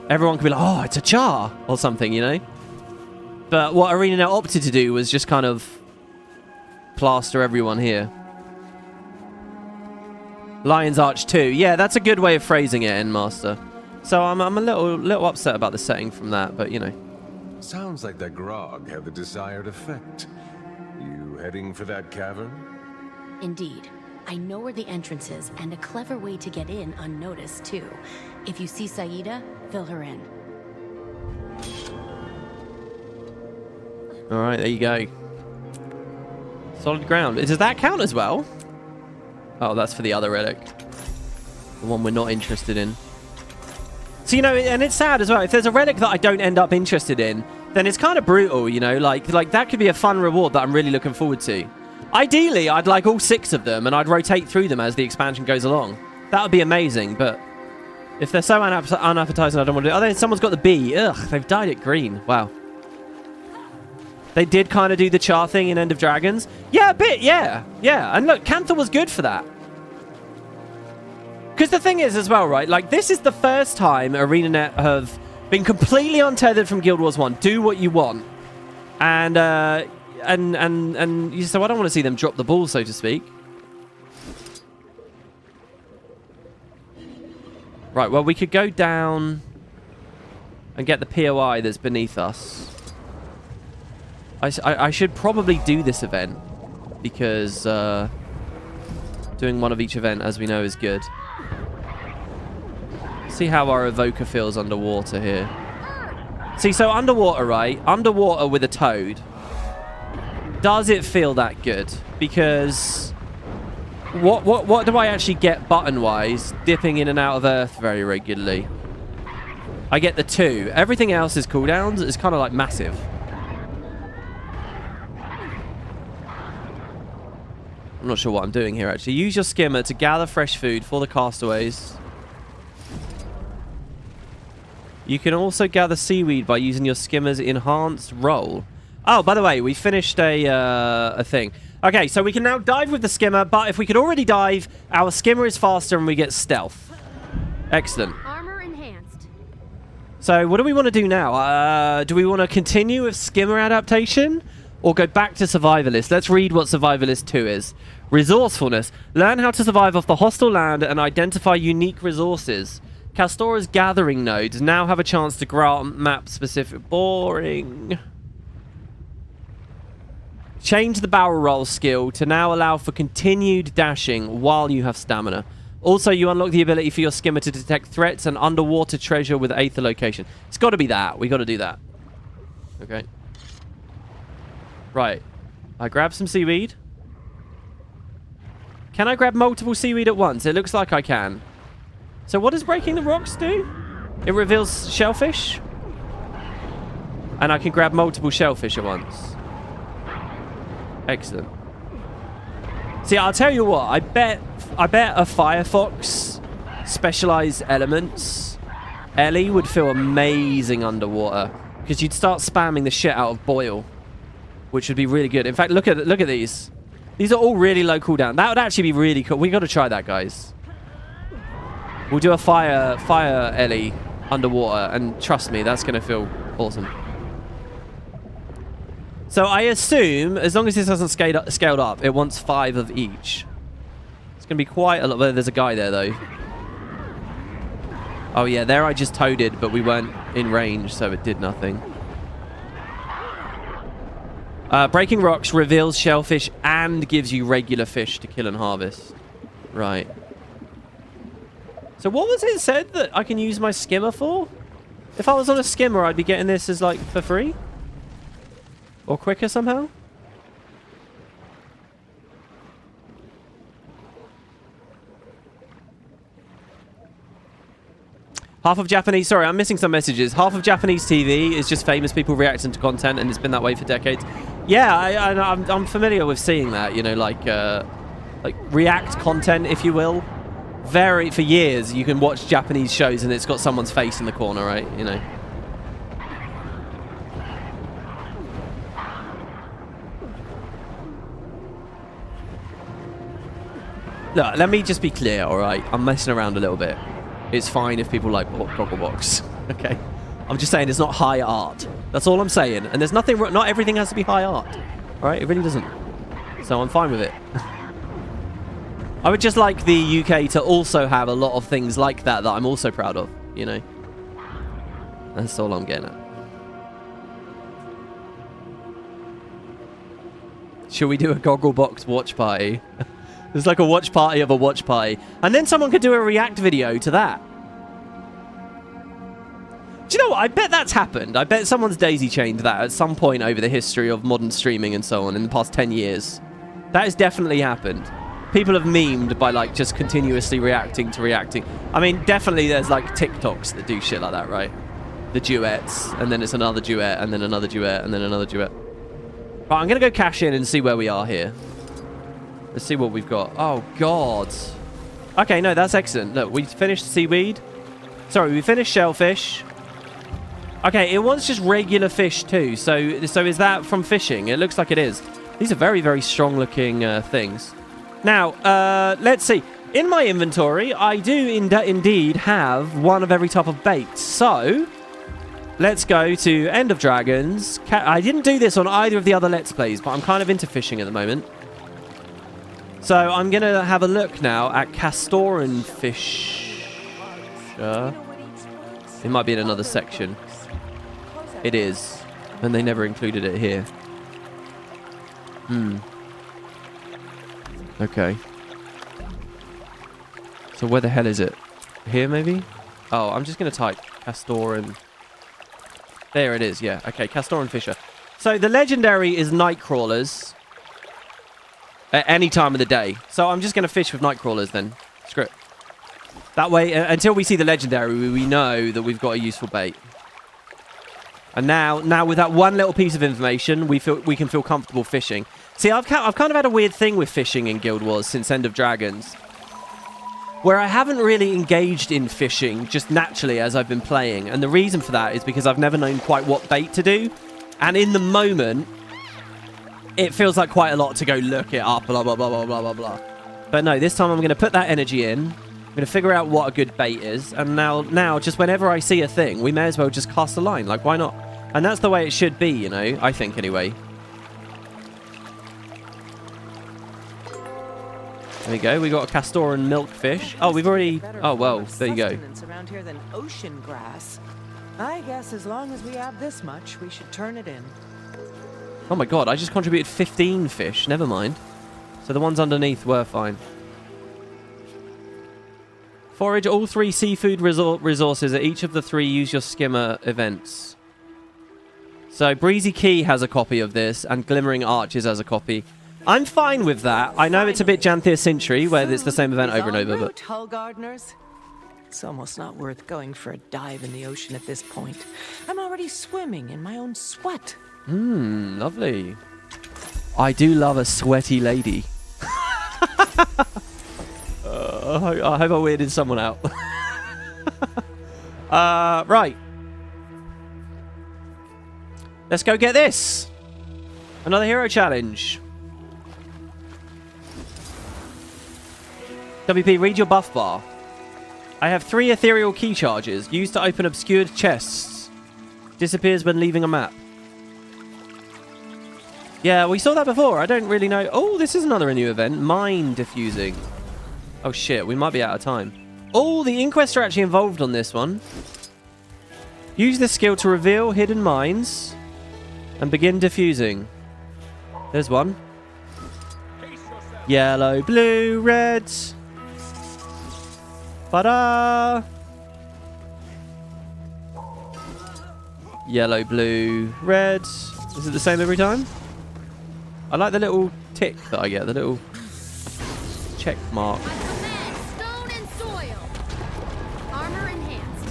Everyone could be like, oh, it's a char, or something, you know? But what Arenanet opted to do was just kind of plaster everyone here. Lion's Arch 2. Yeah, that's a good way of phrasing it, Endmaster. So I'm a little upset about the setting from that, but you know. Sounds like that grog had the desired effect. You heading for that cavern? Indeed. I know where the entrance is, and a clever way to get in unnoticed, too. If you see Saida, fill her in. Alright, there you go. Solid ground. Does that count as well? Oh, that's for the other relic. The one we're not interested in. So, you know, and it's sad as well. If there's a relic that I don't end up interested in, then it's kind of brutal, you know? Like that could be a fun reward that I'm really looking forward to. Ideally, I'd like all 6 of them, and I'd rotate through them as the expansion goes along. That would be amazing, but if they're so unappetizing, I don't want to do it. Oh, then someone's got the bee. Ugh, they've dyed it green. Wow. They did kind of do the char thing in End of Dragons. Yeah, a bit, yeah. Yeah, and look, Cantha was good for that. Because the thing is as well, right, like, this is the first time Arenanet have been completely untethered from Guild Wars 1. Do what you want. And so I don't want to see them drop the ball, so to speak. Right, well, we could go down and get the POI that's beneath us. I should probably do this event because doing one of each event, as we know, is good. See how our evoker feels underwater here. See, so underwater, right? Underwater with a toad. Does it feel that good? Because what do I actually get button-wise dipping in and out of Earth very regularly? I get the 2. Everything else is cooldowns. It's kind of like massive. I'm not sure what I'm doing here, actually. Use your skimmer to gather fresh food for the castaways. You can also gather seaweed by using your skimmer's enhanced roll. Oh, by the way, we finished a thing. Okay, so we can now dive with the skimmer, but if we could already dive, our skimmer is faster and we get stealth. Excellent. Armor enhanced. So what do we want to do now? Do we want to continue with skimmer adaptation or go back to survivalist? Let's read what survivalist 2 is. Resourcefulness. Learn how to survive off the hostile land and identify unique resources. Castora's gathering nodes now have a chance to grant map-specific... Boring. Change the barrel roll skill to now allow for continued dashing while you have stamina. Also, you unlock the ability for your skimmer to detect threats and underwater treasure with aether location. It's got to be that. We got to do that. Okay. Right. I grab some seaweed. Can I grab multiple seaweed at once? It looks like I can. So what does breaking the rocks do? It reveals shellfish. And I can grab multiple shellfish at once. Excellent. See, I'll tell you what. I bet a Firefox specialized elements Ellie would feel amazing underwater because you'd start spamming the shit out of boil, which would be really good. In fact, look at these. These are all really low cooldown. That would actually be really cool. We got to try that, guys. We'll do a fire Ellie underwater, and trust me, that's going to feel awesome. So I assume, as long as this hasn't scaled up, it wants 5 of each. It's going to be quite a lot. There's a guy there, though. Oh, yeah, there I just toaded, but we weren't in range, so it did nothing. Breaking rocks reveals shellfish and gives you regular fish to kill and harvest. Right. So what was it said that I can use my skimmer for? If I was on a skimmer, I'd be getting this as, like, for free? Or quicker somehow? Half of Japanese... Sorry, I'm missing some messages. Half of Japanese TV is just famous people reacting to content, and it's been that way for decades. Yeah, I'm familiar with seeing that, you know, like react content, if you will. For years, you can watch Japanese shows and it's got someone's face in the corner, right? You know. Look, let me just be clear, all right? I'm messing around a little bit. It's fine if people like Gogglebox, okay? I'm just saying it's not high art. That's all I'm saying. And there's nothing... Not everything has to be high art, all right? It really doesn't. So I'm fine with it. I would just like the UK to also have a lot of things like that I'm also proud of, you know. That's all I'm getting at. Should we do a Gogglebox watch party? There's like a watch party of a watch party. And then someone could do a react video to that. Do you know what? I bet that's happened. I bet someone's daisy-chained that at some point over the history of modern streaming and so on in the past 10 years. That has definitely happened. People have memed by, like, just continuously reacting to reacting. I mean, definitely there's, like, TikToks that do shit like that, right? The duets, and then it's another duet, and then another duet, and then another duet. Right, I'm going to go cash in and see where we are here. Let's see what we've got. Oh, God. Okay, no, that's excellent. Look, we finished seaweed. Sorry, we finished shellfish. Okay, it wants just regular fish, too. So is that from fishing? It looks like it is. These are very, very strong-looking things. Now, let's see. In my inventory, I do indeed have one of every type of bait. So, let's go to End of Dragons. I didn't do this on either of the other Let's Plays, but I'm kind of into fishing at the moment. So, I'm going to have a look now at Castoran fish. It might be in another section. It is. And they never included it here. Okay. So where the hell is it? Here, maybe? Oh, I'm just going to type Castoran. There it is, yeah. Okay, Castoran Fisher. So the legendary is Nightcrawlers. At any time of the day. So I'm just going to fish with Nightcrawlers then. Screw it. That way, until we see the legendary, we know that we've got a useful bait. And now with that one little piece of information, we can feel comfortable fishing. See, I've kind of had a weird thing with fishing in Guild Wars since End of Dragons, where I haven't really engaged in fishing just naturally as I've been playing. And the reason for that is because I've never known quite what bait to do. And in the moment, it feels like quite a lot to go look it up, blah, blah, blah, blah, blah, blah, blah. But no, this time I'm going to put that energy in. I'm going to figure out what a good bait is. And now, just whenever I see a thing, we may as well just cast a line. Like, why not? And that's the way it should be, you know, I think anyway. There we go. We got a Castoran milkfish. Oh, we've already... Oh, well, there you go. Around here than ocean grass. I guess as long as we have this much, we should turn it in. Oh my god, I just contributed 15 fish. Never mind. So the ones underneath were fine. Forage all 3 seafood resources at each of the 3 use your skimmer events. So Breezy Key has a copy of this, and Glimmering Arches has a copy. I'm fine with that. I know it's a bit Janthia Sintry, where it's the same event over and over, but... Hull gardeners? It's almost not worth going for a dive in the ocean at this point. I'm already swimming in my own sweat. Lovely. I do love a sweaty lady. I hope I weirded someone out. Right. Let's go get this. Another hero challenge. WP, read your buff bar. I have 3 ethereal key charges used to open obscured chests. Disappears when leaving a map. Yeah, we saw that before. I don't really know. Oh, this is another new event. Mine diffusing. Oh, shit. We might be out of time. Oh, the Inquest are actually involved on this one. Use this skill to reveal hidden mines and begin diffusing. There's one. Yellow, blue, red. Ta-da! Yellow, blue, red. Is it the same every time? I like the little tick that I get, the little check mark. I command stone and soil. Armor enhanced.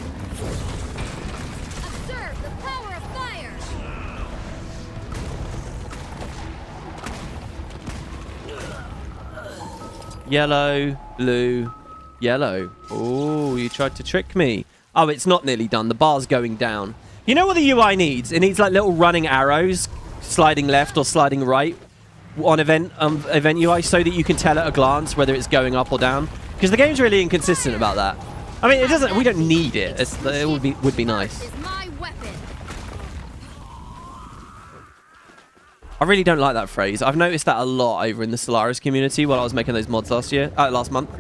Observe the power of fire. Yellow, blue, yellow. Oh, you tried to trick me. Oh, it's not nearly done. The bar's going down. You know what the UI needs? It needs like little running arrows, sliding left or sliding right on event UI, so that you can tell at a glance whether it's going up or down. Because the game's really inconsistent about that. I mean, it doesn't. We don't need it. It would be nice. Is my weapon. I really don't like that phrase. I've noticed that a lot over in the Solaris community while I was making those mods last month.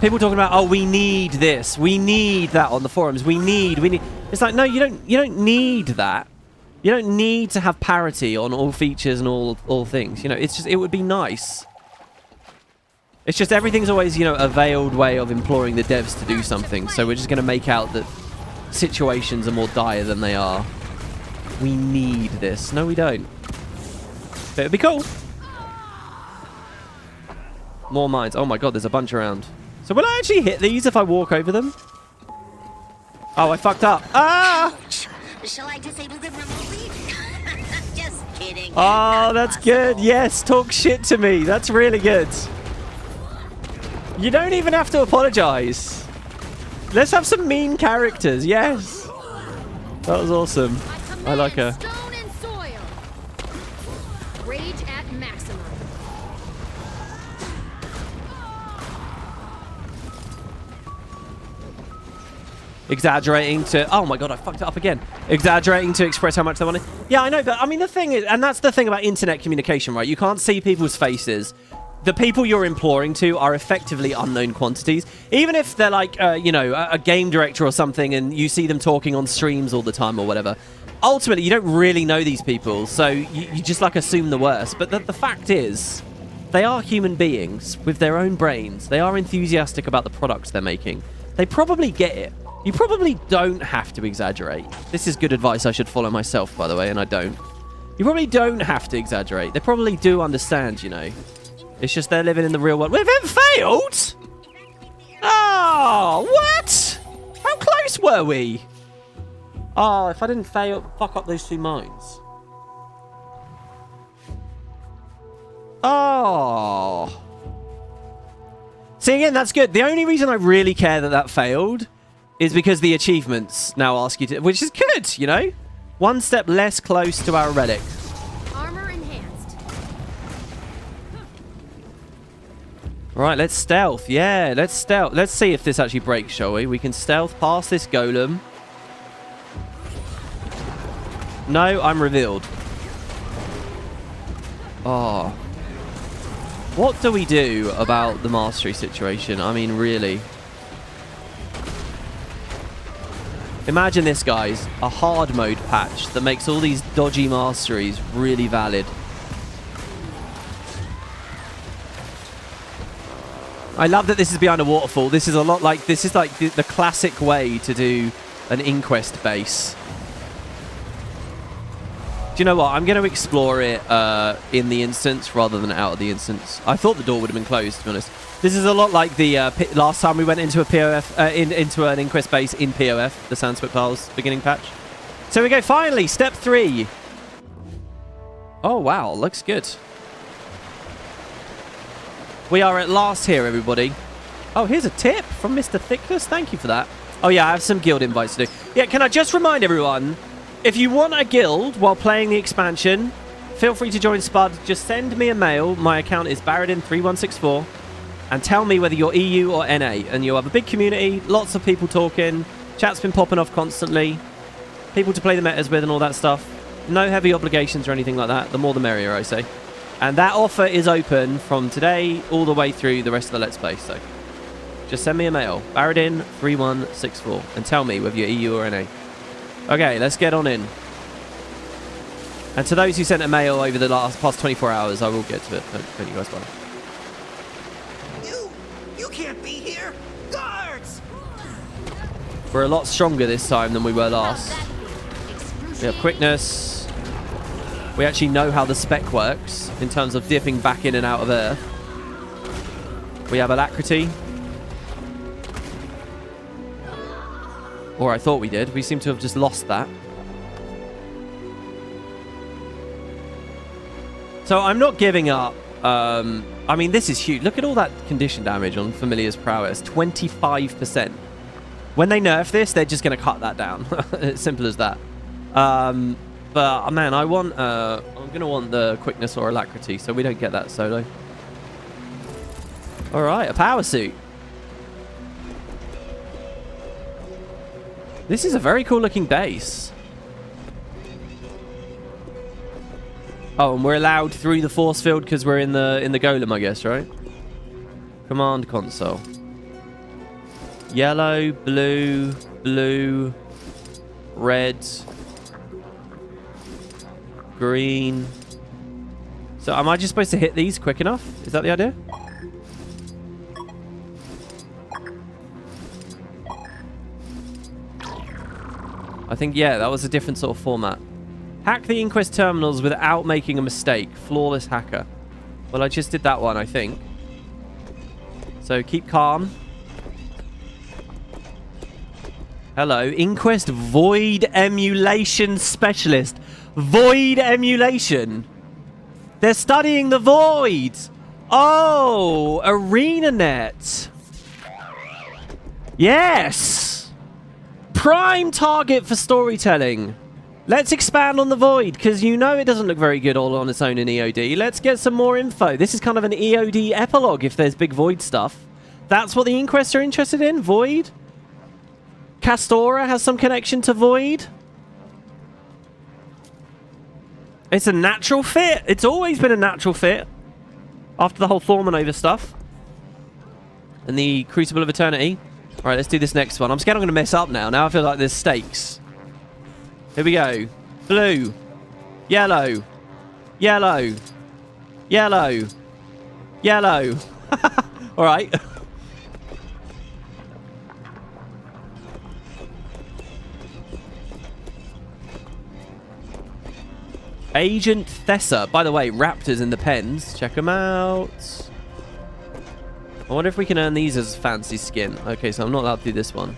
People talking about, oh, we need this, we need that on the forums, we need. It's like, no, you don't need that. You don't need to have parity on all features and all things. You know, it's just, it would be nice. It's just everything's always, you know, a veiled way of imploring the devs to do something. So we're just going to make out that situations are more dire than they are. We need this. No, we don't. But it'd be cool. More mines. Oh my god, there's a bunch around. So will I actually hit these if I walk over them? Oh, I fucked up. Ah! Shall I disable them remotely? Just kidding. Oh, that's good. Yes, talk shit to me. That's really good. You don't even have to apologize. Let's have some mean characters. Yes. That was awesome. I like her. Stone and soil. Rage at maximum. Exaggerating to... Oh my god, I fucked it up again. Exaggerating to express how much they want it. Yeah, I know, but I mean, the thing is... And that's the thing about internet communication, right? You can't see people's faces. The people you're imploring to are effectively unknown quantities. Even if they're like, you know, a game director or something and you see them talking on streams all the time or whatever. Ultimately, you don't really know these people, so you just, like, assume the worst. But the fact is, they are human beings with their own brains. They are enthusiastic about the products they're making. They probably get it. You probably don't have to exaggerate. This is good advice I should follow myself, by the way, and I don't. You probably don't have to exaggerate. They probably do understand, you know. It's just they're living in the real world. We've been failed? Oh, what? How close were we? Oh, if I didn't fuck up those 2 mines. Oh. See, again, that's good. The only reason I really care that failed is because the achievements now ask you to... Which is good, you know? One step less close to our relic. Armor enhanced. Right, let's stealth. Yeah, let's stealth. Let's see if this actually breaks, shall we? We can stealth past this golem. No, I'm revealed. Oh. What do we do about the mastery situation? I mean, really. Imagine this, guys. A hard mode patch that makes all these dodgy masteries really valid. I love that this is behind a waterfall. This is a lot like... This is like the classic way to do an Inquest base. Do you know what? I'm going to explore it in the instance rather than out of the instance. I thought the door would have been closed, to be honest. This is a lot like the last time we went into a POF, into an Inquest base in POF, the Sandspit Piles beginning patch. So we go, finally, step 3. Oh, wow, looks good. We are at last here, everybody. Oh, here's a tip from Mr. Thickness. Thank you for that. Oh, yeah, I have some guild invites to do. Yeah, can I just remind everyone... If you want a guild while playing the expansion, feel free to join Spud. Just send me a mail. My account is Baradin3164. And tell me whether you're EU or NA. And you'll have a big community, lots of people talking. Chat's been popping off constantly. People to play the metas with and all that stuff. No heavy obligations or anything like that. The more the merrier, I say. And that offer is open from today all the way through the rest of the Let's Play. So just send me a mail. Baradin3164. And tell me whether you're EU or NA. Okay, let's get on in. And to those who sent a mail over the past 24 hours, I will get to it. Don't you guys bother. You can't be here! Guards! We're a lot stronger this time than we were last. We have quickness. We actually know how the spec works in terms of dipping back in and out of Earth. We have alacrity. Or I thought we did. We seem to have just lost that. So I'm not giving up. I mean, this is huge. Look at all that condition damage on Familiar's Prowess. 25%. When they nerf this, they're just going to cut that down. It's simple as that. But, man, I'm going to want the quickness or alacrity, so we don't get that solo. All right, a power suit. This is a very cool looking base. Oh, and we're allowed through the force field because we're in the golem, I guess, right? Command console. Yellow, blue, blue, red, green. So am I just supposed to hit these quick enough? Is that the idea? I think, yeah, that was a different sort of format. Hack the Inquest terminals without making a mistake. Flawless hacker. Well, I just did that one, I think. So keep calm. Hello. Inquest Void Emulation Specialist. Void Emulation. They're studying the Void. Oh, Arenanet. Yes. Prime target for storytelling. Let's expand on the Void, because you know it doesn't look very good all on its own in EOD. Let's get some more info. This is kind of an EOD epilogue if there's big Void stuff. That's what the Inquest are interested in? Void? Castora has some connection to Void? It's a natural fit. It's always been a natural fit. After the whole Thormanova stuff. And the Crucible of Eternity. Alright, let's do this next one. I'm scared I'm going to mess up now. Now I feel like there's stakes. Here we go. Blue. Yellow. Yellow. Yellow. Yellow. Alright. Agent Thessa. By the way, raptors in the pens. Check them out. I wonder if we can earn these as fancy skin. Okay, so I'm not allowed to do this one.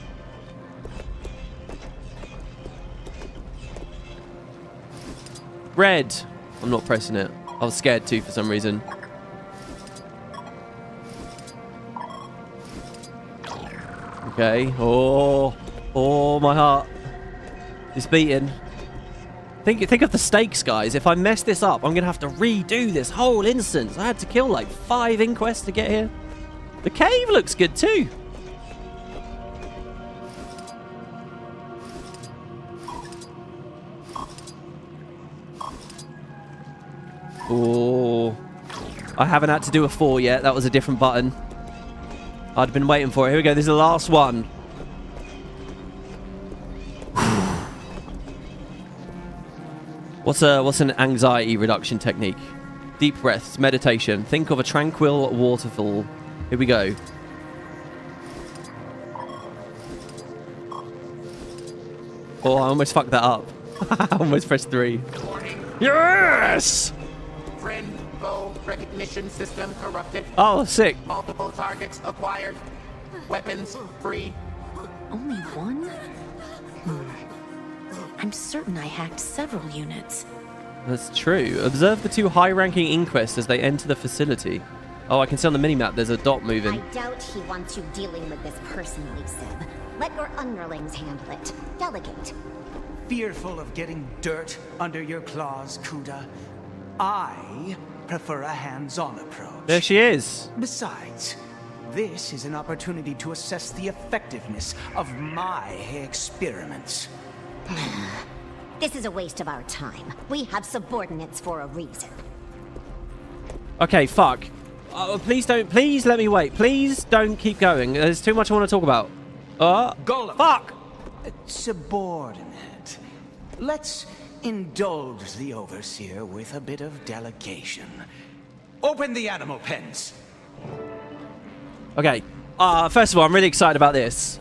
Red. I'm not pressing it. I was scared too for some reason. Okay. Oh. Oh, my heart. It's beating. Think of the stakes, guys. If I mess this up, I'm going to have to redo this whole instance. I had to kill like 5 Inquests to get here. The cave looks good too. Oh, I haven't had to do a 4 yet. That was a different button. I'd been waiting for it. Here we go. This is the last one. What's an anxiety reduction technique? Deep breaths, meditation. Think of a tranquil waterfall. Here we go. Oh, I almost fucked that up. I almost pressed 3. Yes! Friend foe recognition system corrupted. Oh, sick. Multiple targets acquired. Weapons free. Only one? I'm certain I hacked several units. That's true. Observe the 2 high-ranking Inquests as they enter the facility. Oh, I can see on the minimap there's a dot moving. I doubt he wants you dealing with this personally, Seb. Let your underlings handle it. Delegate. Fearful of getting dirt under your claws, Cuda? I prefer a hands-on approach. There she is. Besides, this is an opportunity to assess the effectiveness of my experiments. This is a waste of our time. We have subordinates for a reason. Okay, fuck. Please don't. Please let me wait. Please don't keep going. There's too much I want to talk about. Golem. Fuck. Subordinate. Let's indulge the Overseer with a bit of delegation. Open the animal pens. Okay. First of all, I'm really excited about this.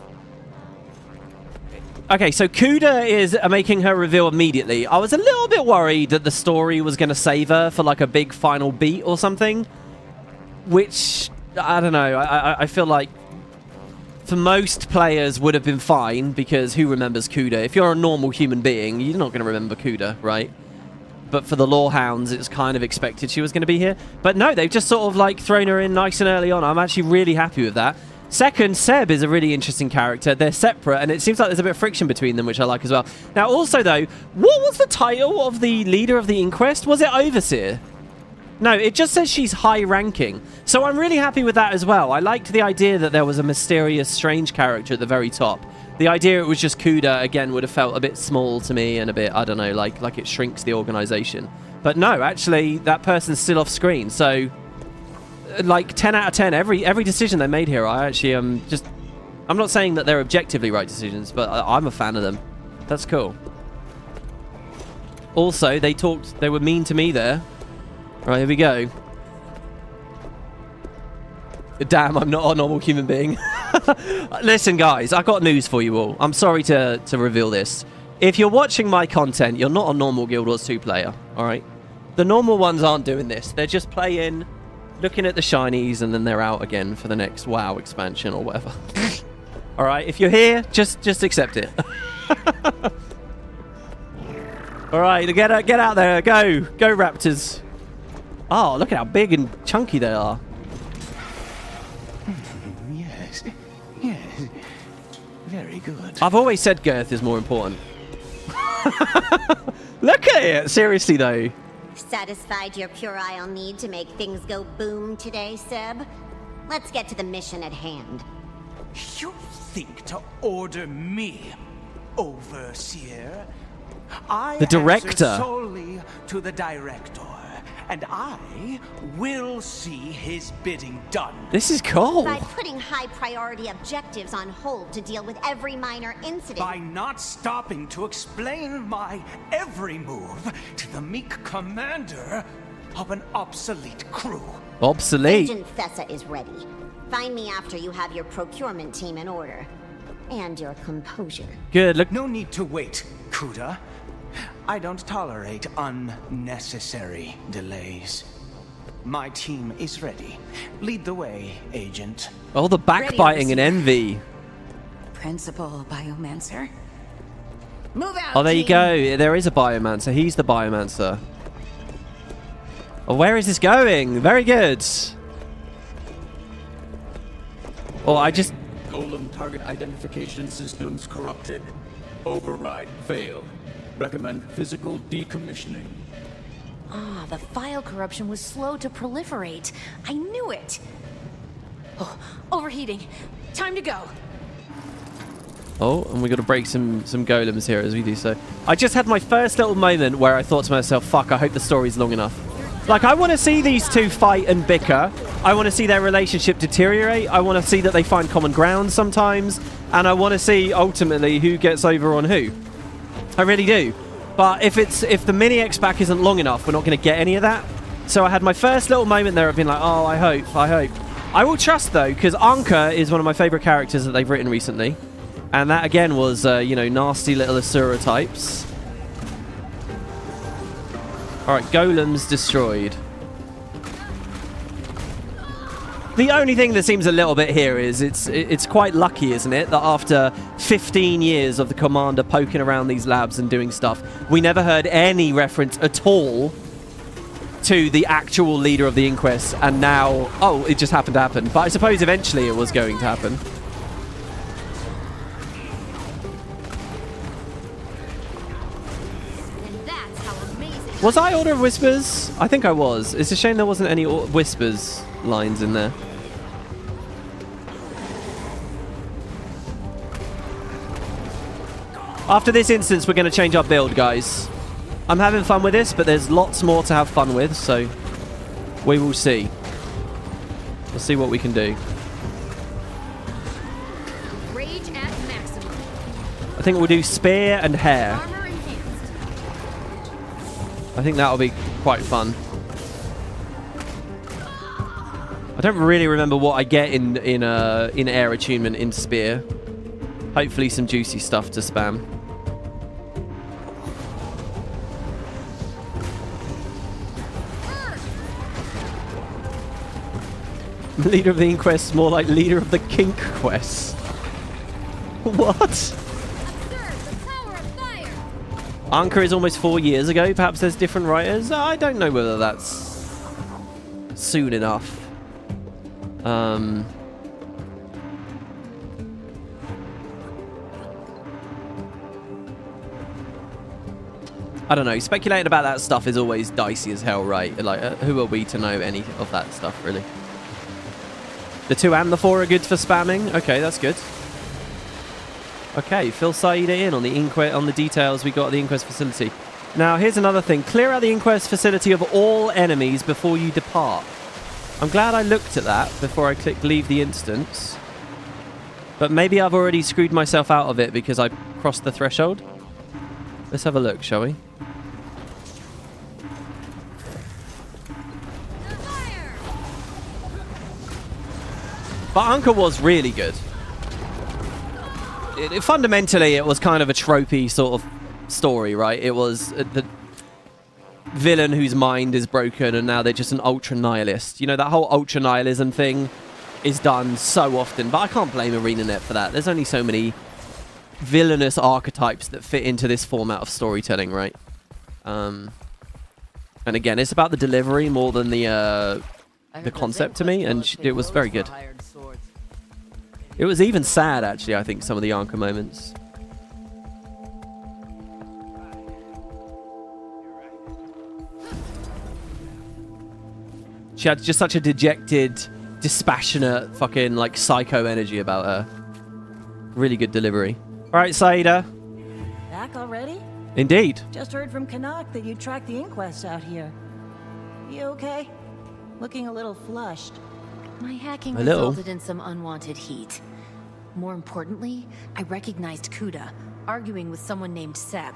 Okay, so Cuda is making her reveal immediately. I was a little bit worried that the story was going to save her for like a big final beat or something. Which, I don't know, I feel like for most players would have been fine, because who remembers Cuda? If you're a normal human being, you're not going to remember Cuda, right? But for the Lorehounds, it's kind of expected she was going to be here. But no, they've just sort of like thrown her in nice and early on. I'm actually really happy with that. Second, Seb is a really interesting character. They're separate, and it seems like there's a bit of friction between them, which I like as well. Now, also, though, what was the title of the leader of the Inquest? Was it Overseer? No, it just says she's high-ranking. So I'm really happy with that as well. I liked the idea that there was a mysterious, strange character at the very top. The idea it was just Cuda, again, would have felt a bit small to me and a bit, I don't know, like it shrinks the organization. But no, actually, that person's still off screen. So, like 10 out of 10, every decision they made here, I actually I'm not saying that they're objectively right decisions, but I'm a fan of them. That's cool. Also, they were mean to me there. Right, here we go. Damn, I'm not a normal human being. Listen, guys, I got news for you all. I'm sorry to reveal this. If you're watching my content, you're not a normal Guild Wars 2 player, all right? The normal ones aren't doing this. They're just playing, looking at the shinies, and then they're out again for the next WoW expansion or whatever. All right, if you're here, just accept it. All right, get out there. Go Raptors. Oh, look at how big and chunky they are. Yes. Very good. I've always said girth is more important. Look at it. Seriously, though. Satisfied your puerile need to make things go boom today, Seb? Let's get to the mission at hand. You think to order me, Overseer? The director. I answer solely to the director, and I will see his bidding done. This is cool. By putting high priority objectives on hold to deal with every minor incident. By not stopping to explain my every move to the meek commander of an obsolete crew. Obsolete? Agent Thessa is ready. Find me after you have your procurement team in order. And your composure. Good, look. No need to wait, Cuda. I don't tolerate unnecessary delays. My team is ready. Lead the way, Agent. Oh, the backbiting and envy. Principal Biomancer. Move out, Oh, there you team. go. There is a Biomancer. He's the Biomancer. Oh, where is this going? Very good. Oh, I just... Golem target identification systems corrupted. Override failed. Recommend physical decommissioning. Ah, the file corruption was slow to proliferate. I knew it. Oh, overheating. Time to go. Oh, and we got to break some golems here as we do so. I just had my first little moment where I thought to myself, fuck, I hope the story's long enough. Like, I want to see these two fight and bicker. I want to see their relationship deteriorate. I want to see that they find common ground sometimes. And I want to see, ultimately, who gets over on who. I really do. But if the mini-X back isn't long enough, we're not going to get any of that. So I had my first little moment there of being like, oh, I hope. I will trust, though, because Anka is one of my favorite characters that they've written recently. And that, again, was, you know, nasty little Asura types. All right, golems destroyed. The only thing that seems a little bit here is it's quite lucky, isn't it, that after 15 years of the commander poking around these labs and doing stuff, we never heard any reference at all to the actual leader of the Inquest, and now, oh, it just happened to happen. But I suppose eventually it was going to happen. Was I Order of Whispers? I think I was. It's a shame there wasn't any Whispers lines in there. After this instance, we're going to change our build, guys. I'm having fun with this, but there's lots more to have fun with, so we will see. We'll see what we can do. Rage at maximum. I think we'll do spear and hair. Armor enhanced. I think that'll be quite fun. I don't really remember what I get in air attunement in spear. Hopefully some juicy stuff to spam. Leader of the Inquest, more like leader of the Kink Quest. What? Anka is almost 4 years ago. Perhaps there's different writers. I don't know whether that's soon enough. I don't know. Speculating about that stuff is always dicey as hell, right? Like, who are we to know any of that stuff, really? The 2 and the 4 are good for spamming. Okay, that's good. Okay, fill Saida in on the Inquest, on the details we got at the Inquest facility. Now, here's another thing. Clear out the Inquest facility of all enemies before you depart. I'm glad I looked at that before I clicked leave the instance. But maybe I've already screwed myself out of it because I crossed the threshold. Let's have a look, shall we? But Uncle was really good. Fundamentally, it was kind of a tropey sort of story, right? It was the villain whose mind is broken and now they're just an ultra-nihilist. You know, that whole ultra-nihilism thing is done so often, but I can't blame Arenanet for that. There's only so many villainous archetypes that fit into this format of storytelling, right? And again, it's about the delivery more than the concept to me, and it was very good. It was even sad, actually, I think, some of the Anka moments. She had just such a dejected, dispassionate, fucking, like, psycho energy about her. Really good delivery. All right, Saida. Back already? Indeed. Just heard from Canach that you tracked the Inquest out here. You okay? Looking a little flushed. My hacking resulted in some unwanted heat. More importantly, I recognized Cuda, arguing with someone named Seb.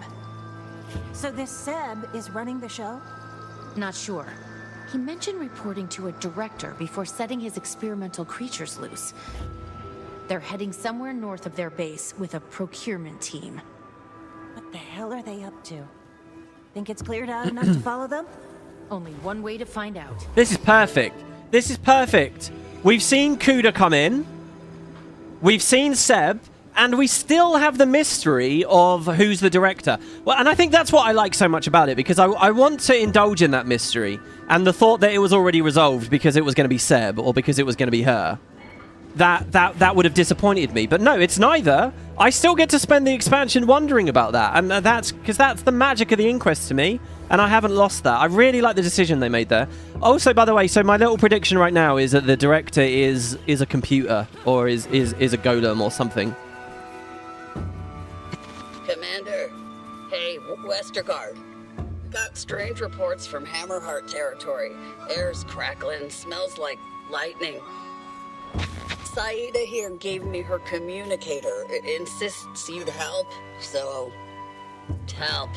So this Seb is running the show? Not sure. He mentioned reporting to a director before setting his experimental creatures loose. They're heading somewhere north of their base with a procurement team. What the hell are they up to? Think it's cleared out enough to follow them? Only one way to find out. This is perfect. This is perfect. We've seen Cuda come in. We've seen Seb. And we still have the mystery of who's the director. Well, and I think that's what I like so much about it, because I want to indulge in that mystery. And the thought that it was already resolved because it was going to be Seb or because it was going to be her. That would have disappointed me. But no, it's neither. I still get to spend the expansion wondering about that. And that's because that's the magic of the Inquest to me. And I haven't lost that. I really like the decision they made there. Also, by the way, so my little prediction right now is that the director is a computer or is a golem or something. Commander, hey, Westergaard. Got strange reports from Hammerheart territory. Air's crackling, smells like lightning. Saida here gave me her communicator. It insists you'd help, so help.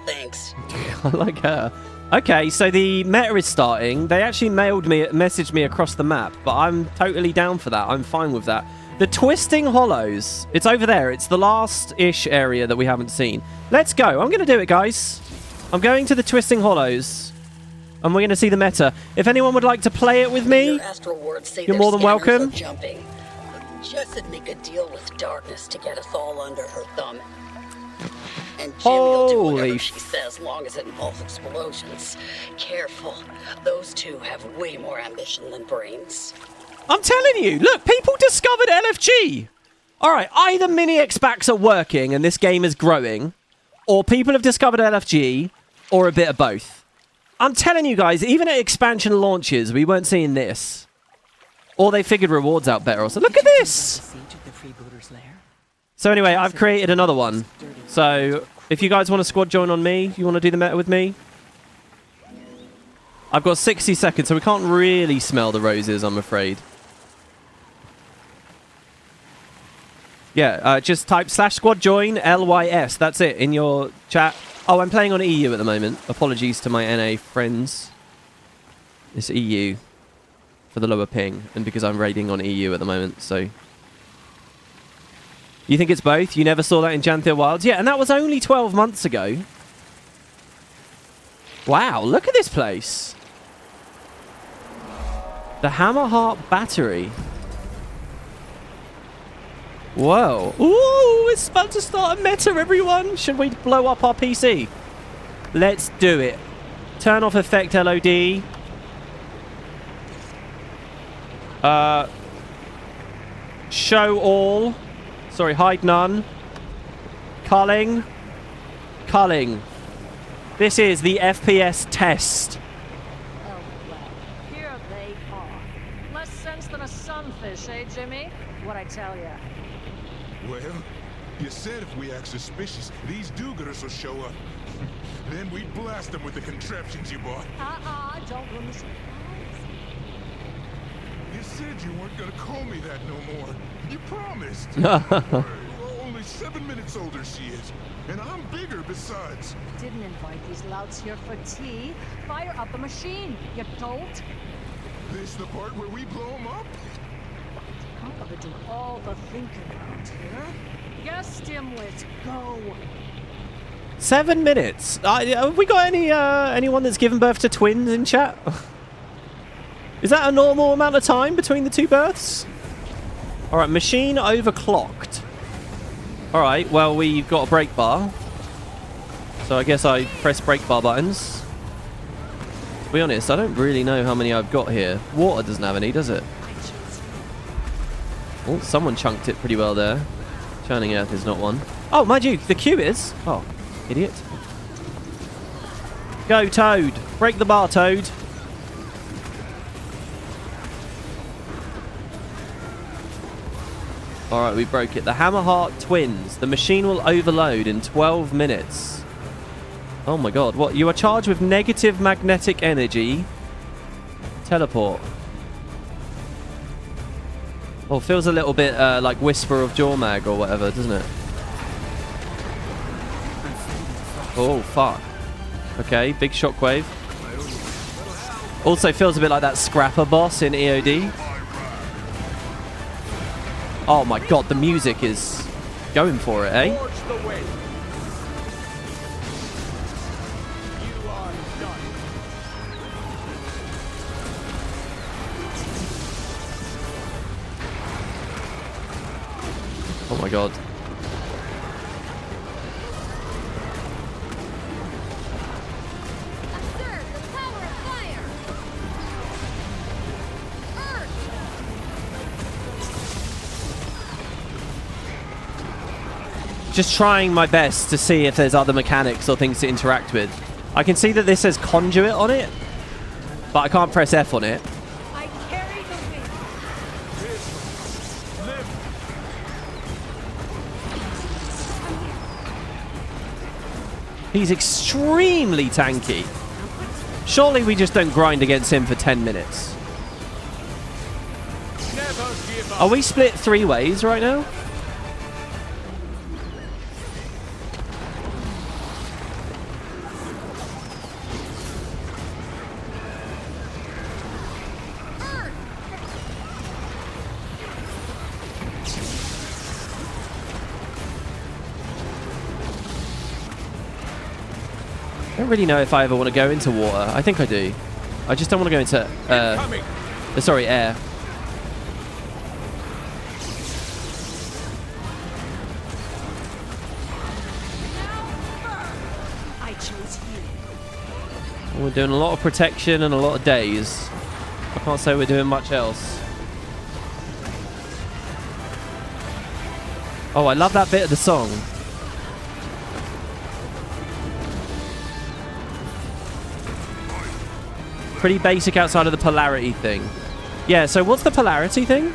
Thanks. I like her. Okay, so the meta is starting. They actually messaged me across the map, but I'm totally down for that. I'm fine with that. The Twisting Hollows. It's over there. It's the last-ish area that we haven't seen. Let's go. I'm going to do it, guys. I'm going to the Twisting Hollows. And we're going to see the meta. If anyone would like to play it with me, you're more than welcome. Jumping. Jess would make a deal with darkness to get us all under her thumb. And Jimmy will do whatever she says, long as it involves explosions. Careful. Those two have way more ambition than brains. I'm telling you, look, people discovered LFG. All right, either mini-X packs are working and this game is growing, or people have discovered LFG, or a bit of both. I'm telling you guys, even at expansion launches, we weren't seeing this. Or they figured rewards out better. Also, look at this. So anyway, I've created another one. So if you guys want to squad join on me, you want to do the meta with me? I've got 60 seconds, so we can't really smell the roses, I'm afraid. Yeah, just type /squad join LYS. That's it in your chat. Oh, I'm playing on EU at the moment. Apologies to my NA friends. It's EU for the lower ping, and because I'm raiding on EU at the moment, so... You think it's both? You never saw that in Janthia Wilds? Yeah, and that was only 12 months ago. Wow, look at this place. The Hammerheart Battery. Whoa. Ooh, it's about to start a meta, everyone. Should we blow up our PC? Let's do it. Turn off effect LOD. Show all. Sorry, hide none. Culling. Culling. This is the FPS test. Oh, well, here they are. Less sense than a sunfish, eh, Jimmy? What'd I tell ya? Well, you said if we act suspicious, these do-gooders will show up. Then we'd blast them with the contraptions you bought. Don't ruin the surprise. You said you weren't gonna call me that no more. You promised. Only 7 minutes older she is. And I'm bigger besides. Didn't invite these louts here for tea. Fire up the machine, you dolt. This the part where we blow them up? I'm gonna do all the thinking around here. Yes, Dimwit, go. 7 minutes. Have we got anyone that's given birth to twins in chat? Is that a normal amount of time between the two births? All right, machine overclocked. All right, well, we've got a brake bar. So I guess I press brake bar buttons. To be honest, I don't really know how many I've got here. Water doesn't have any, does it? Oh, someone chunked it pretty well there. Churning Earth is not one. Oh, mind you, the queue is. Oh, idiot. Go, Toad. Break the bar, Toad. Alright, we broke it. The Hammerheart twins. The machine will overload in 12 minutes. Oh my god. What? You are charged with negative magnetic energy. Teleport. Oh, feels a little bit like Whisper of Jormag or whatever, doesn't it? Oh, fuck. Okay, big shockwave. Also feels a bit like that Scrapper boss in EOD. Oh my god, the music is going for it, eh? Oh my god. Just trying my best to see if there's other mechanics or things to interact with. I can see that this says conduit on it, but I can't press F on it. I carry the wind. He's extremely tanky. Surely we just don't grind against him for 10 minutes. Are we split 3 ways right now? I don't really know if I ever want to go into water. I think I do. I just don't want to go into sorry, air. I chose you. We're doing a lot of protection and a lot of days. I can't say we're doing much else. Oh, I love that bit of the song. Pretty basic outside of the polarity thing. Yeah, so what's the polarity thing?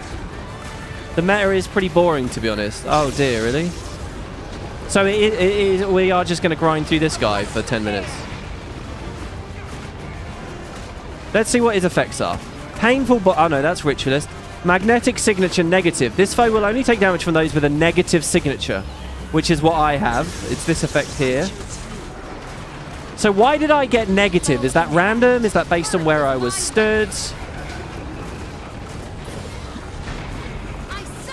The meta is pretty boring, to be honest. Oh dear, really? So we are just going to grind through this guy for 10 minutes. Let's see what his effects are. Painful, but oh no, that's Ritualist. Magnetic signature negative. This foe will only take damage from those with a negative signature, which is what I have. It's this effect here. So why did I get negative? Is that random? Is that based on where I was stood?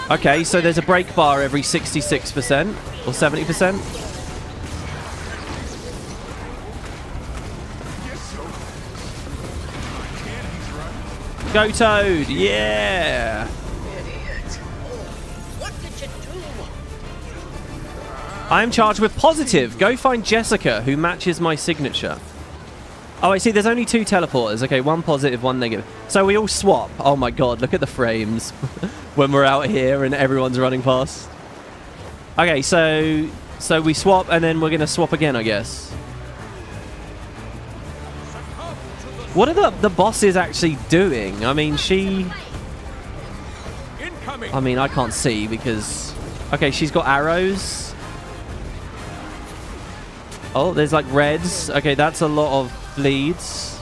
Okay, so there's a break bar every 66% or 70%. Go Toad, yeah! I am charged with positive. Go find Jessica, who matches my signature. Oh, I see. There's only 2 teleporters. Okay, 1 positive, 1 negative. So we all swap. Oh my god, look at the frames when we're out here and everyone's running past. Okay, so we swap and then we're going to swap again, I guess. What are the bosses actually doing? I mean, I mean, I can't see because... Okay, she's got arrows. Oh, there's like reds. Okay, that's a lot of bleeds.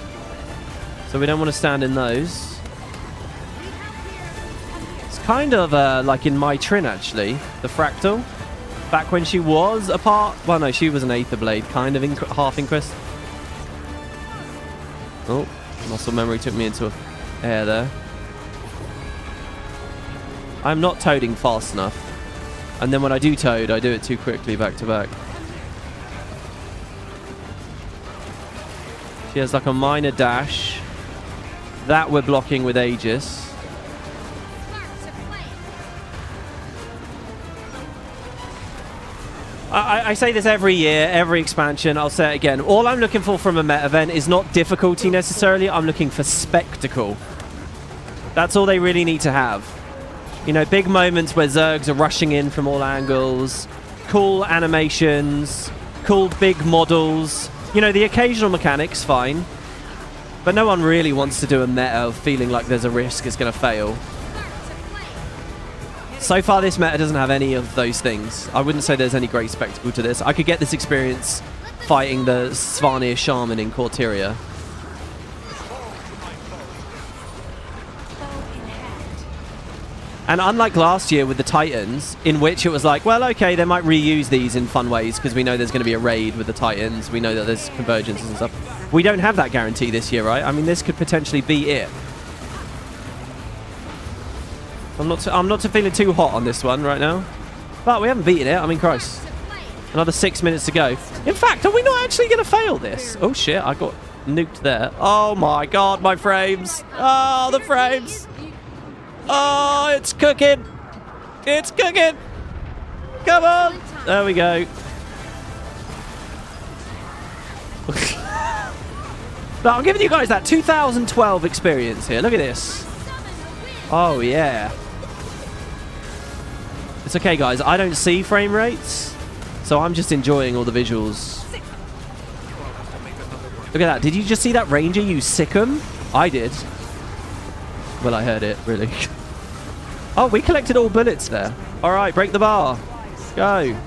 So we don't want to stand in those. It's kind of like in my Trin, actually. The Fractal. Back when she was a part... Well, no, she was an Aether Blade. Kind of half Inquest. Oh, muscle memory took me into air there. I'm not toading fast enough. And then when I do toad, I do it too quickly back to back. She has like a minor dash. That we're blocking with Aegis. I say this every year, every expansion, I'll say it again. All I'm looking for from a meta event is not difficulty necessarily, I'm looking for spectacle. That's all they really need to have. You know, big moments where Zergs are rushing in from all angles, cool animations, cool big models. You know, the occasional mechanics, fine. But no one really wants to do a meta of feeling like there's a risk it's going to fail. So far, this meta doesn't have any of those things. I wouldn't say there's any great spectacle to this. I could get this experience fighting the Svanir Shaman in Corteria. And unlike last year with the Titans, in which it was like, well, okay, they might reuse these in fun ways because we know there's going to be a raid with the Titans. We know that there's convergences and stuff. We don't have that guarantee this year, right? I mean, this could potentially be it. I'm not feeling too hot on this one right now. But we haven't beaten it. I mean, Christ. Another 6 minutes to go. In fact, are we not actually going to fail this? Oh, shit. I got nuked there. Oh, my God. My frames. Oh, the frames. Oh, it's cooking. It's cooking. Come on. There we go. No, I'm giving you guys that 2012 experience here. Look at this. Oh, yeah. It's okay, guys. I don't see frame rates, so I'm just enjoying all the visuals. Look at that. Did you just see that Ranger use Sikkim? I did. Well, I heard it, really. Oh, we collected all bullets there. All right, break the bar. Go.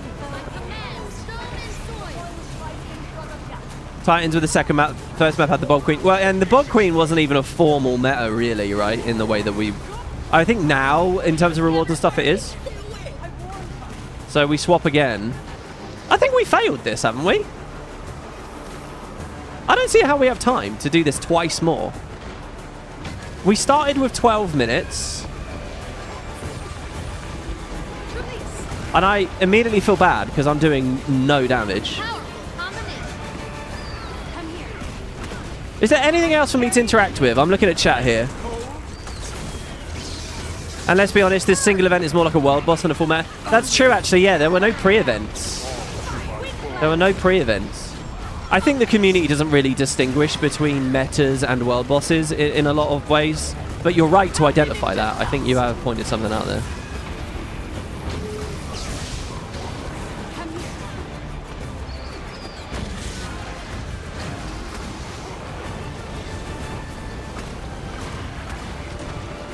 Titans with the second map. First map had the Bog Queen. Well, and the Bog Queen wasn't even a formal meta, really, right? In the way that we... I think now, in terms of rewards and stuff, it is. So we swap again. I think we failed this, haven't we? I don't see how we have time to do this twice more. We started with 12 minutes. And I immediately feel bad because I'm doing no damage. Is there anything else for me to interact with? I'm looking at chat here. And let's be honest, this single event is more like a world boss than a full meta. That's true, actually, yeah. There were no pre-events. There were no pre-events. I think the community doesn't really distinguish between metas and world bosses in a lot of ways. But you're right to identify that. I think you have pointed something out there.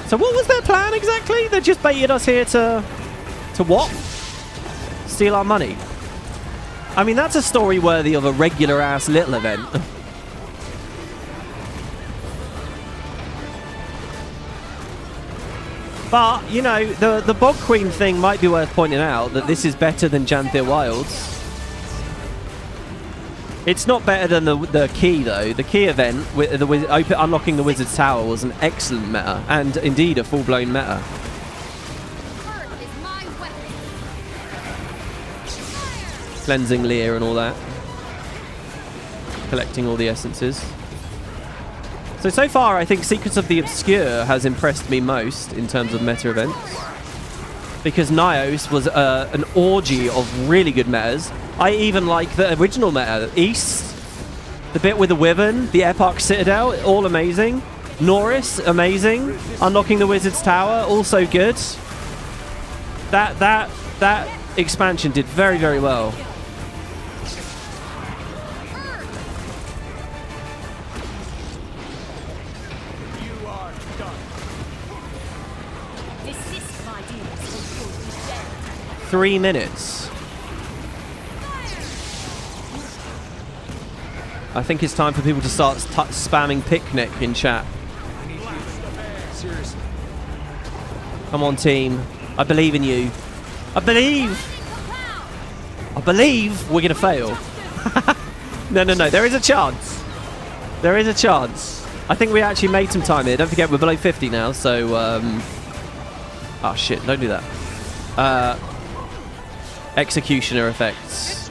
So what was their plan exactly? They just baited us here to what? Steal our money. I mean, that's a story worthy of a regular ass little event. But, you know, the Bog Queen thing might be worth pointing out that this is better than Janthir Wilds. It's not better than the key, though. The key event, with the unlocking the Wizard's Tower, was an excellent meta, and indeed a full-blown meta. Cleansing Lear and all that. Collecting all the essences. So far, I think Secrets of the Obscure has impressed me most in terms of meta events. Because Nyos was an orgy of really good metas. I even like the original meta. East, the bit with the Wyvern, the Epoch Citadel, all amazing. Norris, amazing. Unlocking the Wizard's Tower, also good. That expansion did very, very well. You are done. 3 minutes. I think it's time for people to start spamming picnic in chat. Seriously. Come on, team. I believe in you. I believe we're going to fail. No. There is a chance. There is a chance. I think we actually made some time here. Don't forget, we're below 50 now, so... Oh, shit. Don't do that. Executioner effects.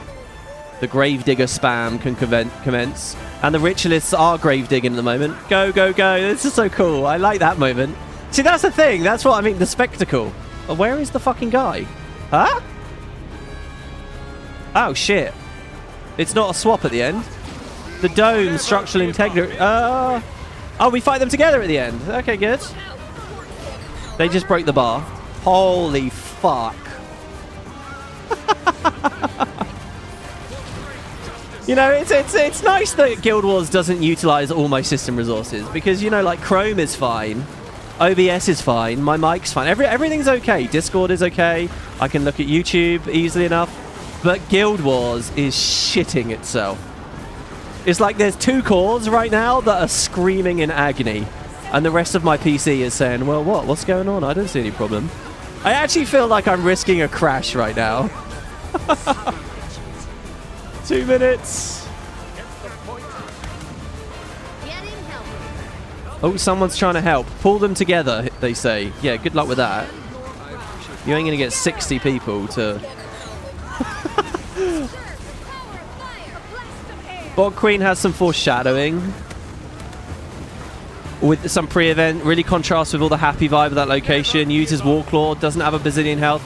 The Gravedigger spam can commence. And the Ritualists are Gravedigging at the moment. Go, go, go. This is so cool. I like that moment. See, that's the thing. That's what I mean. The spectacle. Oh, where is the fucking guy? Huh? Oh, shit. It's not a swap at the end. The dome, structural integrity. Oh, we fight them together at the end. Okay, good. They just broke the bar. Holy fuck. You know, it's nice that Guild Wars doesn't utilize all my system resources because, you know, like Chrome is fine. OBS is fine. My mic's fine. Everything's okay. Discord is okay. I can look at YouTube easily enough. But Guild Wars is shitting itself. It's like there's 2 cores right now that are screaming in agony. And the rest of my PC is saying, well, what's going on? I don't see any problem. I actually feel like I'm risking a crash right now. 2 minutes. Oh, someone's trying to help. Pull them together, they say. Yeah, good luck with that. You ain't going to get 60 people to... Bog Queen has some foreshadowing. With some pre-event. Really contrasts with all the happy vibe of that location. Uses Warclaw. Doesn't have a bazillion health.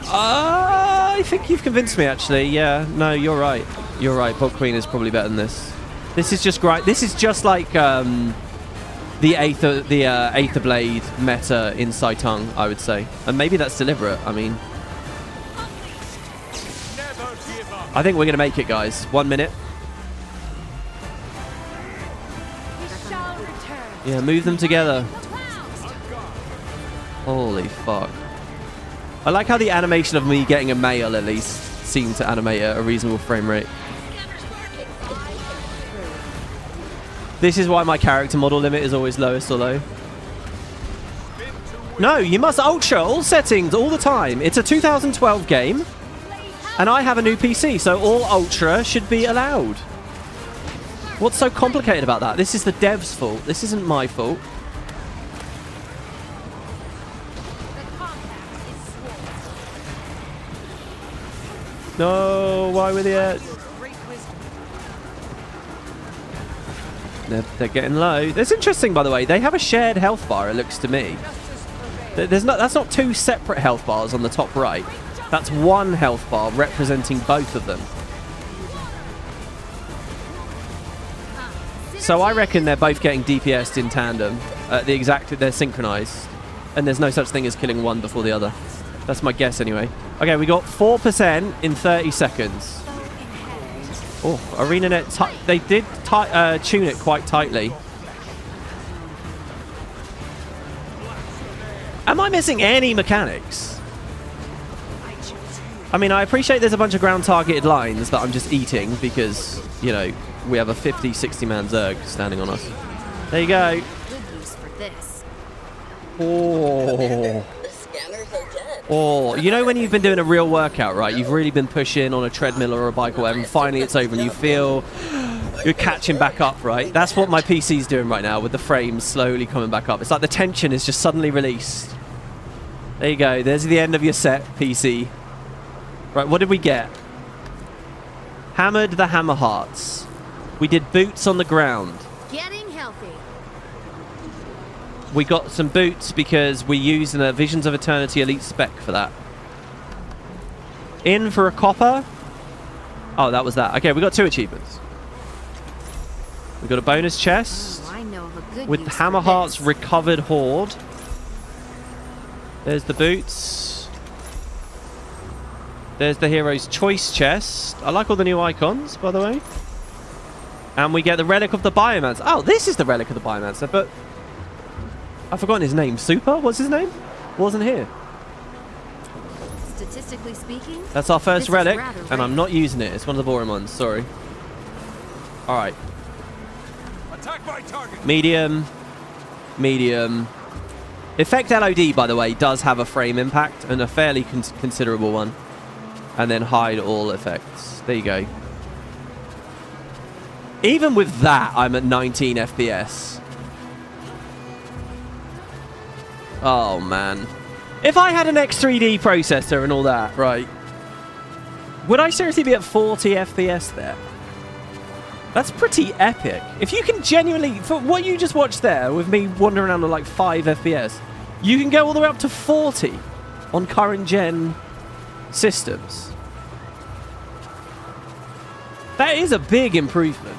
I think you've convinced me, actually. Yeah, no, you're right. You're right. Bog Queen is probably better than this. This is just great. This is just like... the Aether Blade meta in Saitong, I would say. And maybe that's deliberate, I mean. I think we're going to make it, guys. 1 minute. Yeah, move them together. Holy fuck. I like how the animation of me getting a mail, at least, seemed to animate at a reasonable frame rate. This is why my character model limit is always lowest or low. No, you must ultra all settings all the time. It's a 2012 game, and I have a new PC, so all ultra should be allowed. What's so complicated about that? This is the dev's fault. This isn't my fault. No, why were they at... They're getting low. That's interesting, by the way. They have a shared health bar, it looks to me. That's not 2 separate health bars on the top right. That's 1 health bar representing both of them. So I reckon they're both getting DPS'd in tandem. They're synchronized. And there's no such thing as killing one before the other. That's my guess anyway. Okay, we got 4% in 30 seconds. Oh, Arenanet, they did tune it quite tightly. Am I missing any mechanics? I mean, I appreciate there's a bunch of ground targeted lines that I'm just eating because, you know, we have a 50, 60 man Zerg standing on us. There you go. Good use for this. Oh. Or, you know when you've been doing a real workout, right? You've really been pushing on a treadmill or a bike or whatever, and finally it's over and you feel you're catching back up, right? That's what my PC's doing right now with the frames slowly coming back up. It's like the tension is just suddenly released. There you go. There's the end of your set, PC. Right, what did we get? Hammered the Hammer Hearts. We did boots on the ground. Getting healthy. We got some boots because we used a Visions of Eternity Elite spec for that. In for a copper. Oh, that was that. Okay, we got 2 achievements. We got a bonus chest. I know of a good with Hammerheart's Recovered Hoard. There's the boots. There's the Hero's Choice chest. I like all the new icons, by the way. And we get the Relic of the Biomancer. Oh, this is the Relic of the Biomancer, but I've forgotten his name. Super? What's his name? Wasn't here. Statistically speaking, that's our first relic, and I'm not using it. It's one of the boring ones. Sorry. All right. Attack my target. Medium. Medium. Effect LOD, by the way, does have a frame impact and a fairly considerable one. And then hide all effects. There you go. Even with that, I'm at 19 FPS. Oh, man. If I had an X3D processor and all that, right, would I seriously be at 40 FPS there? That's pretty epic. If you can genuinely... For what you just watched there, with me wandering around at like 5 FPS, you can go all the way up to 40 on current-gen systems. That is a big improvement.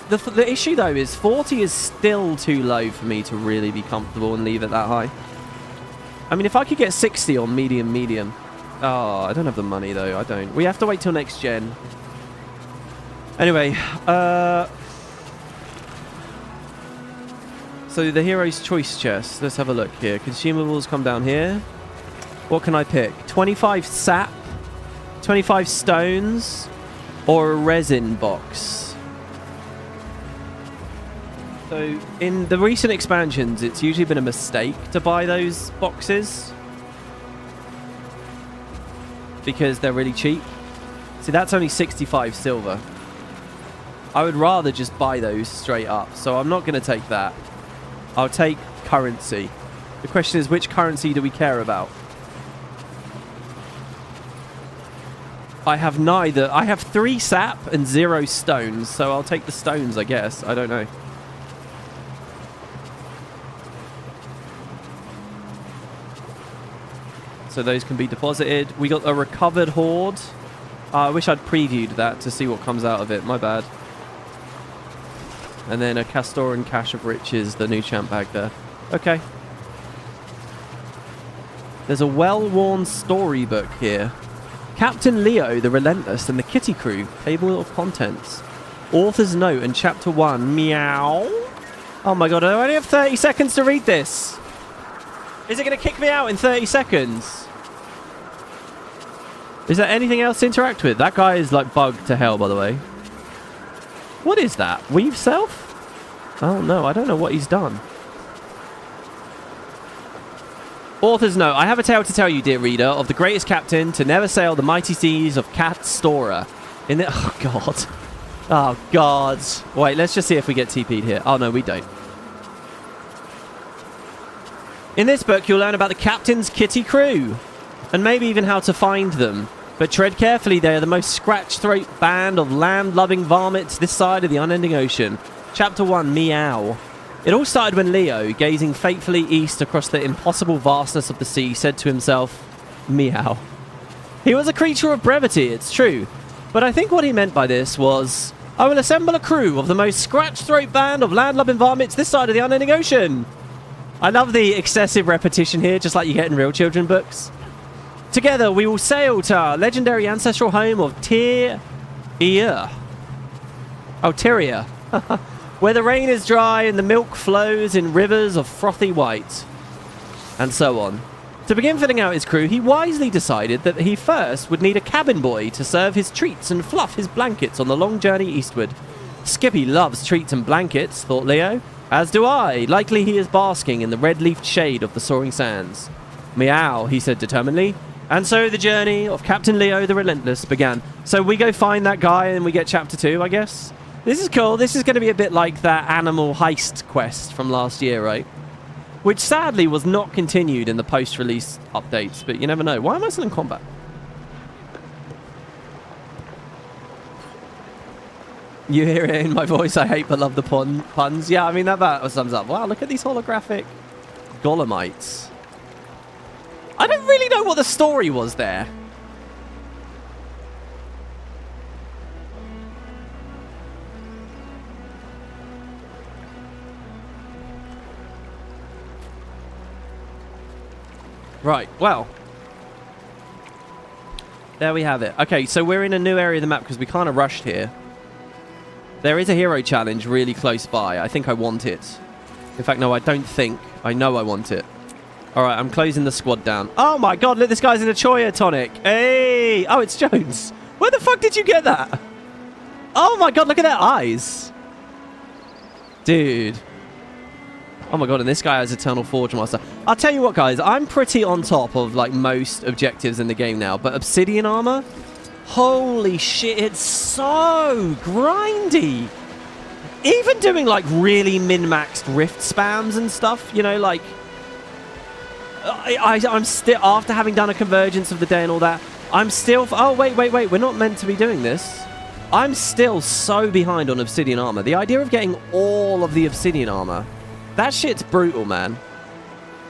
The issue, though, is 40 is still too low for me to really be comfortable and leave it that high. I mean, if I could get 60 on medium. Oh, I don't have the money, though. I don't. We have to wait till next gen. Anyway, so the hero's choice chest. Let's have a look here. Consumables come down here. What can I pick? 25 sap, 25 stones, or a resin box. So in the recent expansions, it's usually been a mistake to buy those boxes because they're really cheap. See, that's only 65 silver. I would rather just buy those straight up, so I'm not going to take that. I'll take currency. The question is, which currency do we care about? I have neither. I have 3 sap and 0 stones, so I'll take the stones, I guess. I don't know. So those can be deposited. We got a recovered hoard. I wish I'd previewed that to see what comes out of it. My bad. And then a Castoran Cache of Riches, the new champ bag there. Okay. There's a well-worn storybook here. Captain Leo, the Relentless, and the Kitty Crew. Table of contents. Author's note and chapter 1. Meow. Oh my god, I only have 30 seconds to read this. Is it going to kick me out in 30 seconds? Is there anything else to interact with? That guy is like bugged to hell, by the way. What is that? Weave self? Oh no, I don't know what he's done. Author's note. I have a tale to tell you, dear reader, of the greatest captain to never sail the mighty seas of Catstora. In the... Oh god. Oh god. Wait, let's just see if we get TP'd here. Oh no, we don't. In this book, you'll learn about the captain's kitty crew, and maybe even how to find them. But tread carefully, they are the most scratch-throat band of land-loving varmints this side of the unending ocean. Chapter 1, Meow. It all started when Leo, gazing fatefully east across the impossible vastness of the sea, said to himself, Meow. He was a creature of brevity, it's true, but I think what he meant by this was, I will assemble a crew of the most scratch-throat band of land-loving varmints this side of the unending ocean. I love the excessive repetition here, just like you get in real children books. Together, we will sail to our legendary ancestral home of Tyria. Oh, Tyria. Where the rain is dry and the milk flows in rivers of frothy white. And so on. To begin filling out his crew, he wisely decided that he first would need a cabin boy to serve his treats and fluff his blankets on the long journey eastward. Skippy loves treats and blankets, thought Leo. As do I. Likely he is basking in the red-leafed shade of the soaring sands. Meow, he said determinedly. And so the journey of Captain Leo the Relentless began. So we go find that guy and we get chapter 2, I guess. This is cool. This is going to be a bit like that animal heist quest from last year, right? Which sadly was not continued in the post-release updates, but you never know. Why am I still in combat? You hear it in my voice. I hate but love the puns. Yeah, I mean, that sums up. Wow, look at these holographic golemites. I don't really know what the story was there. Right, well. There we have it. Okay, so we're in a new area of the map because we kind of rushed here. There is a hero challenge really close by. I think I want it. In fact, no, I don't think. I know I want it. All right, I'm closing the squad down. Oh my god, look, this guy's in a Choya tonic. Hey! Oh, it's Jones. Where the fuck did you get that? Oh my god, look at their eyes. Dude. Oh my god, and this guy has Eternal Forge Master. I'll tell you what, guys. I'm pretty on top of, like, most objectives in the game now. But Obsidian Armor? Holy shit, it's so grindy. Even doing, like, really min-maxed rift spams and stuff, you know, like... I'm still... After having done a convergence of the day and all that, I'm still... Oh, wait. We're not meant to be doing this. I'm still so behind on Obsidian Armor. The idea of getting all of the Obsidian Armor... That shit's brutal, man.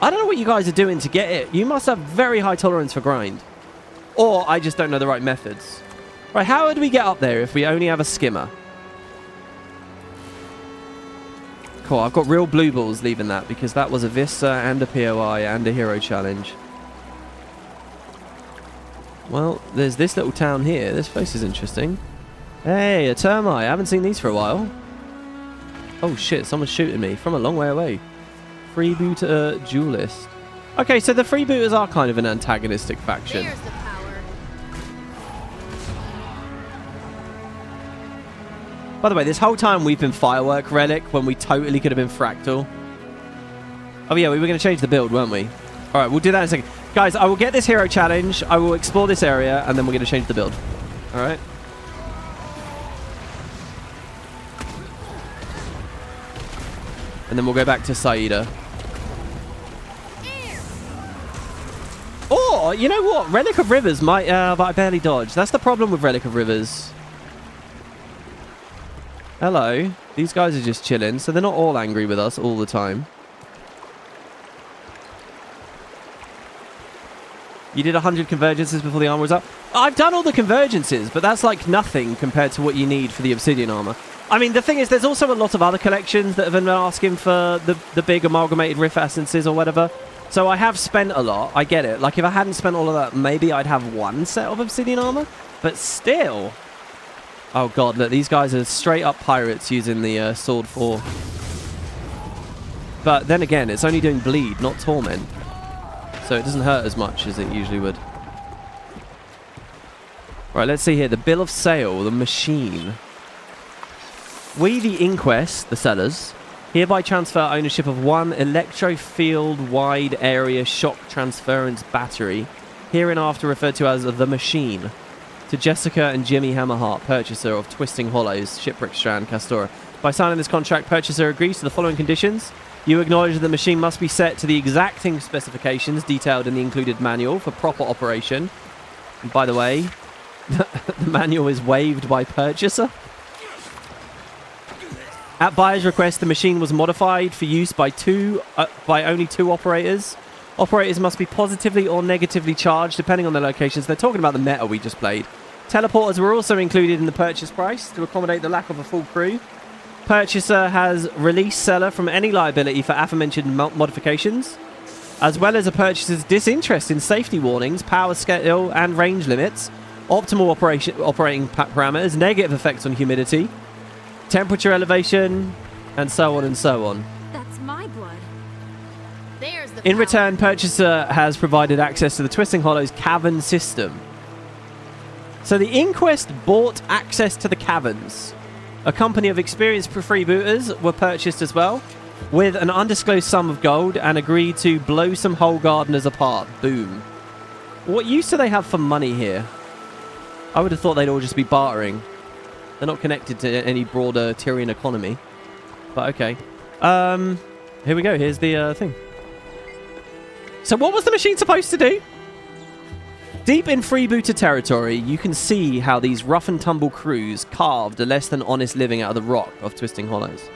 I don't know what you guys are doing to get it. You must have very high tolerance for grind. Or I just don't know the right methods. Right, how would we get up there if we only have a skimmer? Cool, I've got real blue balls leaving that because that was a Vista and a POI and a hero challenge. Well, there's this little town here. This place is interesting. Hey, a termite. I haven't seen these for a while. Oh shit, someone's shooting me from a long way away. Freebooter duelist. Okay, so the freebooters are kind of an antagonistic faction. There's the power. By the way, this whole time we've been Firework Relic when we totally could have been Fractal. Oh yeah, we were going to change the build, weren't we? Alright, we'll do that in a second. Guys, I will get this hero challenge, I will explore this area, and then we're going to change the build. Alright? And then we'll go back to Saida. Or, you know what? Relic of Rivers might... but I barely dodge. That's the problem with Relic of Rivers. Hello. These guys are just chilling, so they're not all angry with us all the time. You did 100 convergences before the armor was up? I've done all the convergences, but that's like nothing compared to what you need for the Obsidian armor. I mean, the thing is, there's also a lot of other collections that have been asking for the big amalgamated riff essences or whatever. So I have spent a lot. I get it. Like, if I hadn't spent all of that, maybe I'd have one set of Obsidian armor. But still. Oh, God. Look, these guys are straight-up pirates using the Sword 4. But then again, it's only doing bleed, not torment. So it doesn't hurt as much as it usually would. Right, let's see here. The bill of sale, the machine. We, the Inquest, the sellers, hereby transfer ownership of one electrofield wide area shock transference battery, hereinafter referred to as the machine, to Jessica and Jimmy Hammerheart, purchaser of Twisting Hollows, Shipwreck Strand, Castora. By signing this contract, purchaser agrees to the following conditions. You acknowledge that the machine must be set to the exacting specifications detailed in the included manual for proper operation. And by the way, the manual is waived by purchaser. At buyer's request, the machine was modified for use by only two operators. Operators must be positively or negatively charged, depending on their locations. They're talking about the meta we just played. Teleporters were also included in the purchase price to accommodate the lack of a full crew. Purchaser has released seller from any liability for aforementioned modifications, as well as a purchaser's disinterest in safety warnings, power scale and range limits, optimal operating parameters, negative effects on humidity, temperature elevation, and so on and so on. That's my blood. There's the In power. return, purchaser has provided access to the Twisting Hollows cavern system. So the Inquest bought access to the caverns. A company of experienced freebooters were purchased as well, with an undisclosed sum of gold, and agreed to blow some whole gardeners apart. Boom. What use do they have for money here? I would have thought they'd all just be bartering. They're not connected to any broader Tyrian economy. But okay. Here we go. Here's the thing. So what was the machine supposed to do? Deep in freebooter territory, you can see how these rough and tumble crews carved a less than honest living out of the rock of Twisting Hollows.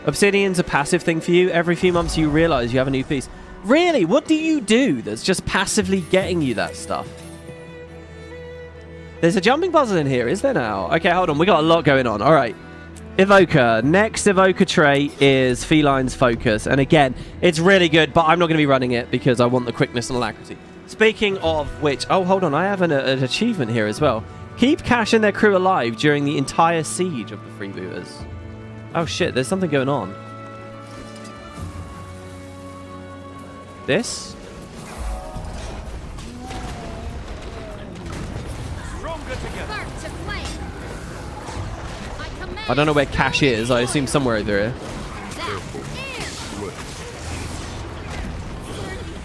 Obsidian's a passive thing for you. Every few months you realize you have a new piece. Really? What do you do that's just passively getting you that stuff? There's a jumping puzzle in here, is there now? Okay, hold on. We got a lot going on. All right. Evoker. Next evoker trait is Feline's Focus. And again, it's really good, but I'm not going to be running it because I want the quickness and alacrity. Speaking of which... Oh, hold on. I have an achievement here as well. Keep Cash and their crew alive during the entire siege of the freebooters. Oh, shit. There's something going on. This? I don't know where Cash is. I assume somewhere over here.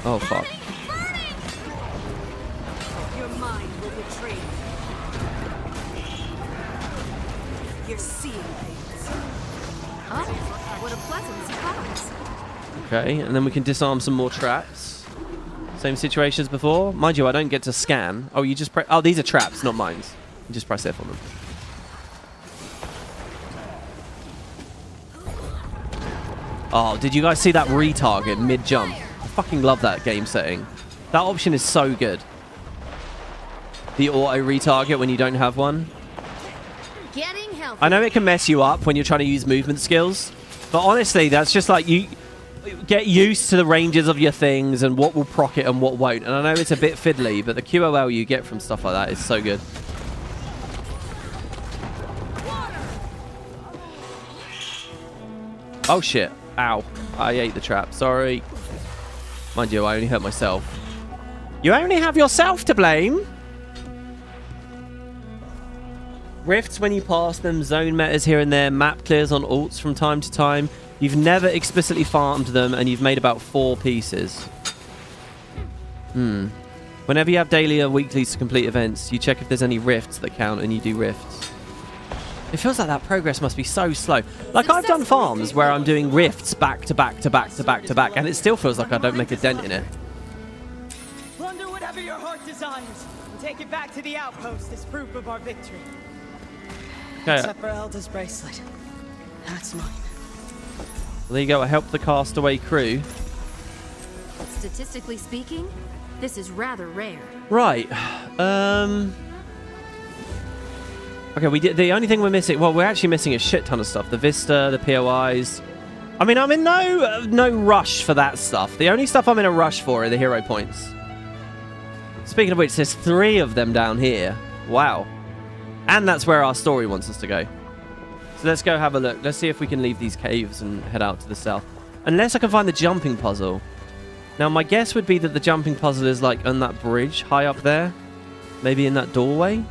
Oh, fuck. Your mind will betray you. You're seeing things. Oh, what a pleasant surprise. Okay, and then we can disarm some more traps. Same situation as before. Mind you, I don't get to scan. Oh, you just press... Oh, these are traps, not mines. You just press F on them. Oh, did you guys see that retarget mid-jump? I fucking love that game setting. That option is so good. The auto retarget when you don't have one. Getting healthy. I know it can mess you up when you're trying to use movement skills, but honestly, that's just like you get used to the ranges of your things and what will proc it and what won't. And I know it's a bit fiddly, but the QOL you get from stuff like that is so good. Oh shit. Ow. I ate the trap. Sorry. Mind you, I only hurt myself. You only have yourself to blame. Rifts when you pass them, zone metas here and there, map clears on alts from time to time. You've never explicitly farmed them, and you've made about 4 pieces. Whenever you have daily or weeklies to complete events, you check if there's any rifts that count, and you do rifts. It feels like that progress must be so slow. Like, I've done farms where I'm doing rifts back to back to back to back to back, and it still feels like I don't make a dent in it. Plunder whatever your heart desires, and take it back to the outpost as proof of our victory. Okay. Except for Elda's bracelet. That's mine. Well, there you go. I helped the castaway crew. Statistically speaking, this is rather rare. Right. Okay, we did. The only thing we're missing... Well, we're actually missing a shit ton of stuff. The Vista, the POIs. I mean, I'm in no rush for that stuff. The only stuff I'm in a rush for are the hero points. Speaking of which, there's 3 of them down here. Wow. And that's where our story wants us to go. So let's go have a look. Let's see if we can leave these caves and head out to the south. Unless I can find the jumping puzzle. Now, my guess would be that the jumping puzzle is like on that bridge high up there. Maybe in that doorway.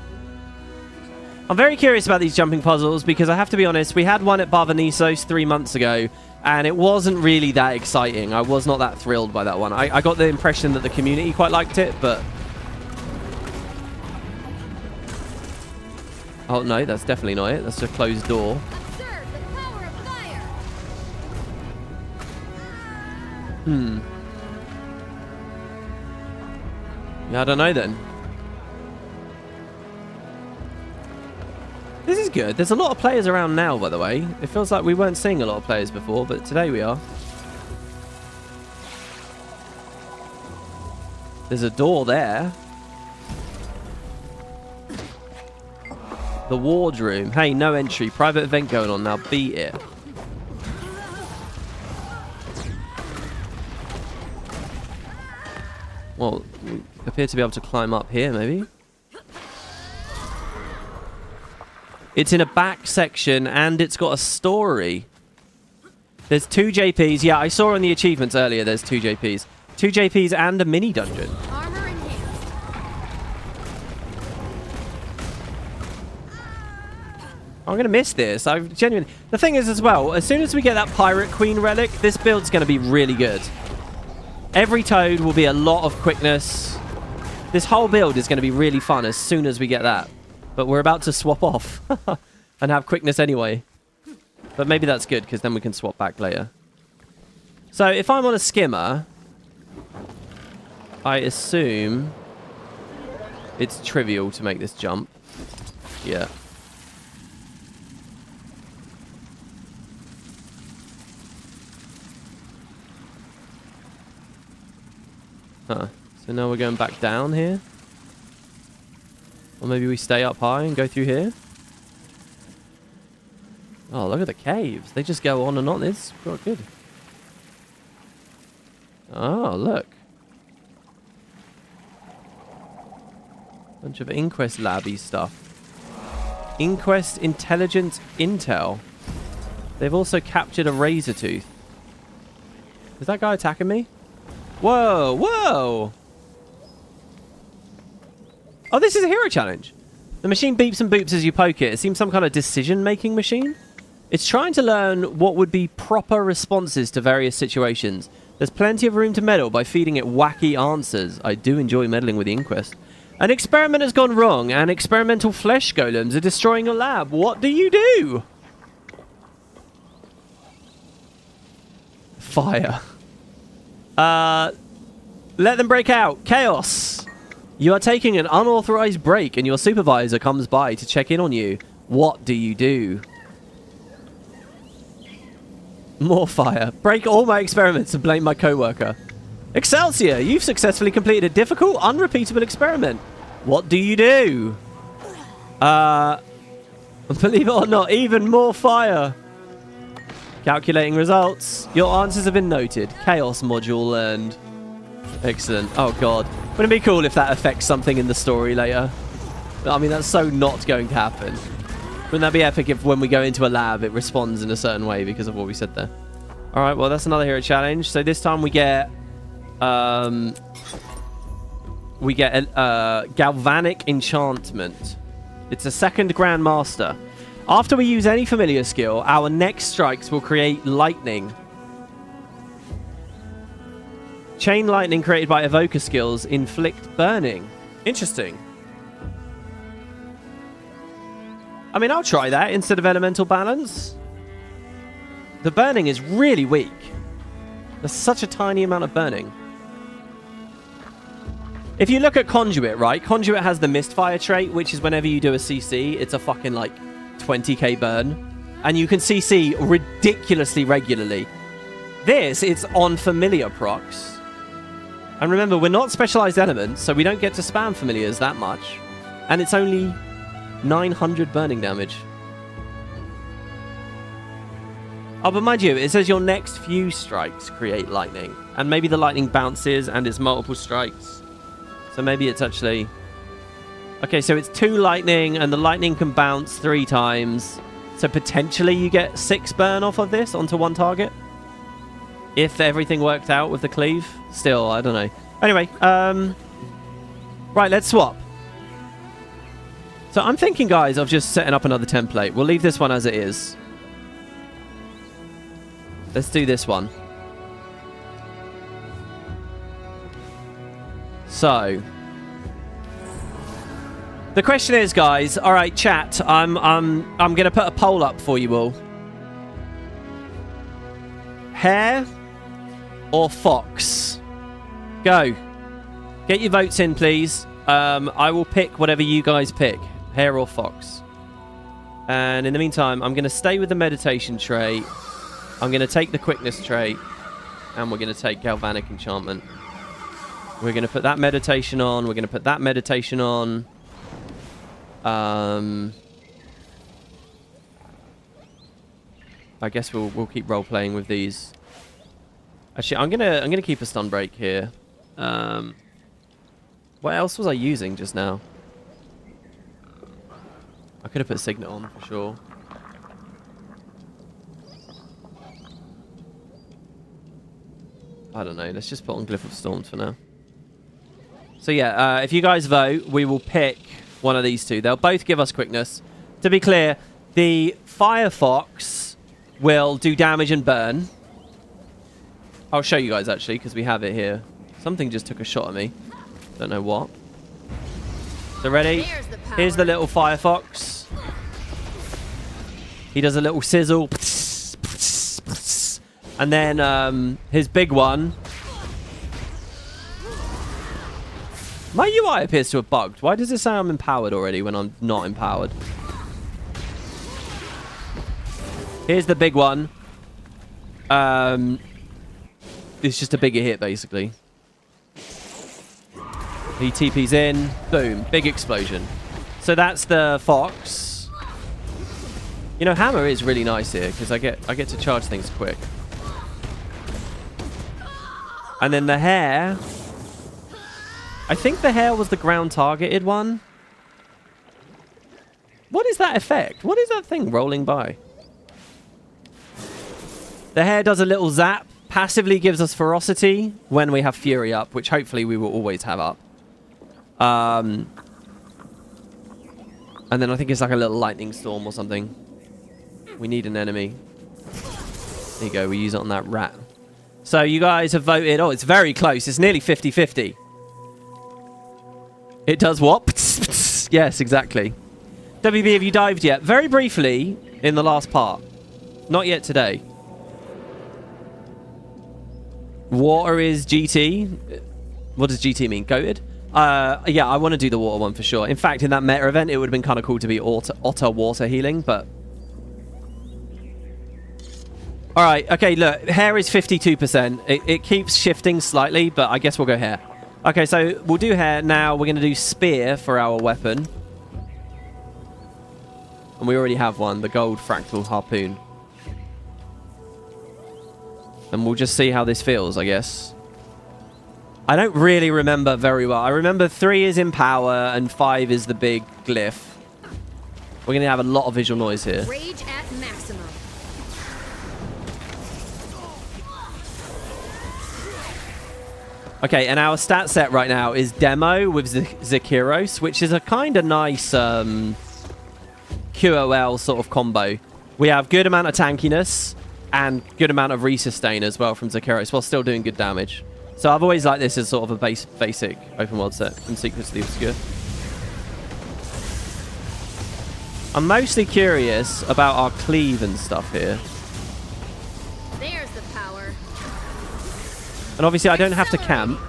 I'm very curious about these jumping puzzles because I have to be honest, we had one at Barvanisos 3 months ago, and it wasn't really that exciting. I was not that thrilled by that one. I got the impression that the community quite liked it, but... Oh, no, that's definitely not it. That's a closed door. Observe the power of fire. Yeah, I don't know then. This is good. There's a lot of players around now, by the way. It feels like we weren't seeing a lot of players before, but today we are. There's a door there. The wardroom. Hey, no entry. Private event going on now. Beat it. Well, we appear to be able to climb up here, maybe. It's in a back section, and it's got a story. There's 2 JPs. Yeah, I saw on the achievements earlier there's 2 JPs. 2 JPs and a mini dungeon. Armor enhanced. I'm going to miss this. I genuinely... The thing is as well, as soon as we get that Pirate Queen relic, this build's going to be really good. Every toad will be a lot of quickness. This whole build is going to be really fun as soon as we get that. But we're about to swap off and have quickness anyway. But maybe that's good, because then we can swap back later. So if I'm on a skimmer, I assume it's trivial to make this jump. Yeah. Huh. So now we're going back down here. Or maybe we stay up high and go through here. Oh, look at the caves. They just go on and on. It's quite good. Oh, look. Bunch of Inquest labby stuff. Inquest Intelligent Intel. They've also captured a razor tooth. Is that guy attacking me? Whoa, whoa! Oh, this is a hero challenge. The machine beeps and boops as you poke it. It seems some kind of decision-making machine. It's trying to learn what would be proper responses to various situations. There's plenty of room to meddle by feeding it wacky answers. I do enjoy meddling with the Inquest. An experiment has gone wrong, and experimental flesh golems are destroying your lab. What do you do? Fire. Let them break out. Chaos. You are taking an unauthorized break, and your supervisor comes by to check in on you. What do you do? More fire. Break all my experiments and blame my co-worker. Excelsior! You've successfully completed a difficult, unrepeatable experiment. What do you do? Believe it or not, even more fire. Calculating results. Your answers have been noted. Chaos module learned. Excellent. Oh, God. Wouldn't it be cool if that affects something in the story later? I mean, that's so not going to happen. Wouldn't that be epic if when we go into a lab, it responds in a certain way because of what we said there? All right, well, that's another hero challenge. So this time we get... Galvanic Enchantment. It's a second Grand Master. After we use any familiar skill, our next strikes will create lightning. Chain lightning created by evoker skills inflict burning. Interesting. I mean, I'll try that instead of elemental balance. The burning is really weak. There's such a tiny amount of burning. If you look at Conduit, right? Conduit has the Mistfire trait, which is whenever you do a CC, it's a fucking, like, 20k burn. And you can CC ridiculously regularly. This, it's on familiar procs. And remember, we're not specialized elements, so we don't get to spam familiars that much. And it's only 900 burning damage. Oh, but mind you, it says your next few strikes create lightning. And maybe the lightning bounces and it's multiple strikes. So maybe it's actually... Okay, so it's 2 lightning and the lightning can bounce 3 times. So potentially you get 6 burn off of this onto one target. If everything worked out with the cleave. Still, I don't know. Anyway, right, let's swap. So I'm thinking, guys, of just setting up another template. We'll leave this one as it is. Let's do this one. So, the question is, guys. All right, chat. I'm gonna put a poll up for you all. Hare or fox? Go. Get your votes in, please. I will pick whatever you guys pick. Hare or fox. And in the meantime, I'm going to stay with the meditation trait. I'm going to take the quickness trait. And we're going to take galvanic enchantment. We're going to put that meditation on. We're going to put that meditation on. I guess we'll keep role playing with these. Actually, I'm gonna keep a stun break here. What else was I using just now? I could have put Signet on for sure. I don't know. Let's just put on Glyph of Storms for now. So yeah, if you guys vote, we will pick one of these two. They'll both give us quickness. To be clear, the Firefox will do damage and burn. I'll show you guys actually, because we have it here. Something just took a shot at me. Don't know what. So ready? Here's the little Firefox. He does a little sizzle. And then his big one. My UI appears to have bugged. Why does it say I'm empowered already when I'm not empowered? Here's the big one. It's just a bigger hit, basically. He TP's in. Boom. Big explosion. So that's the Fox. You know, Hammer is really nice here, because I get to charge things quick. And then the Hare... I think the Hare was the ground targeted one. What is that effect? What is that thing rolling by? The Hare does a little zap. Passively gives us ferocity when we have Fury up, which hopefully we will always have up. And then I think it's like a little lightning storm or something. We need an enemy. There you go. We use it on that rat. So you guys have voted. Oh, it's very close. It's nearly 50-50. It does what? Yes, exactly. WB, have you dived yet? Very briefly in the last part. Not yet today. Water is GT. What does GT mean? Goated? Yeah, I want to do the water one for sure. In fact, in that meta event, it would have been kind of cool to be otter water healing, but... Alright, okay, look. Hair is 52%. It keeps shifting slightly, but I guess we'll go hair. Okay, so we'll do hair. Now we're going to do spear for our weapon. And we already have one, the gold fractal harpoon. And we'll just see how this feels, I guess. I don't really remember very well. I remember 3 is in power and 5 is the big glyph. We're going to have a lot of visual noise here. Rage at maximum. Okay, and our stat set right now is Demo with Zakiros, which is a kind of nice QOL sort of combo. We have good amount of tankiness and good amount of resustain as well from Zakiros while still doing good damage. So I've always liked this as sort of a basic open world set from Secrets of the Obscure. I'm mostly curious about our cleave and stuff here. There's the power. And obviously I don't have to camp.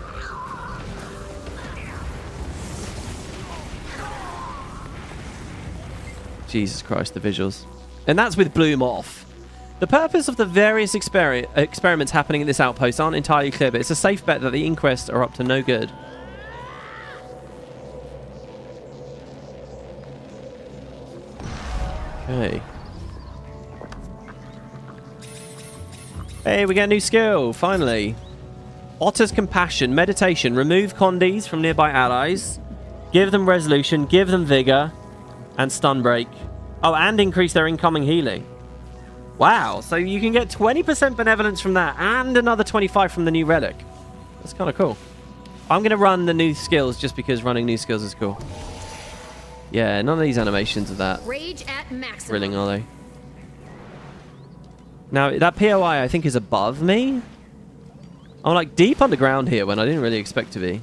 Jesus Christ, the visuals. And that's with Bloom off. The purpose of the various experiments happening at this outpost aren't entirely clear, but it's a safe bet that the Inquest are up to no good. Okay. Hey, we get a new skill, finally. Otter's Compassion, Meditation. Remove condies from nearby allies. Give them resolution, give them vigor, and stun break. Oh, and increase their incoming healing. Wow, so you can get 20% benevolence from that and another 25 from the new relic. That's kind of cool. I'm going to run the new skills just because running new skills is cool. Yeah, none of these animations are that Rage at maximum. thrilling, are they? Now, that POI I think is above me. I'm like deep underground here when I didn't really expect to be.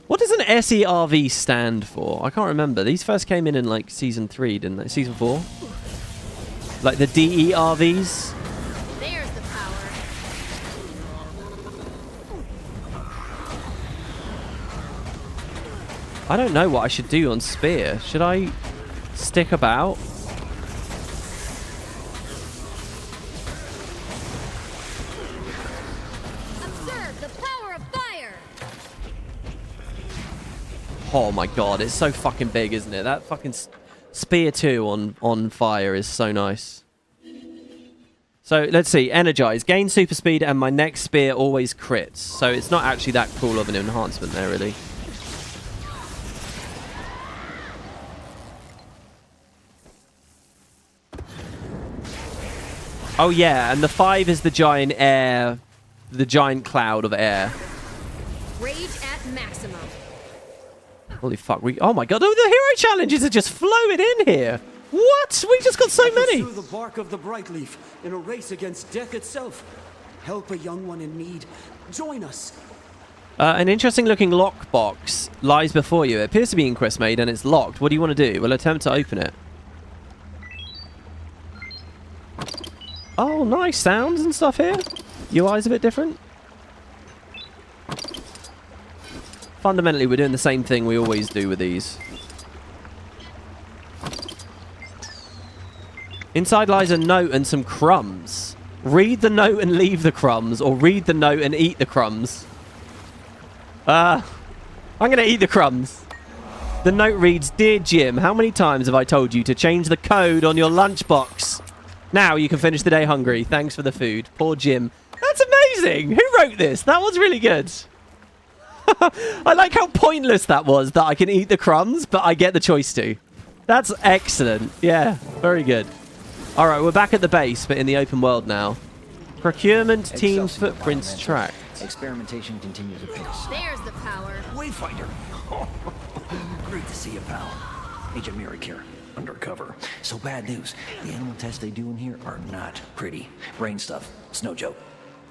What does an SERV stand for? I can't remember. These first came in like Season 3, didn't they? Season 4? Like the DERVs? There's the power. I don't know what I should do on Spear. Should I stick about? Observe the power of fire. Oh my god, it's so fucking big, isn't it? That fucking Spear 2 on fire is so nice. So let's see, Energize, gain super speed, and my next spear always crits. So it's not actually that cool of an enhancement there, really. Oh yeah, and the 5 is the giant air, the giant cloud of air. Rage at maximum. Holy fuck, oh my god, oh, the hero challenges are just flowing in here. What? We just got so many. Pursue the bark of the bright leaf in a race against death itself. Help a young one in need. Join us. An interesting looking lockbox lies before you. It appears to be Inquest made and it's locked. What do you want to do? We'll attempt to open it. Oh, nice sounds and stuff here. UI's a bit different. Fundamentally, we're doing the same thing we always do with these. Inside lies a note and some crumbs. Read the note and leave the crumbs, or read the note and eat the crumbs. I'm going to eat the crumbs. The note reads, Dear Jim, how many times have I told you to change the code on your lunchbox? Now you can finish the day hungry. Thanks for the food. Poor Jim. That's amazing. Who wrote this? That was really good. I like how pointless that was, that I can eat the crumbs, but I get the choice to. That's excellent. Yeah, very good. All right, we're back at the base, but in the open world now. Procurement team footprints tracked. Experimentation continues apace. There's the power. Wayfinder. Great to see you, pal. Agent Merrick here, undercover. So bad news, the animal tests they do in here are not pretty. Brain stuff, it's no joke.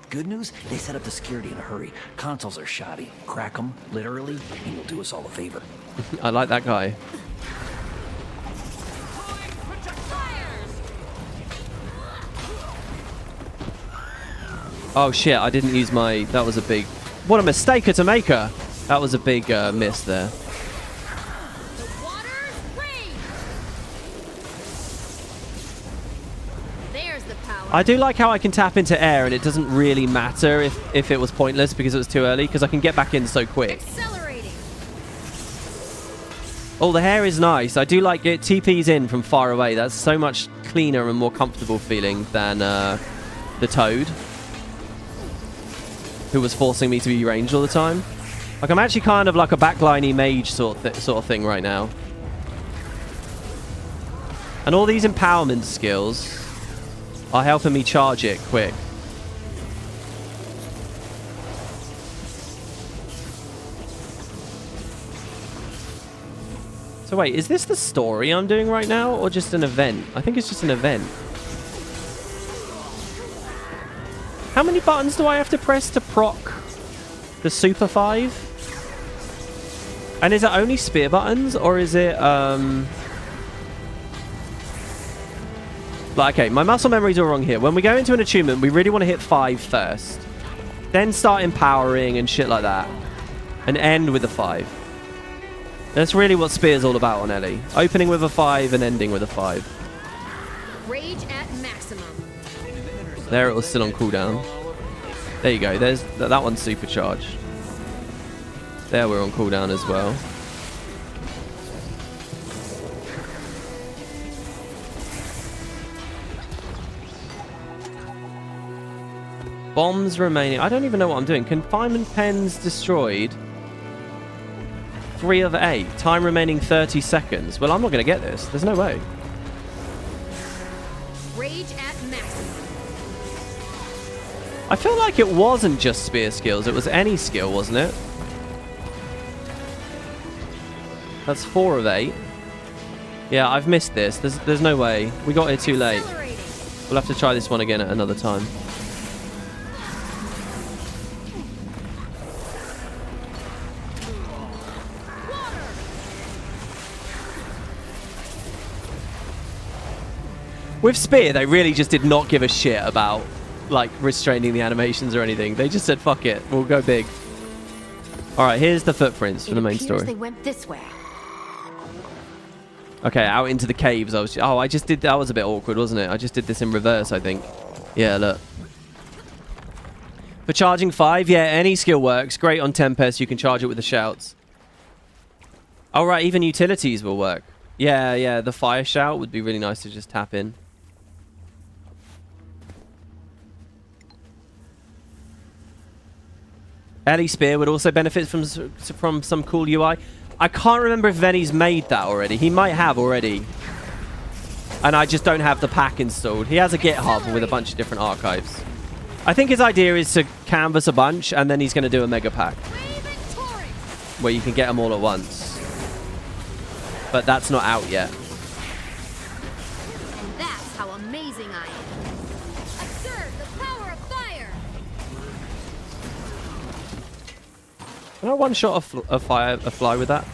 Good news, they set up the security in a hurry. Consoles are shoddy. Crack them, literally, and you'll do us all a favor. I like that guy. Oh shit, I didn't use my... That was a big... What a mistake to make her! That was a big miss there. There's the power. I do like how I can tap into air and it doesn't really matter if it was pointless because it was too early, because I can get back in so quick. Accelerating. Oh, the hair is nice. I do like it. TP's in from far away. That's so much cleaner and more comfortable feeling than the Toad, who was forcing me to be ranged all the time. Like, I'm actually kind of like a backliney mage sort of thing right now. And all these empowerment skills are helping me charge it quick. So wait, is this the story I'm doing right now, or just an event? I think it's just an event. How many buttons do I have to press to proc the Super 5? And is it only spear buttons, or is it, Like, okay, my muscle memories are wrong here. When we go into an attunement, we really want to hit 5 first. Then start empowering and shit like that. And end with a 5. That's really what Spear's all about on Ellie. Opening with a 5 and ending with a 5. Rage at maximum. There it was still on cooldown. There you go. There's that one's supercharged. There we're on cooldown as well. Bombs remaining. I don't even know what I'm doing. Confinement pens destroyed. 3 of 8. Time remaining 30 seconds. Well, I'm not going to get this. There's no way. Rage at maximum. I feel like it wasn't just spear skills. It was any skill, wasn't it? That's 4 of 8. Yeah, I've missed this. There's no way. We got here too late. We'll have to try this one again at another time. With Spear, they really just did not give a shit about, like, restraining the animations or anything. They just said, fuck it, we'll go big. Alright, here's the footprints for the main story. They went this way. Okay, out into the caves. I just did... That was a bit awkward, wasn't it? I just did this in reverse, I think. Yeah, look. For charging 5, yeah, any skill works. Great on Tempest, you can charge it with the shouts. Oh, right, even utilities will work. Yeah, the fire shout would be really nice to just tap in. Ellie Spear would also benefit from some cool UI. I can't remember if Venny's made that already. He might have already. And I just don't have the pack installed. He has a GitHub with a bunch of different archives. I think his idea is to canvas a bunch, and then he's going to do a mega pack. Where you can get them all at once. But that's not out yet. And that's how amazing I am. Observe the power of fire. Can I one-shot a fly with that?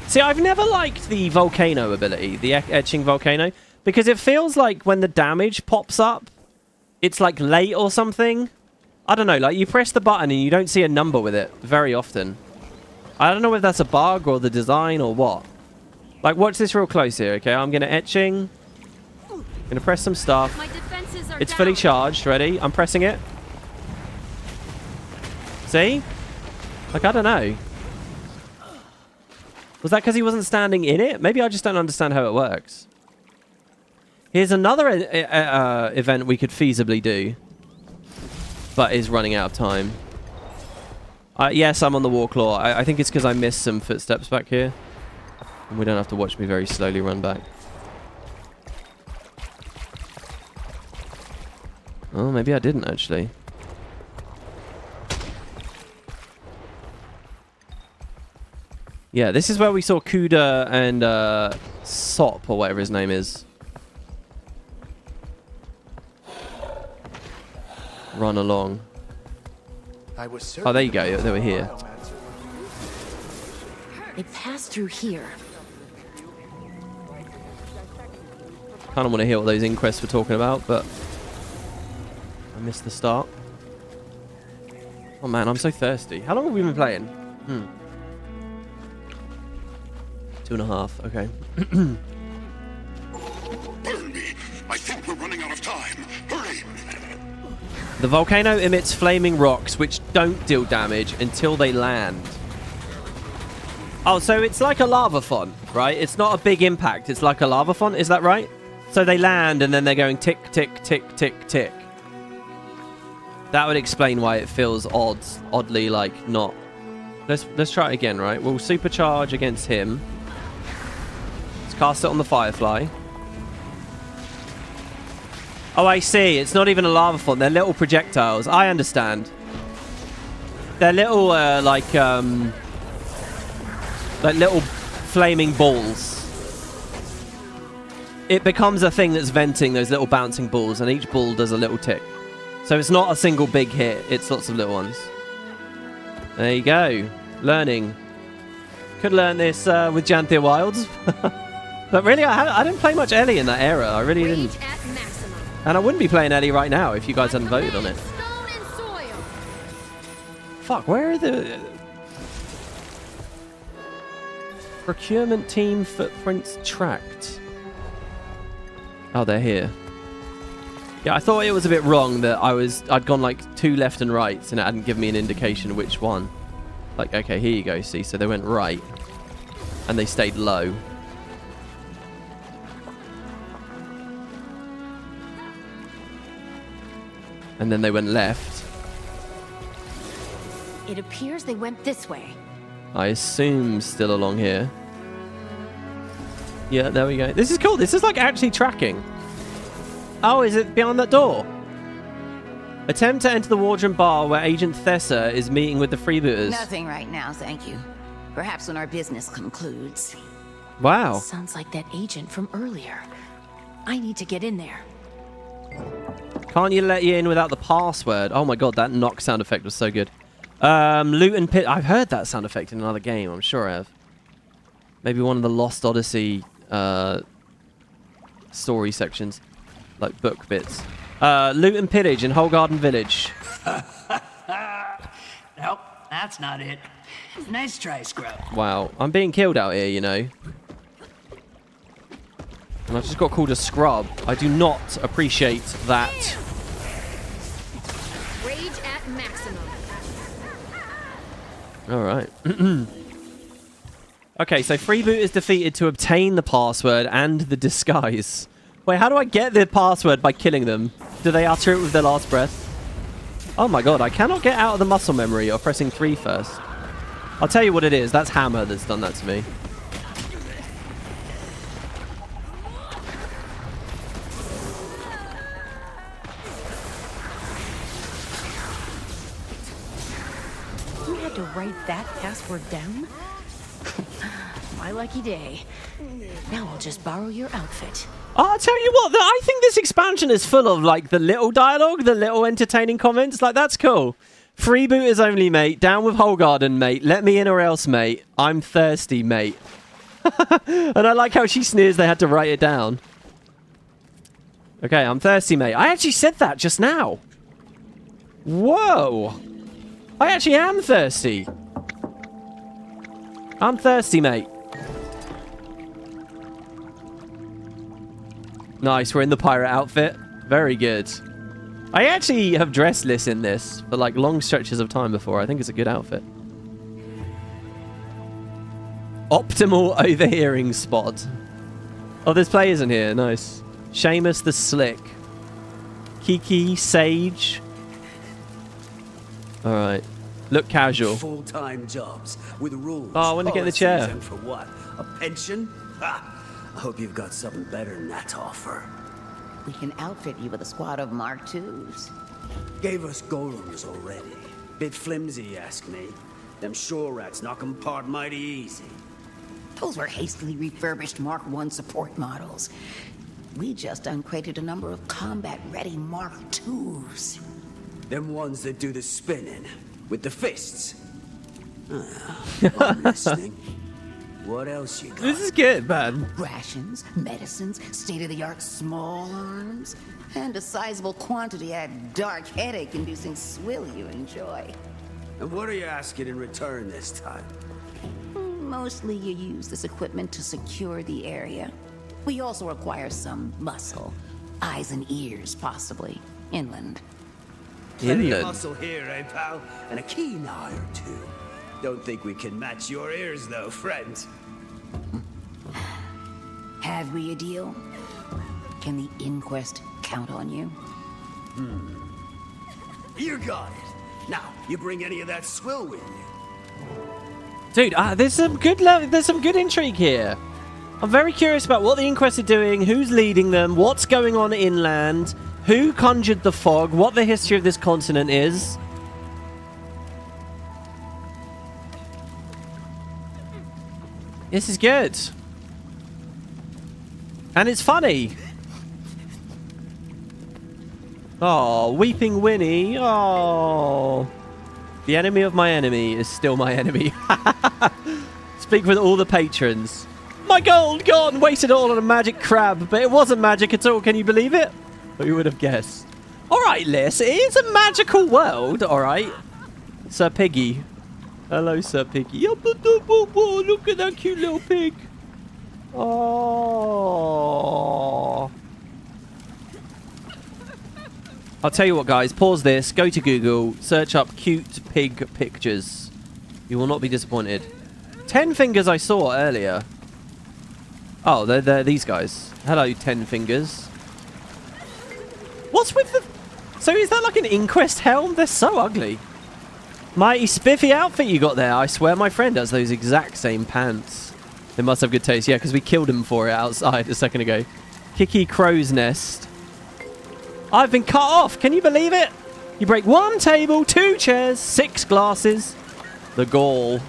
See, I've never liked the volcano ability, the etching volcano, because it feels like when the damage pops up, it's like late or something. I don't know, like you press the button and you don't see a number with it very often. I don't know if that's a bug or the design or what. Like, watch this real close here, okay? I'm going to etching. I'm going to press some stuff. My defenses are It's fully charged. Ready? I'm pressing it. See? Like, I don't know. Was that because he wasn't standing in it? Maybe I just don't understand how it works. Here's another event we could feasibly do. But is running out of time. Yes, I'm on the Warclaw. I think it's because I missed some footsteps back here. And we don't have to watch me very slowly run back. Oh, maybe I didn't actually. Yeah, this is where we saw Cuda and Sop, or whatever his name is. Run along. Oh, there you go. They were here. They passed through here. Kind of want to hear what those inquests were talking about, but I missed the start. Oh man, I'm so thirsty. How long have we been playing? 2.5. Okay. Burn me! I think we're running out of time. Hurry! The volcano emits flaming rocks which don't deal damage until they land. Oh, so it's like a lava font, right? It's not a big impact. It's like a lava font. Is that right? So they land and then they're going tick, tick, tick, tick, tick. That would explain why it feels oddly like not. Let's try it again, right? We'll supercharge against him. Let's cast it on the Firefly. Oh, I see. It's not even a lava font. They're little projectiles. I understand. They're little, like little flaming balls. It becomes a thing that's venting those little bouncing balls, and each ball does a little tick. So it's not a single big hit. It's lots of little ones. There you go. Learning. Could learn this with Janthia Wilds. But really, I didn't play much Ellie in that era. I really didn't. And I wouldn't be playing Ellie right now if you guys hadn't voted on it. Fuck, where are the... Procurement team footprints tracked. Oh, they're here. Yeah, I thought it was a bit wrong that I'd gone like 2 left and rights and it hadn't given me an indication which one. Like, okay, here you go, see? So they went right. And they stayed low. And then they went left. It appears they went this way. I assume still along here. Yeah, there we go. This is cool. This is like actually tracking. Oh, is it behind that door? Attempt to enter the Wardroom Bar where Agent Thessa is meeting with the freebooters. Nothing right now, thank you. Perhaps when our business concludes. Wow. Sounds like that agent from earlier. I need to get in there. Can't you let you in without the password? Oh my god, that knock sound effect was so good. Loot and pit. I've heard that sound effect in another game. I'm sure I have. Maybe one of the Lost Odyssey story sections, like book bits. Loot and pillage in Whole Garden Village. Nope, that's not it. Nice try, Scrub. Wow, I'm being killed out here, you know. And I just got called a scrub. I do not appreciate that. Rage at maximum. All right. Okay, so freeboot is defeated to obtain the password and the disguise. Wait, how do I get the password by killing them? Do they utter it with their last breath? Oh my god, I cannot get out of the muscle memory of pressing 3 first. I'll tell you what it is. That's Hammer that's done that to me. You had to write that password down? My lucky day. Now I'll just borrow your outfit. I'll tell you what, I think this expansion is full of, like, the little dialogue, the little entertaining comments. Like, that's cool. Freebooters only, mate. Down with Whole Garden, mate. Let me in or else, mate. I'm thirsty, mate. And I like how she sneers they had to write it down. Okay, I'm thirsty, mate. I actually said that just now. Whoa. I actually am thirsty. I'm thirsty, mate. Nice, we're in the pirate outfit. Very good. I actually have dressed Liz in this for like long stretches of time before. I think it's a good outfit. Optimal overhearing spot. Oh, there's players in here. Nice. Seamus the Slick. Kiki, Sage. Alright. Look casual. Full-time jobs with rules. Oh, I want to get in the chair. And for what? A pension? Ha! I hope you've got something better than that to offer. We can outfit you with a squad of Mark IIs. Gave us golems already. Bit flimsy, you ask me. Them shore rats knock 'em apart mighty easy. Those were hastily refurbished Mark I support models. We just uncrated a number of combat-ready Mark IIs. Them ones that do the spinning with the fists. I'm listening. What else you got? This is good, man. Rations, medicines, state-of-the-art small arms, and a sizable quantity of dark headache-inducing swill you enjoy. And what are you asking in return this time? Mostly you use this equipment to secure the area. We also require some muscle. Eyes and ears, possibly. Inland. Plenty of muscle here, eh, pal? And a keen eye or two. Don't think we can match your ears, though, friend. Have we a deal? Can the Inquest count on you? You got it. Now, you bring any of that swill with you? Dude, there's some good intrigue here. I'm very curious about what the Inquest are doing, who's leading them, what's going on inland, who conjured the fog, what the history of this continent is. This is good. And it's funny. Oh, Weeping Winnie. Oh. The enemy of my enemy is still my enemy. Speak with all the patrons. My gold gone! Wasted all on a magic crab, but it wasn't magic at all. Can you believe it? Who would have guessed? Alright, Liz. It is a magical world, alright. Sir Piggy. Hello, Sir Piggy. Look at that cute little pig. Oh. I'll tell you what, guys. Pause this. Go to Google. Search up cute pig pictures. You will not be disappointed. 10 fingers I saw earlier. Oh, they're these guys. Hello, 10 fingers. What's with the... So is that like an Inquest helm? They're so ugly. Mighty spiffy outfit you got there. I swear my friend has those exact same pants. They must have good taste. Yeah, because we killed him for it outside a second ago. Kiki Crow's Nest. I've been cut off. Can you believe it? You break 1 table, 2 chairs, 6 glasses. The gall.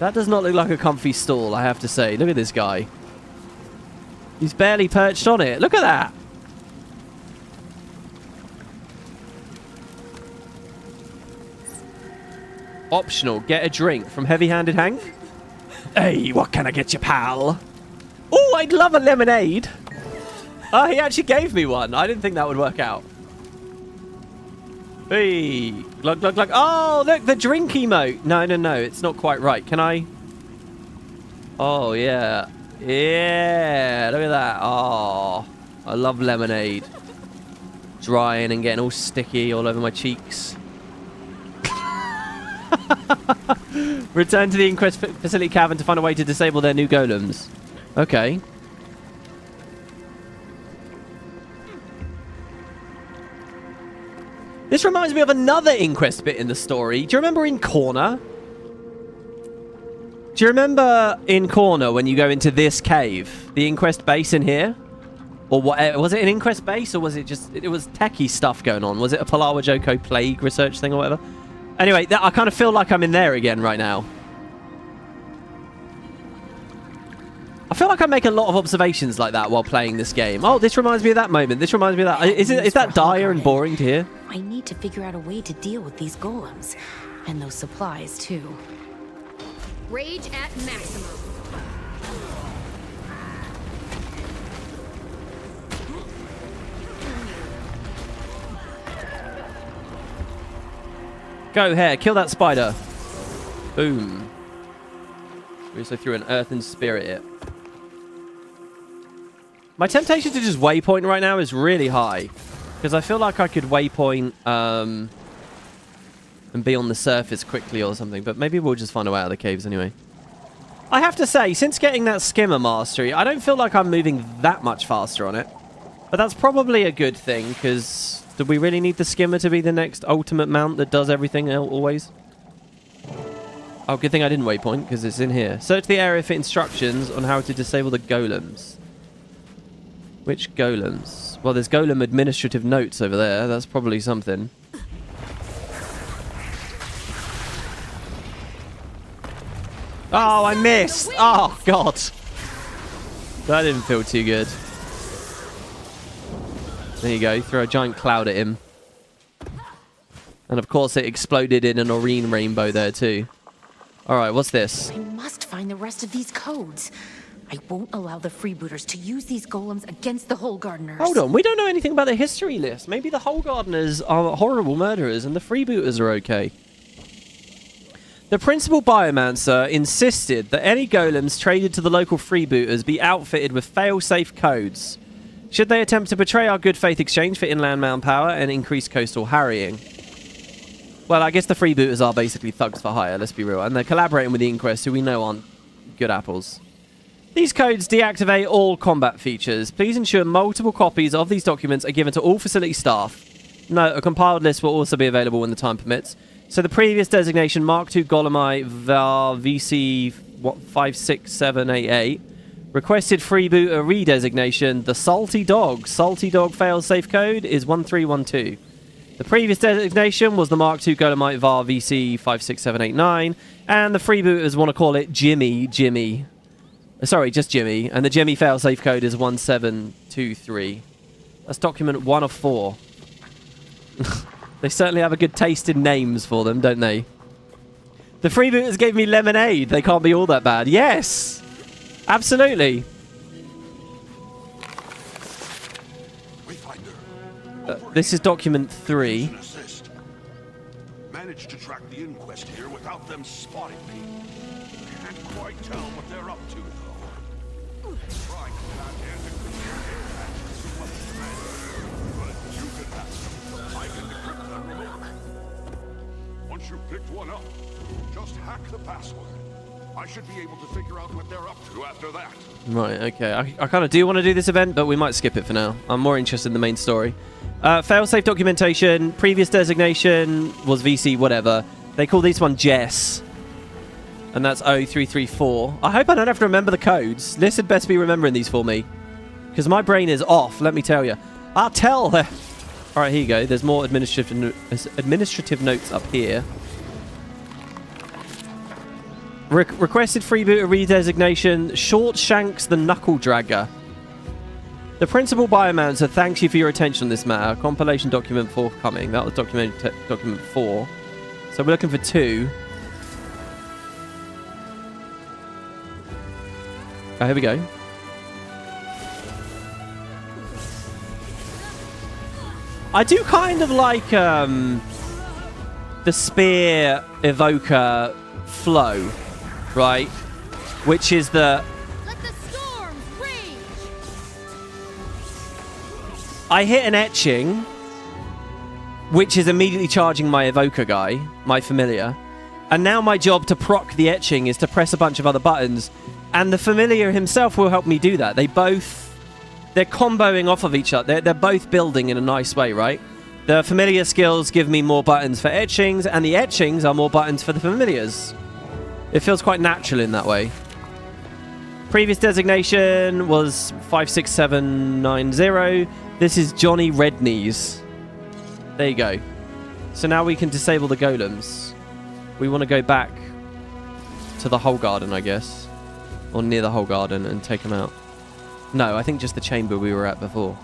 That does not look like a comfy stall, I have to say. Look at this guy. He's barely perched on it. Look at that. Optional. Get a drink from Heavy-Handed Hank. Hey, what can I get you, pal? Oh, I'd love a lemonade. Oh, he actually gave me one. I didn't think that would work out. Hey, glug, glug, glug. Oh, look, the drink emote. No, it's not quite right. Can I? Oh, yeah. Yeah, look at that. Oh, I love lemonade. Drying and getting all sticky all over my cheeks. Return to the Inquest facility cavern to find a way to disable their new golems. Okay. This reminds me of another Inquest bit in the story. Do you remember in Corner? Do you remember in Corner when you go into this cave? The Inquest base in here? Or what? Was it an Inquest base or was it just... It was techie stuff going on. Was it a Palawa Joko plague research thing or whatever? Anyway, I kind of feel like I'm in there again right now. I feel like I make a lot of observations like that while playing this game. Oh, this reminds me of that moment. This reminds me of that. Is that dire and boring to hear? I need to figure out a way to deal with these golems. And those supplies, too. Rage at maximum. Go here, kill that spider. Boom. We also threw an earthen spirit it. My temptation to just waypoint right now is really high. Because I feel like I could waypoint and be on the surface quickly or something. But maybe we'll just find a way out of the caves anyway. I have to say, since getting that Skimmer mastery, I don't feel like I'm moving that much faster on it. But that's probably a good thing, because... Do we really need the Skimmer to be the next ultimate mount that does everything always? Oh, good thing I didn't waypoint, because it's in here. Search the area for instructions on how to disable the golems. Which golems? Well, there's golem administrative notes over there. That's probably something. Oh, I missed. Oh, God. That didn't feel too good. There you go. Throw a giant cloud at him. And of course it exploded in an Arene rainbow there too. Alright, what's this? I must find the rest of these codes. I won't allow the freebooters to use these golems against the Hole Gardeners. Hold on, we don't know anything about the history list. Maybe the Hole Gardeners are horrible murderers and the freebooters are okay. The principal biomancer insisted that any golems traded to the local freebooters be outfitted with fail-safe codes. Should they attempt to betray our good faith exchange for inland manpower and increased coastal harrying? Well, I guess the freebooters are basically thugs for hire, let's be real. And they're collaborating with the Inquest, who we know aren't good apples. These codes deactivate all combat features. Please ensure multiple copies of these documents are given to all facility staff. Note, a compiled list will also be available when the time permits. So the previous designation, Mark II Golemite var VC 56788, requested freebooter redesignation. The Salty Dog fail-safe code is 1312. The previous designation was the Mark II Golemite var VC 56789, and the freebooters want to call it Jimmy. Sorry, just Jimmy, and the Jimmy failsafe code is 1723. That's document 1 of 4. They certainly have a good taste in names for them, don't they? The freebooters gave me lemonade. They can't be all that bad. Yes! Absolutely. This is document 3. Managed to track the Inquest here without them spotting me. Can't quite tell what they're up to, though. Trying to get out here too much demand. But you can have them. I can decrypt them remotely. Once you've picked one up, just hack the password. I should be able to figure out what they're up to after that. Right, okay. I kind of do want to do this event, but we might skip it for now. I'm more interested in the main story. Failsafe documentation. Previous designation was VC whatever. They call this one Jess. And that's 0334. I hope I don't have to remember the codes. Liz had best be remembering these for me. Because my brain is off, let me tell you. I'll tell her. Alright, here you go. There's more administrative notes up here. Requested freebooter redesignation. Short Shanks the Knuckle Dragger. The principal biomancer thanks you for your attention on this matter. Compilation document forthcoming. That was document 4. So we're looking for 2. Oh, here we go. I do kind of like the spear evoker flow, right? Which is the... I hit an etching, which is immediately charging my evoker guy, my familiar. And now my job to proc the etching is to press a bunch of other buttons. And the familiar himself will help me do that. They're comboing off of each other. They're both building in a nice way, right? The familiar skills give me more buttons for etchings, and the etchings are more buttons for the familiars. It feels quite natural in that way. Previous designation was 56790. This is Johnny Redknees. There you go. So now we can disable the golems. We want to go back to the Hole Garden, I guess. Or near the Hole Garden and take them out. No, I think just the chamber we were at before.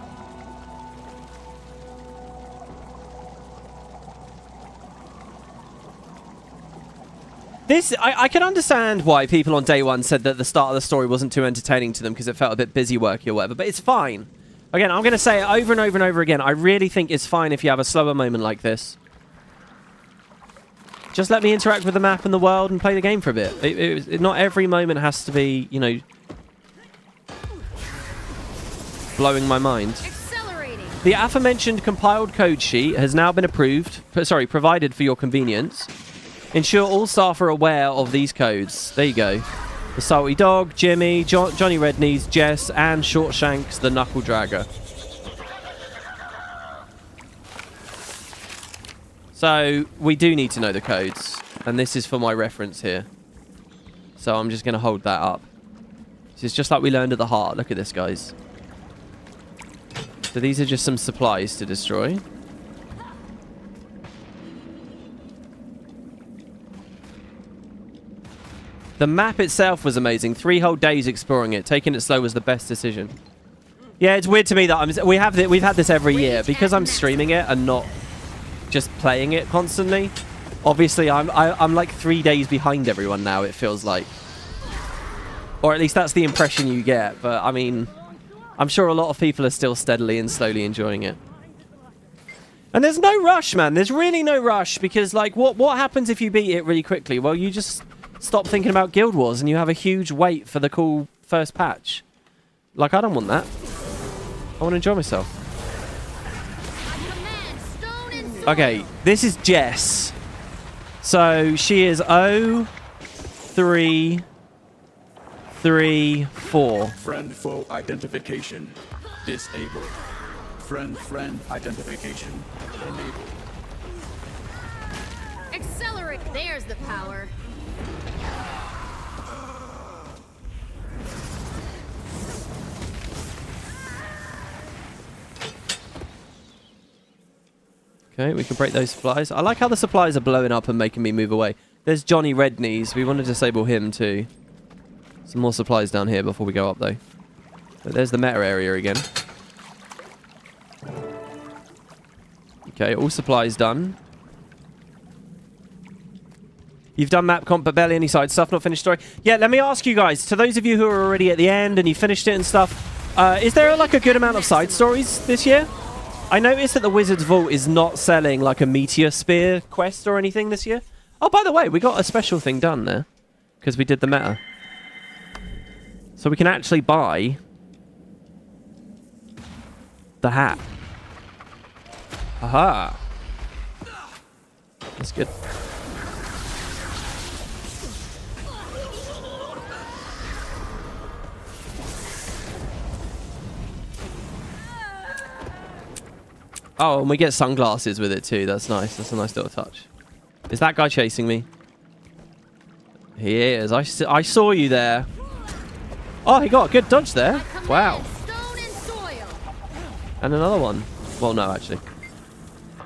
This, I can understand why people on day one said that the start of the story wasn't too entertaining to them because it felt a bit busy worky or whatever, but it's fine. Again, I'm going to say it over and over and over again. I really think it's fine if you have a slower moment like this. Just let me interact with the map and the world and play the game for a bit. Not every moment has to be, you know, blowing my mind. The aforementioned compiled code sheet has now been provided for your convenience. Ensure all staff are aware of these codes. There you go. The Salty Dog, Jimmy, Johnny Redknees, Jess, and Shortshanks, the Knuckle Dragger. So, we do need to know the codes. And this is for my reference here. So, I'm just going to hold that up. This is just like we learned at the heart. Look at this, guys. So, these are just some supplies to destroy. The map itself was amazing. 3 whole days exploring it. Taking it slow was the best decision. Yeah, it's weird to me that we've had this every year because I'm streaming it and not just playing it constantly. Obviously, I'm like 3 days behind everyone now. It feels like, or at least that's the impression you get. But I mean, I'm sure a lot of people are still steadily and slowly enjoying it. And there's no rush, man. There's really no rush because, like, what happens if you beat it really quickly? Well, you just stop thinking about Guild Wars and you have a huge wait for the cool first patch. Like, I don't want that. I want to enjoy myself. Okay, this is Jess. So she is 0334. Friend foe identification disabled. Friend identification enabled. Accelerate. There's the power. Okay, we can break those supplies. I like how the supplies are blowing up and making me move away. There's Johnny Redknees. We want to disable him too. Some more supplies down here before we go up though. But there's the meta area again. Okay, all supplies done. You've done map comp, but barely any side stuff, not finished story. Yeah, let me ask you guys, to those of you who are already at the end and you finished it and stuff, is there like a good amount of side stories this year? I noticed that the Wizard's Vault is not selling like a Meteor Spear quest or anything this year. Oh, by the way, we got a special thing done there because we did the meta. So we can actually buy the hat. Haha. That's good. Oh, and we get sunglasses with it too. That's nice. That's a nice little touch. Is that guy chasing me? He is. I saw you there. Oh, he got a good dodge there. Wow. And another one. Well, no, actually.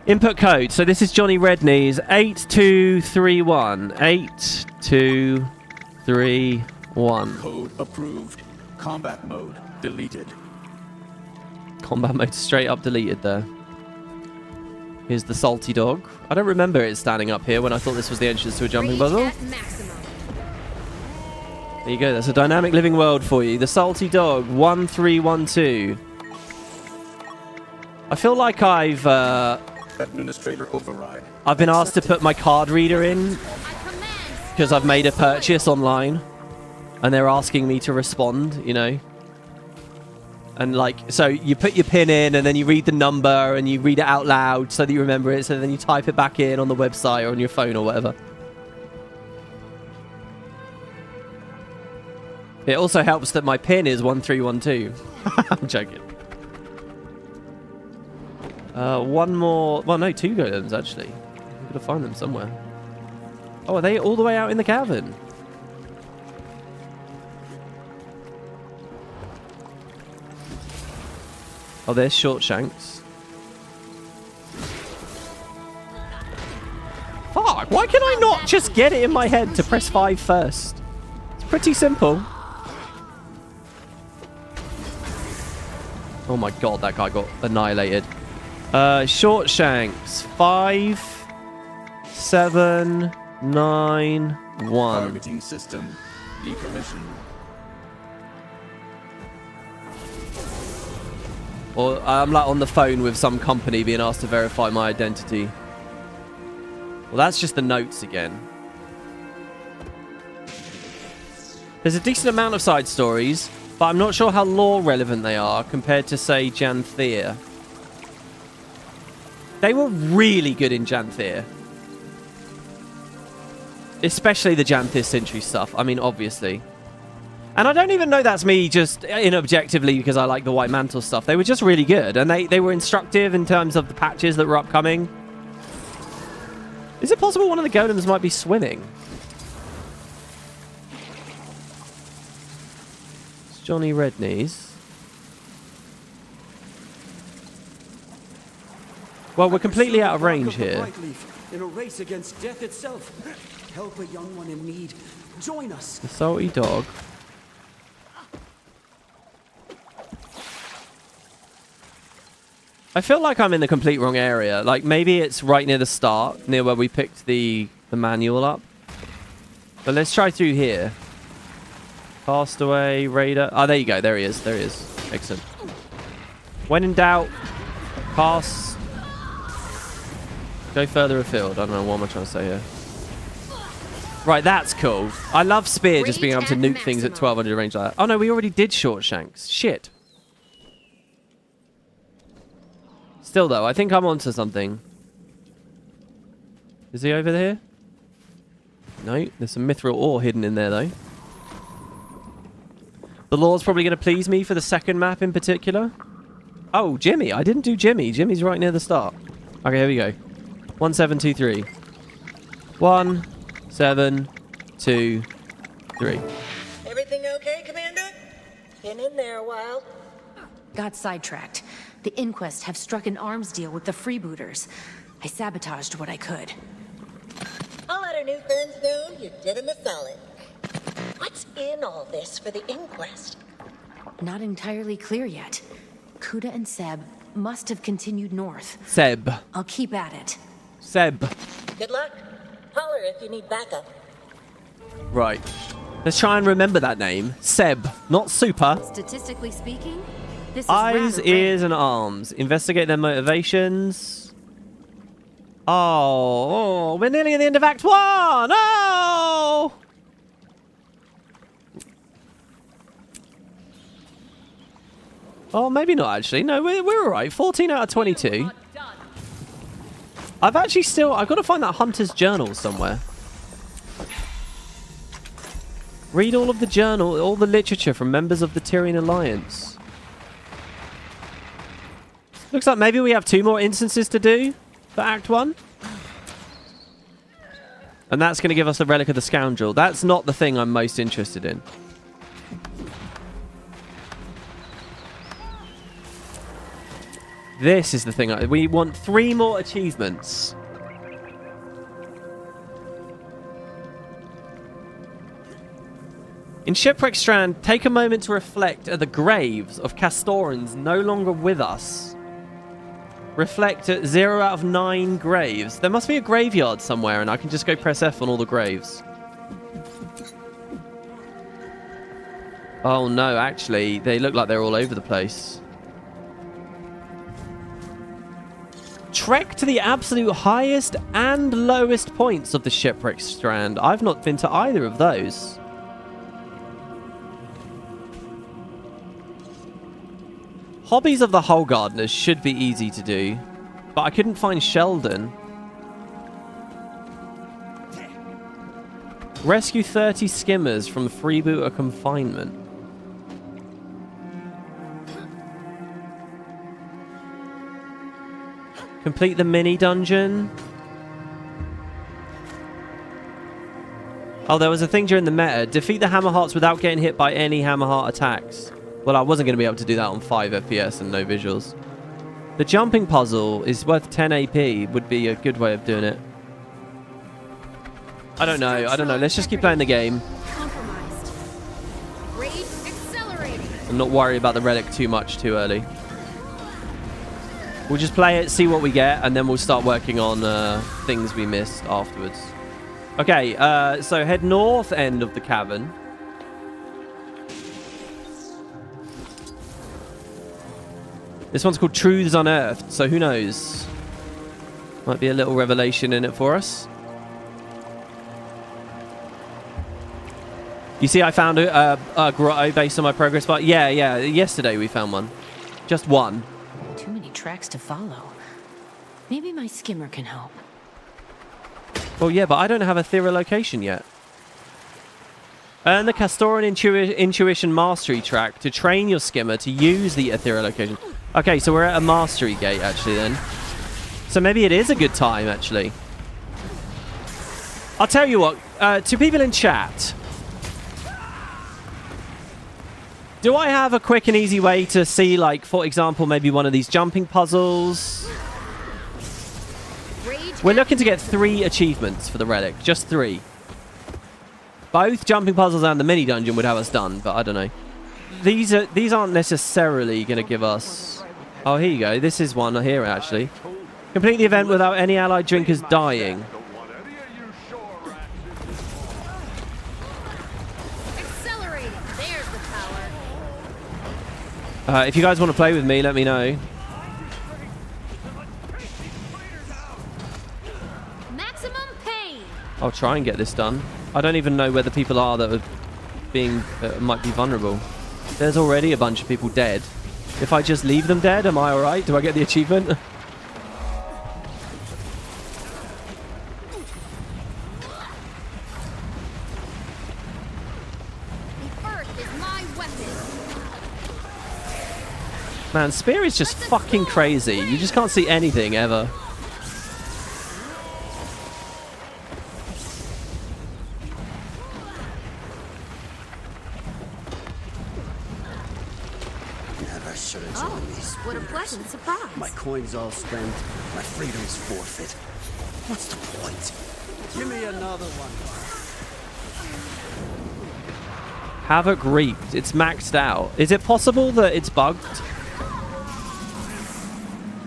Input code. So this is Johnny Redknees. 8231. 8231. Code approved. Combat mode deleted. Combat mode straight up deleted there. Here's the salty dog. I don't remember it standing up here when I thought this was the entrance to a jumping puzzle. There you go. That's a dynamic living world for you. The salty dog 1312. I feel like I've administrator override. I've been asked to put my card reader in because I've made a purchase online, and they're asking me to respond. You know. And like, so you put your PIN in and then you read the number and you read it out loud so that you remember it. So then you type it back in on the website or on your phone or whatever. It also helps that my PIN is 1312. I'm joking. One more. Well, no, 2 golems actually. I'm gonna find them somewhere. Oh, are they all the way out in the cavern? Oh, there's short shanks. Fuck, why can I not just get it in my head to press 5 first? It's pretty simple. Oh my god, that guy got annihilated. Short shanks. 5, 7, 9, 1. Targeting system decommissioned. Or I'm like on the phone with some company being asked to verify my identity. Well, that's just the notes again. There's a decent amount of side stories, but I'm not sure how lore relevant they are compared to, say, Janthea. They were really good in Janthea. Especially the Janthea Sentry stuff. I mean, obviously. And I don't even know that's me just inobjectively because I like the White Mantle stuff. They were just really good. And they were instructive in terms of the patches that were upcoming. Is it possible one of the golems might be swimming? It's Johnny Redknees. Well, we're completely out of range here. In a race against death itself. Help a young one in need. Join us. The salty dog. I feel like I'm in the complete wrong area. Like, maybe it's right near the start, near where we picked the manual up. But let's try through here. Castaway, Raider. Oh, there you go. There he is. There he is. Excellent. When in doubt, pass. Go further afield. I don't know what am I trying to say here. Right, that's cool. I love Spear just being able to nuke things at 1200 range like that. Oh, no, we already did Shortshanks. Shit. Still, though, I think I'm onto something. Is he over there? No, there's some mithril ore hidden in there, though. The law's probably going to please me for the second map in particular. Oh, Jimmy. I didn't do Jimmy. Jimmy's right near the start. Okay, here we go. 1723. 1, 7, 2, 3. Everything okay, Commander? Been in there a while. Got sidetracked. The Inquest have struck an arms deal with the freebooters. I sabotaged what I could. I'll let our new friends know you did them a solid. What's in all this for the Inquest? Not entirely clear yet. Cuda and Seb must have continued north. Seb. I'll keep at it. Seb. Good luck. Holler if you need backup. Right. Let's try and remember that name. Seb, not Super. Statistically speaking, this is Eyes, rather ears, and arms. Investigate their motivations. Oh, we're nearly at the end of Act 1! Oh! Oh, maybe not, actually. No, we're all right. 14 out of 22. I've got to find that Hunter's Journal somewhere. Read all of the journal, all the literature from members of the Tyrian Alliance. Looks like maybe we have 2 more instances to do for Act 1. And that's going to give us the Relic of the Scoundrel. That's not the thing I'm most interested in. This is the thing. We want 3 more achievements. In Shipwreck Strand, take a moment to reflect at the graves of Castorans no longer with us. Reflect at 0 out of 9 graves. There must be a graveyard somewhere, and I can just go press F on all the graves. Oh no, actually, they look like they're all over the place. Trek to the absolute highest and lowest points of the Shipwreck Strand. I've not been to either of those. Hobbies of the Hull Gardeners should be easy to do, but I couldn't find Sheldon. Rescue 30 skimmers from freebooter confinement. Complete the mini dungeon. Oh, there was a thing during the meta. Defeat the Hammerhearts without getting hit by any Hammerheart attacks. Well, I wasn't going to be able to do that on 5 FPS and no visuals. The jumping puzzle is worth 10 AP. Would be a good way of doing it. I don't know. Let's just keep playing the game. compromised. Rage accelerating. And not worry about the relic too much too early. We'll just play it, see what we get, and then we'll start working on things we missed afterwards. Okay, so head north end of the cavern. This one's called Truths Unearthed, so who knows? Might be a little revelation in it for us. You see, I found a grotto based on my progress bar. Yeah, yesterday we found one. Just one. Too many tracks to follow. Maybe my skimmer can help. Well, yeah, but I don't have a Thera location yet. Earn the Castoran Intuition Mastery track to train your skimmer to use the Aethera location. Okay, so we're at a Mastery Gate, actually, then. So maybe it is a good time, actually. I'll tell you what, to people in chat, do I have a quick and easy way to see, like, for example, maybe one of these jumping puzzles? We're looking to get 3 achievements for the relic. Just 3. Both jumping puzzles and the mini dungeon would have us done, but I don't know. These aren't necessarily going to give us... Oh, here you go. This is one here, actually. Complete the event without any allied drinkers dying. Accelerating. There's the power. If you guys want to play with me, let me know. Maximum pain. I'll try and get this done. I don't even know where the people are that are being might be vulnerable. There's already a bunch of people dead. If I just leave them dead, am I alright? Do I get the achievement? The earth is my weapon. Man, Spear is just fucking crazy. You just can't see anything ever. Oh, what a pleasant surprise. My coin's all spent. My freedom's forfeit. What's the point? Give me another one. Havoc reaped. It's maxed out. Is it possible that it's bugged?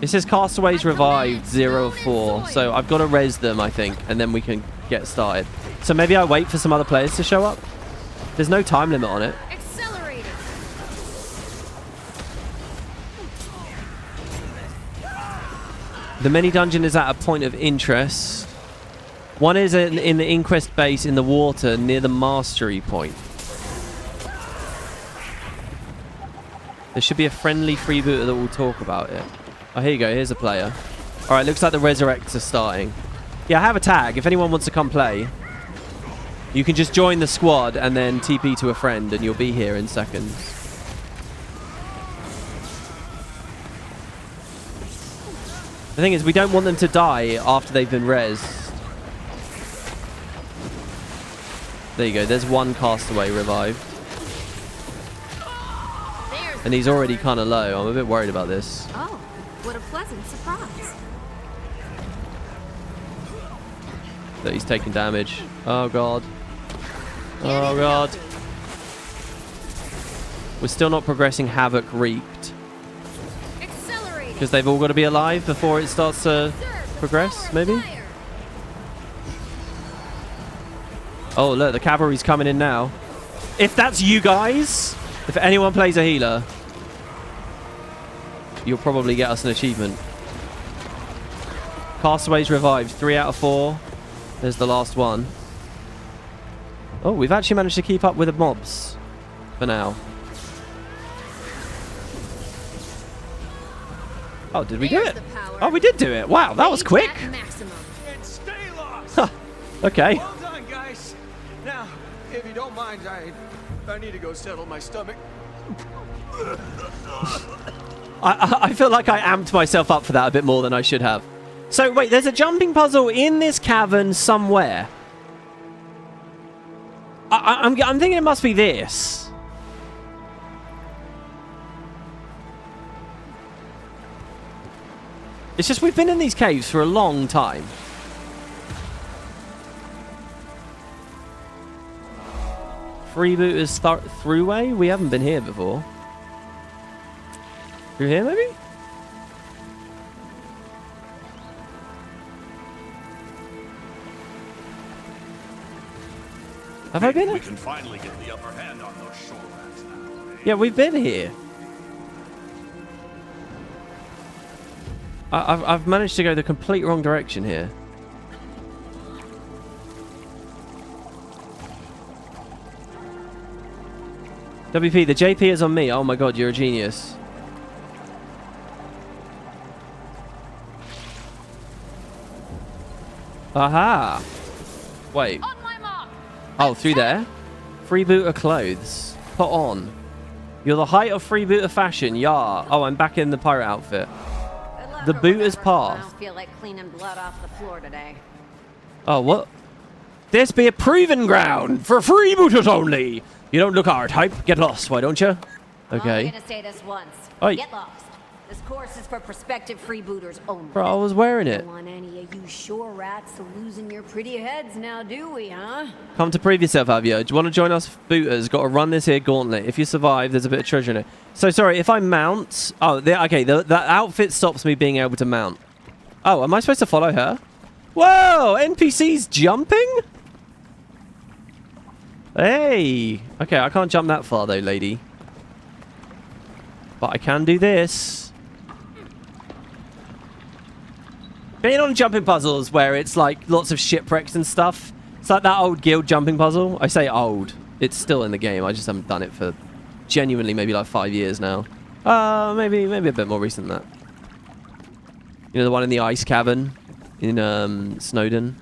It says castaways revived 0 of 4. So I've got to res them, I think, and then we can get started. So maybe I wait for some other players to show up. There's no time limit on it. The mini dungeon is at a point of interest. One is in the Inquest base in the water near the mastery point. There should be a friendly freebooter that will talk about it. Oh, here you go. Here's a player. All right, looks like the resurrects are starting. Yeah, I have a tag. If anyone wants to come play, you can just join the squad and then TP to a friend and you'll be here in seconds. The thing is, we don't want them to die after they've been rezzed. There you go. There's one castaway revived. And he's already kind of low. I'm a bit worried about this. Oh, what a pleasant surprise. That he's taking damage. Oh, God. Oh, God. We're still not progressing Havoc reaped. Because they've all got to be alive before it starts to progress, maybe? Oh, look, the cavalry's coming in now. If that's you guys, if anyone plays a healer, you'll probably get us an achievement. Castaways revived, 3 out of 4. There's the last one. Oh, we've actually managed to keep up with the mobs for now. Oh, did we do it? Oh, we did do it. Wow, that was quick. Huh. Okay. Well done, guys. Now, if you don't mind, I need to go settle my stomach. I feel like I amped myself up for that a bit more than I should have. So, wait, there's a jumping puzzle in this cavern somewhere. I'm thinking it must be this. It's just we've been in these caves for a long time. Freebooters throughway? We haven't been here before. Through here, maybe? Have I been? We can finally get the upper hand on those shore rats now. Yeah, we've been here. I've managed to go the complete wrong direction here. WP, the JP is on me. Oh my god, you're a genius. Aha! Wait. Oh, through there? Freebooter clothes. Put on. You're the height of freebooter fashion. Yah. Oh, I'm back in the pirate outfit. The booter's path. I don't feel like cleaning blood off the floor today. Oh, what? This be a proving ground for freebooters only. You don't look our type. Get lost, why don't you? I'm Okay. gonna say this once. Oi. Get lost. This course is for prospective freebooters only. Bro, I was wearing it. Don't want any of you shore rats losing your pretty heads now, do we, huh? Come to prove yourself, have you? Do you want to join us booters? Got to run this here gauntlet. If you survive, there's a bit of treasure in it. So, sorry, if I mount... Oh, okay, the outfit stops me being able to mount. Oh, am I supposed to follow her? Whoa, NPC's jumping? Hey. Okay, I can't jump that far, though, lady. But I can do this. Being on jumping puzzles where it's like lots of shipwrecks and stuff. It's like that old guild jumping puzzle. I say old. It's still in the game. I just haven't done it for genuinely maybe like 5 years now. Maybe a bit more recent than that. You know, the one in the ice cavern in Snowdon.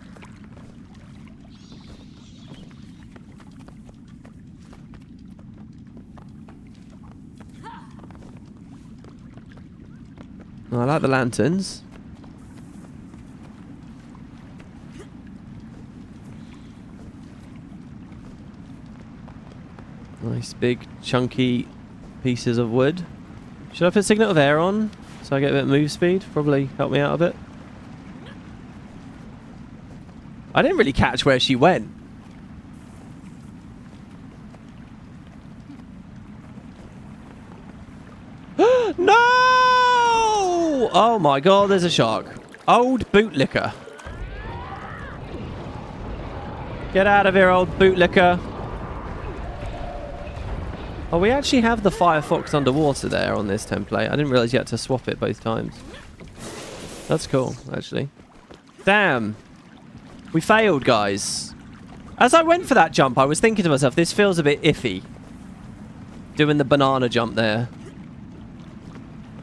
Oh, I like the lanterns. Nice big chunky pieces of wood. Should I put Signet of Air on so I get a bit of move speed? Probably help me out a bit. I didn't really catch where she went. No! Oh my god, there's a shark. Old bootlicker. Get out of here, old bootlicker. Oh, we actually have the Firefox underwater there on this template. I didn't realize you had to swap it both times. That's cool, actually. Damn. We failed, guys. As I went for that jump, I was thinking to myself, this feels a bit iffy. Doing the banana jump there.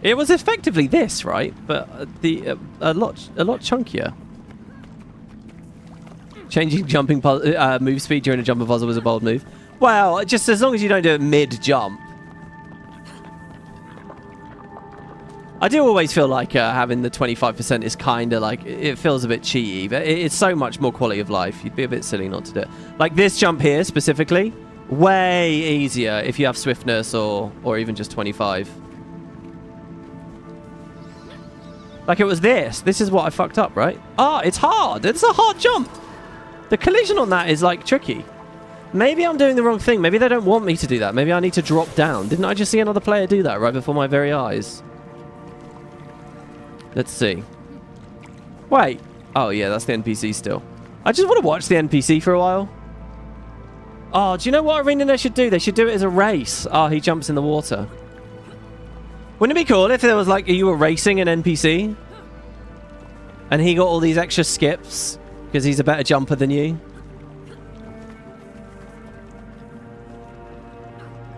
It was effectively this, right? But a lot chunkier. Changing jumping move speed during a jumping puzzle was a bold move. Well, just as long as you don't do it mid-jump. I do always feel like having the 25% is kind of like... It feels a bit cheaty, but it's so much more quality of life. You'd be a bit silly not to do it. Like this jump here, specifically, way easier if you have swiftness or even just 25. Like it was this. This is what I fucked up, right? Ah, it's hard. It's a hard jump. The collision on that is, like, tricky. Maybe I'm doing the wrong thing. Maybe they don't want me to do that. Maybe I need to drop down. Didn't I just see another player do that right before my very eyes? Let's see. Wait. Oh, yeah, that's the NPC still. I just want to watch the NPC for a while. Oh, do you know what Arenanet should do? They should do it as a race. Oh, he jumps in the water. Wouldn't it be cool if there was, like, you were racing an NPC? And he got all these extra skips because he's a better jumper than you?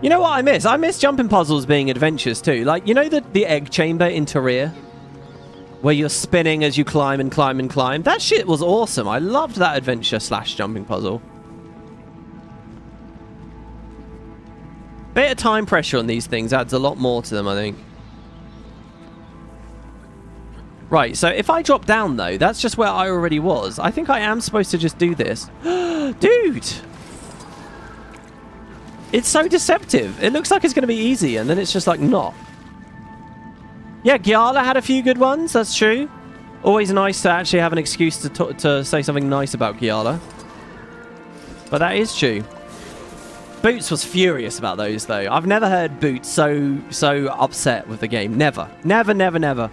You know what I miss? I miss jumping puzzles being adventures too. Like, you know the egg chamber in Tyria? Where you're spinning as you climb and climb and climb? That shit was awesome. I loved that adventure / jumping puzzle. Bit of time pressure on these things adds a lot more to them, I think. Right, so if I drop down though, that's just where I already was. I think I am supposed to just do this. Dude! It's so deceptive. It looks like it's going to be easy, and then it's just like not. Yeah, Giala had a few good ones, that's true. Always nice to actually have an excuse to say something nice about Giala. But that is true. Boots was furious about those, though. I've never heard Boots so upset with the game. Never. Never, never, never.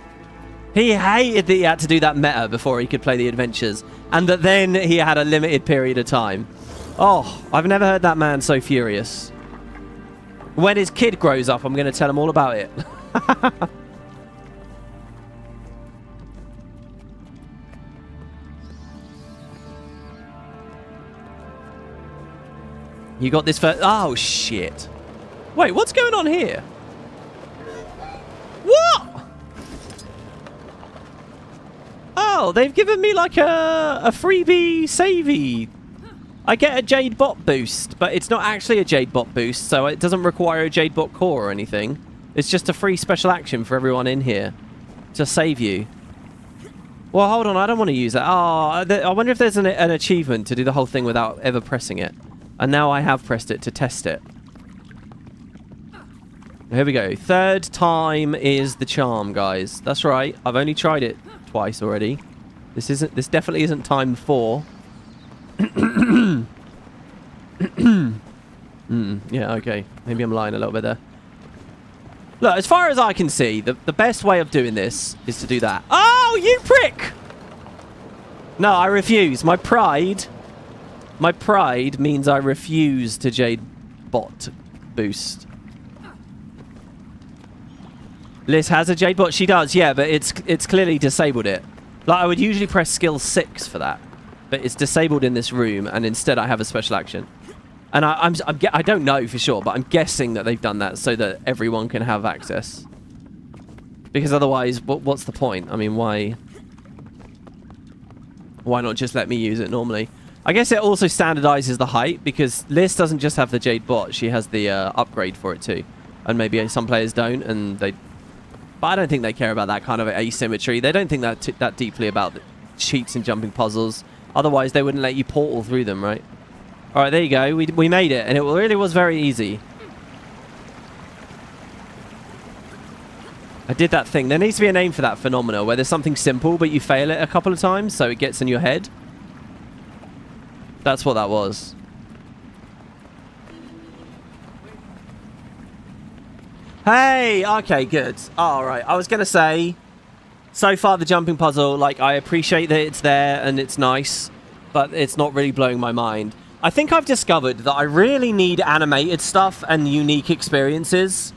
He hated that he had to do that meta before he could play the adventures, and that then he had a limited period of time. Oh, I've never heard that man so furious. When his kid grows up, I'm going to tell him all about it. You got this first... Oh, shit. Wait, what's going on here? What? Oh, they've given me like a freebie savey. I get a Jade Bot boost, but it's not actually a Jade Bot boost, so it doesn't require a Jade Bot core or anything. It's just a free special action for everyone in here to save you. Well, hold on, I don't want to use that. Oh, I wonder if there's an achievement to do the whole thing without ever pressing it. And now I have pressed it to test it. Here we go. Third time is the charm, guys. That's right. I've only tried it twice already. This definitely isn't time 4. Yeah, okay. Maybe I'm lying a little bit there. Look, as far as I can see, the best way of doing this is to do that. Oh, you prick! No, I refuse. My pride means I refuse to Jade bot boost. Liz has a Jade bot. She does, yeah, but it's clearly disabled it. Like, I would usually press skill 6 for that, but it's disabled in this room, and instead I have a special action. And I don't know for sure, but I'm guessing that they've done that so that everyone can have access. Because otherwise, what's the point? I mean, why not just let me use it normally? I guess it also standardizes the height, because Liz doesn't just have the Jade bot, she has the upgrade for it too. And maybe some players don't, and they... But I don't think they care about that kind of asymmetry. They don't think that deeply about the cheats and jumping puzzles. Otherwise, they wouldn't let you portal through them, right? All right, there you go. We made it, and it really was very easy. I did that thing. There needs to be a name for that phenomena, where there's something simple, but you fail it a couple of times, so it gets in your head. That's what that was. Hey! Okay, good. All right. I was going to say, so far the jumping puzzle, like, I appreciate that it's there and it's nice, but it's not really blowing my mind. I think I've discovered that I really need animated stuff and unique experiences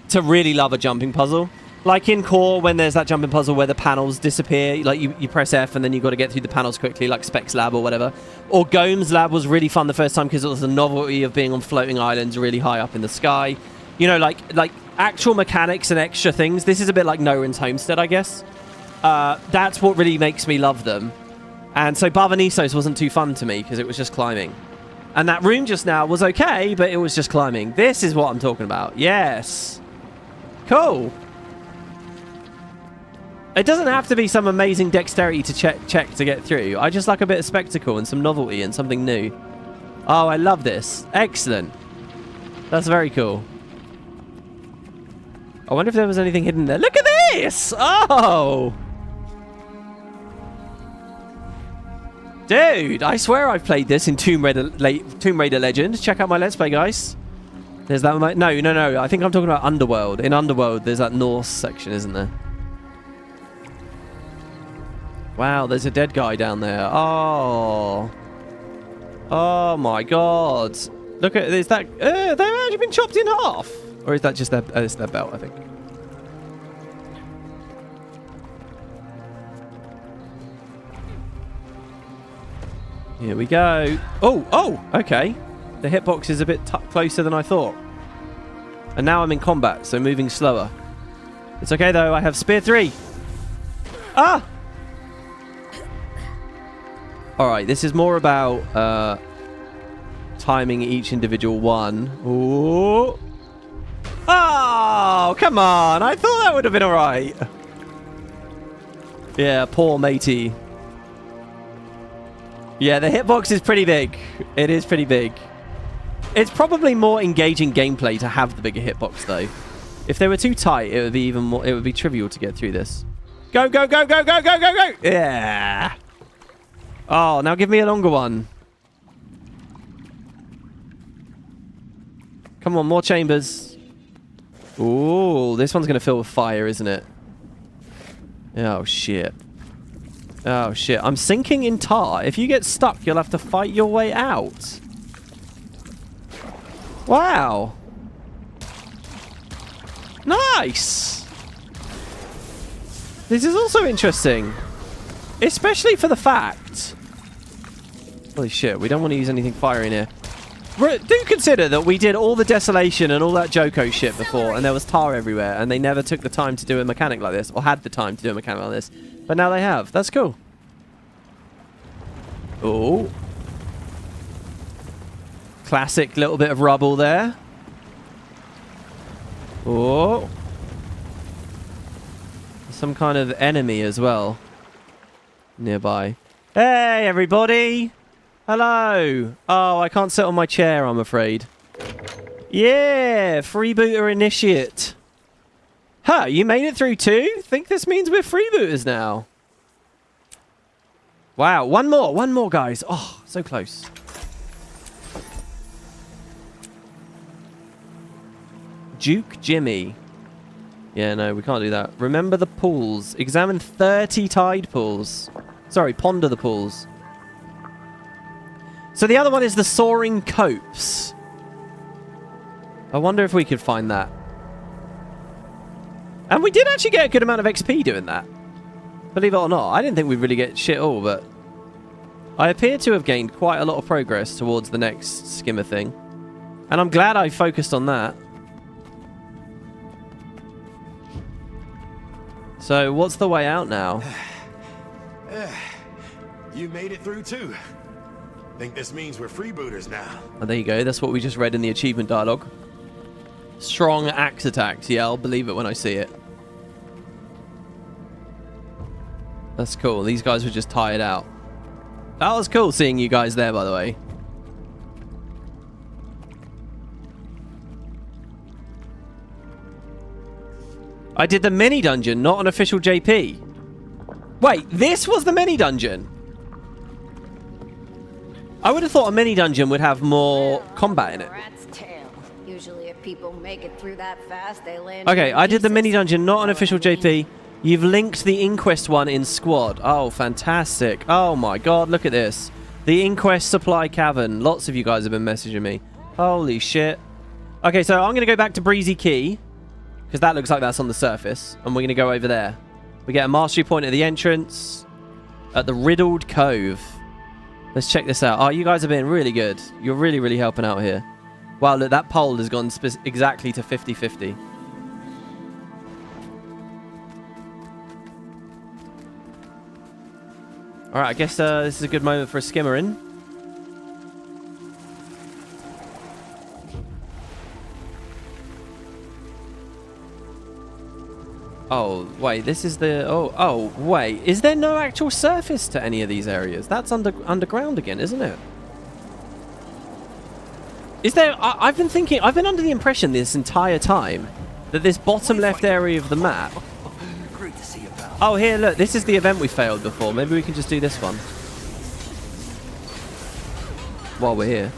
to really love a jumping puzzle. Like in Core, when there's that jumping puzzle where the panels disappear, like you press F and then you've got to get through the panels quickly, like Specs Lab or whatever. Or Golems Lab was really fun the first time because it was the novelty of being on floating islands really high up in the sky. You know, like actual mechanics and extra things. This is a bit like Noren's Homestead, I guess. That's what really makes me love them. And so Barvanisos wasn't too fun to me because it was just climbing. And that room just now was okay, but it was just climbing. This is what I'm talking about. Yes. Cool. It doesn't have to be some amazing dexterity to check to get through. I just like a bit of spectacle and some novelty and something new. Oh, I love this. Excellent. That's very cool. I wonder if there was anything hidden there. Look at this! Oh! Dude, I swear I've played this in Tomb Raider Legends. Check out my Let's Play, guys. There's that... No. I think I'm talking about Underworld. In Underworld, there's that Norse section, isn't there? Wow, there's a dead guy down there. Oh. Oh, my God. Look at... Is that... they've actually been chopped in half. Or is that just their... it's their belt, I think. Here we go. Oh, okay. The hitbox is a bit closer than I thought. And now I'm in combat, so moving slower. It's okay, though. I have Spear 3. Ah! Alright, this is more about timing each individual one. Ooh. Oh, come on. I thought that would have been alright. Yeah, poor matey. Yeah, the hitbox is pretty big. It is pretty big. It's probably more engaging gameplay to have the bigger hitbox, though. If they were too tight, it would be even more... It would be trivial to get through this. Go, go, go, go, go, go, go, go! Yeah! Oh, now give me a longer one. Come on, more chambers. Ooh, this one's going to fill with fire, isn't it? Oh, shit. Oh, shit. I'm sinking in tar. If you get stuck, you'll have to fight your way out. Wow. Nice. This is also interesting. Especially for the fact... Holy shit, we don't want to use anything fiery in here. Do consider that we did all the desolation and all that Joko shit before, and there was tar everywhere, and they never took the time to do a mechanic like this, or had the time to do a mechanic like this. But now they have. That's cool. Oh. Classic little bit of rubble there. Oh. Some kind of enemy as well. Nearby. Hey, everybody! Hello! Oh, I can't sit on my chair, I'm afraid. Yeah, freebooter initiate. Huh, you made it through too? Think this means we're freebooters now. Wow, one more, guys. Oh, so close. Duke Jimmy. Yeah, no, we can't do that. Remember the pools. Examine 30 tide pools. Sorry, ponder the pools. So the other one is the soaring copes. I wonder if we could find that. And we did actually get a good amount of XP doing that. Believe it or not. I didn't think we'd really get shit all, but I appear to have gained quite a lot of progress towards the next Skimmer thing. And I'm glad I focused on that. So, what's the way out now? You made it through too. Think this means we're freebooters now. Oh, there you go. That's what we just read in the achievement dialogue. Strong axe attacks. Yeah, I'll believe it when I see it. That's cool. These guys were just tired out. That was cool seeing you guys there, by the way. I did the mini dungeon, not an official JP. Wait, this was the mini dungeon? I would have thought a mini dungeon would have more combat in it. Rat's tail. Usually if people make it through that fast, they land. Okay, I did the mini dungeon, not an official JP. You've linked the Inquest one in squad. Oh, fantastic. Oh my god, look at this. The Inquest supply cavern. Lots of you guys have been messaging me. Holy shit. Okay, so I'm going to go back to Breezy Key, because that looks like that's on the surface. And we're going to go over there. We get a mastery point at the entrance. At the Riddled Cove. Let's check this out. Oh, you guys have been really good. You're really, really helping out here. Wow, look, that pole has gone exactly to 50-50. Alright, I guess this is a good moment for a skimmer in. Oh, wait, this is the... Oh, wait. Is there no actual surface to any of these areas? That's underground again, isn't it? Is there... I've been thinking... I've been under the impression this entire time that this bottom left area of the map... Oh, here, look. This is the event we failed before. Maybe we can just do this one. While we're here.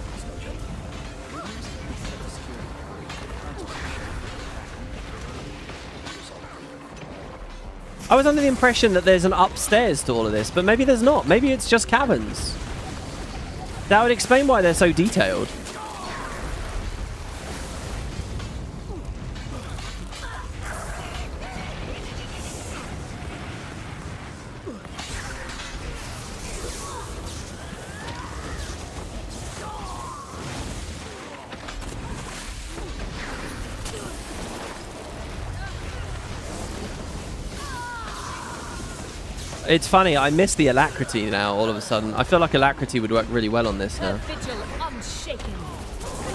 I was under the impression that there's an upstairs to all of this, but maybe there's not. Maybe it's just caverns. That would explain why they're so detailed. It's funny, I miss the alacrity now all of a sudden. I feel like alacrity would work really well on this now. I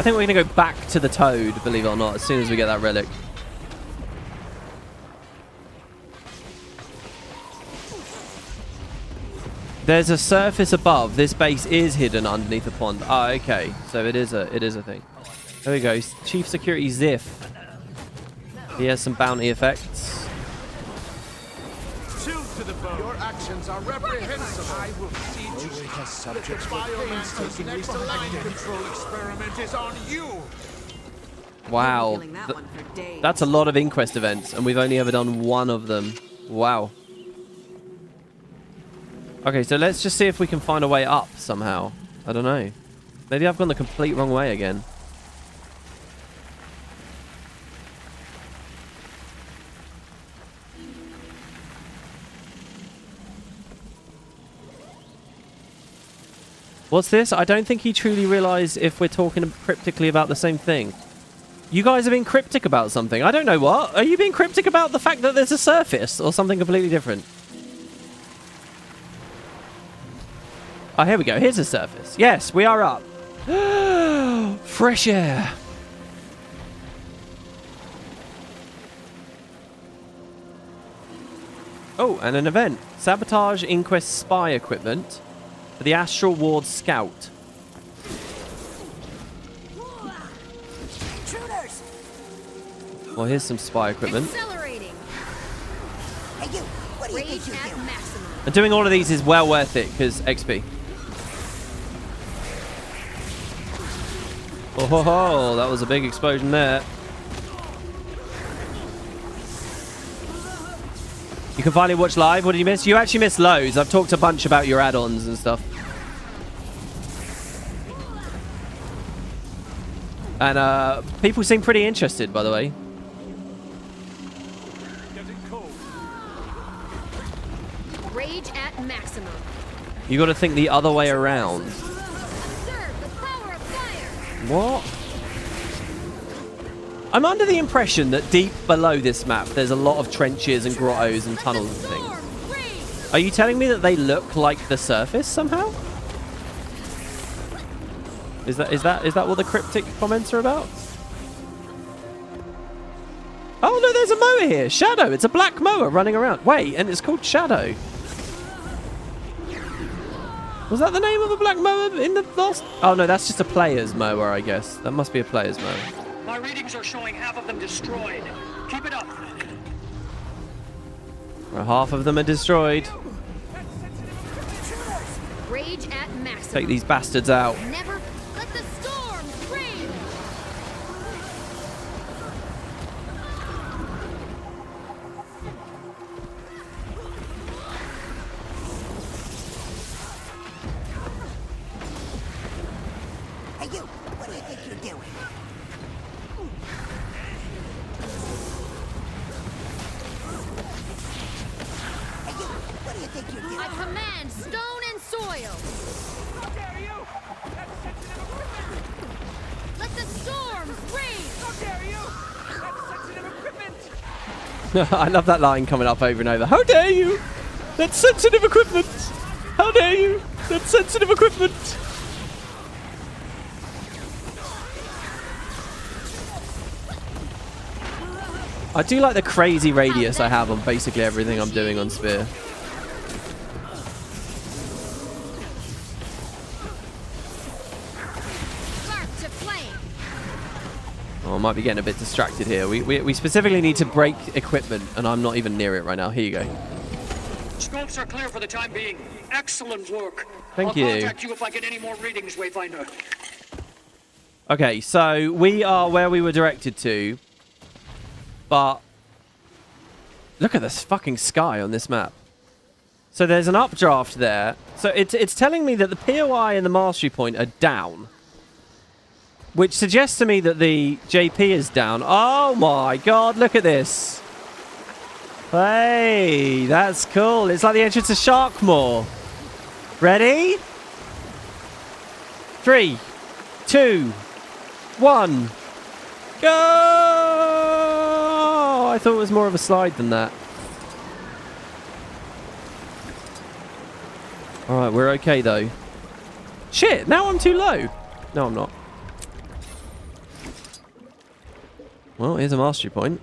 think we're going to go back to the toad, believe it or not, as soon as we get that relic. There's a surface above. This base is hidden underneath a pond. Oh, okay. So it is a thing. There we go. Chief Security Ziff. He has some bounty effects. Your actions are reprehensible. I will see you as subject. The biomancer's next line control experiment is on you. Wow. That's a lot of Inquest events, and we've only ever done one of them. Wow. Okay, so let's just see if we can find a way up somehow. I don't know. Maybe I've gone the complete wrong way again. What's this? I don't think he truly realized if we're talking cryptically about the same thing. You guys are being cryptic about something. I don't know what. Are you being cryptic about the fact that there's a surface or something completely different? Oh, here we go. Here's a surface. Yes, we are up. Fresh air. Oh, and an event. Sabotage Inquest spy equipment for the Astral Ward Scout. Well, here's some spy equipment. Accelerating. Hey, you! What do you think Rage you're at doing? maximum. And doing all of these is well worth it, because XP. Oh, ho, ho, that was a big explosion there. You can finally watch live. What did you miss? You actually missed loads. I've talked a bunch about your add-ons and stuff. And people seem pretty interested, by the way. Rage at maximum. You got to think the other way around. Observe the power of fire. What? I'm under the impression that deep below this map, there's a lot of trenches and grottos and tunnels and things. Are you telling me that they look like the surface somehow? Is that what the cryptic comments are about? Oh no, there's a mower here. Shadow. It's a black mower running around. Wait, and it's called Shadow. Was that the name of a black mower in the last? Oh no, that's just a player's mower, I guess. That must be a player's mower. My readings are showing half of them destroyed. Keep it up. Well, half of them are destroyed. Rage at maximum. Take these bastards out. Never let the storms rage. Hey, you! What do you think you're doing? Hey, you! What do you think you're doing? I command stone and soil. How dare you! That's sensitive equipment! Let the storms rage. How dare you! That's sensitive equipment! I love that line coming up over and over. How dare you? That's sensitive equipment. How dare you? That's sensitive equipment. I do like the crazy radius I have on basically everything I'm doing on Spear. Spark to flame. Oh, I might be getting a bit distracted here. We specifically need to break equipment, and I'm not even near it right now. Here you go. Scopes are clear for the time being. Excellent work. Thank you. I'll contact you if I get any more readings, Wayfinder. Okay, so we are where we were directed to, but look at this fucking sky on this map. So there's an updraft there. So it's telling me that the POI and the mastery point are down, which suggests to me that the JP is down. Oh my god, look at this. Hey, that's cool. It's like the entrance to Sharkmoor. Ready? 3, 2, 1. Go! I thought it was more of a slide than that. Alright, we're okay though. Shit, now I'm too low. No, I'm not. Well, here's a mastery point.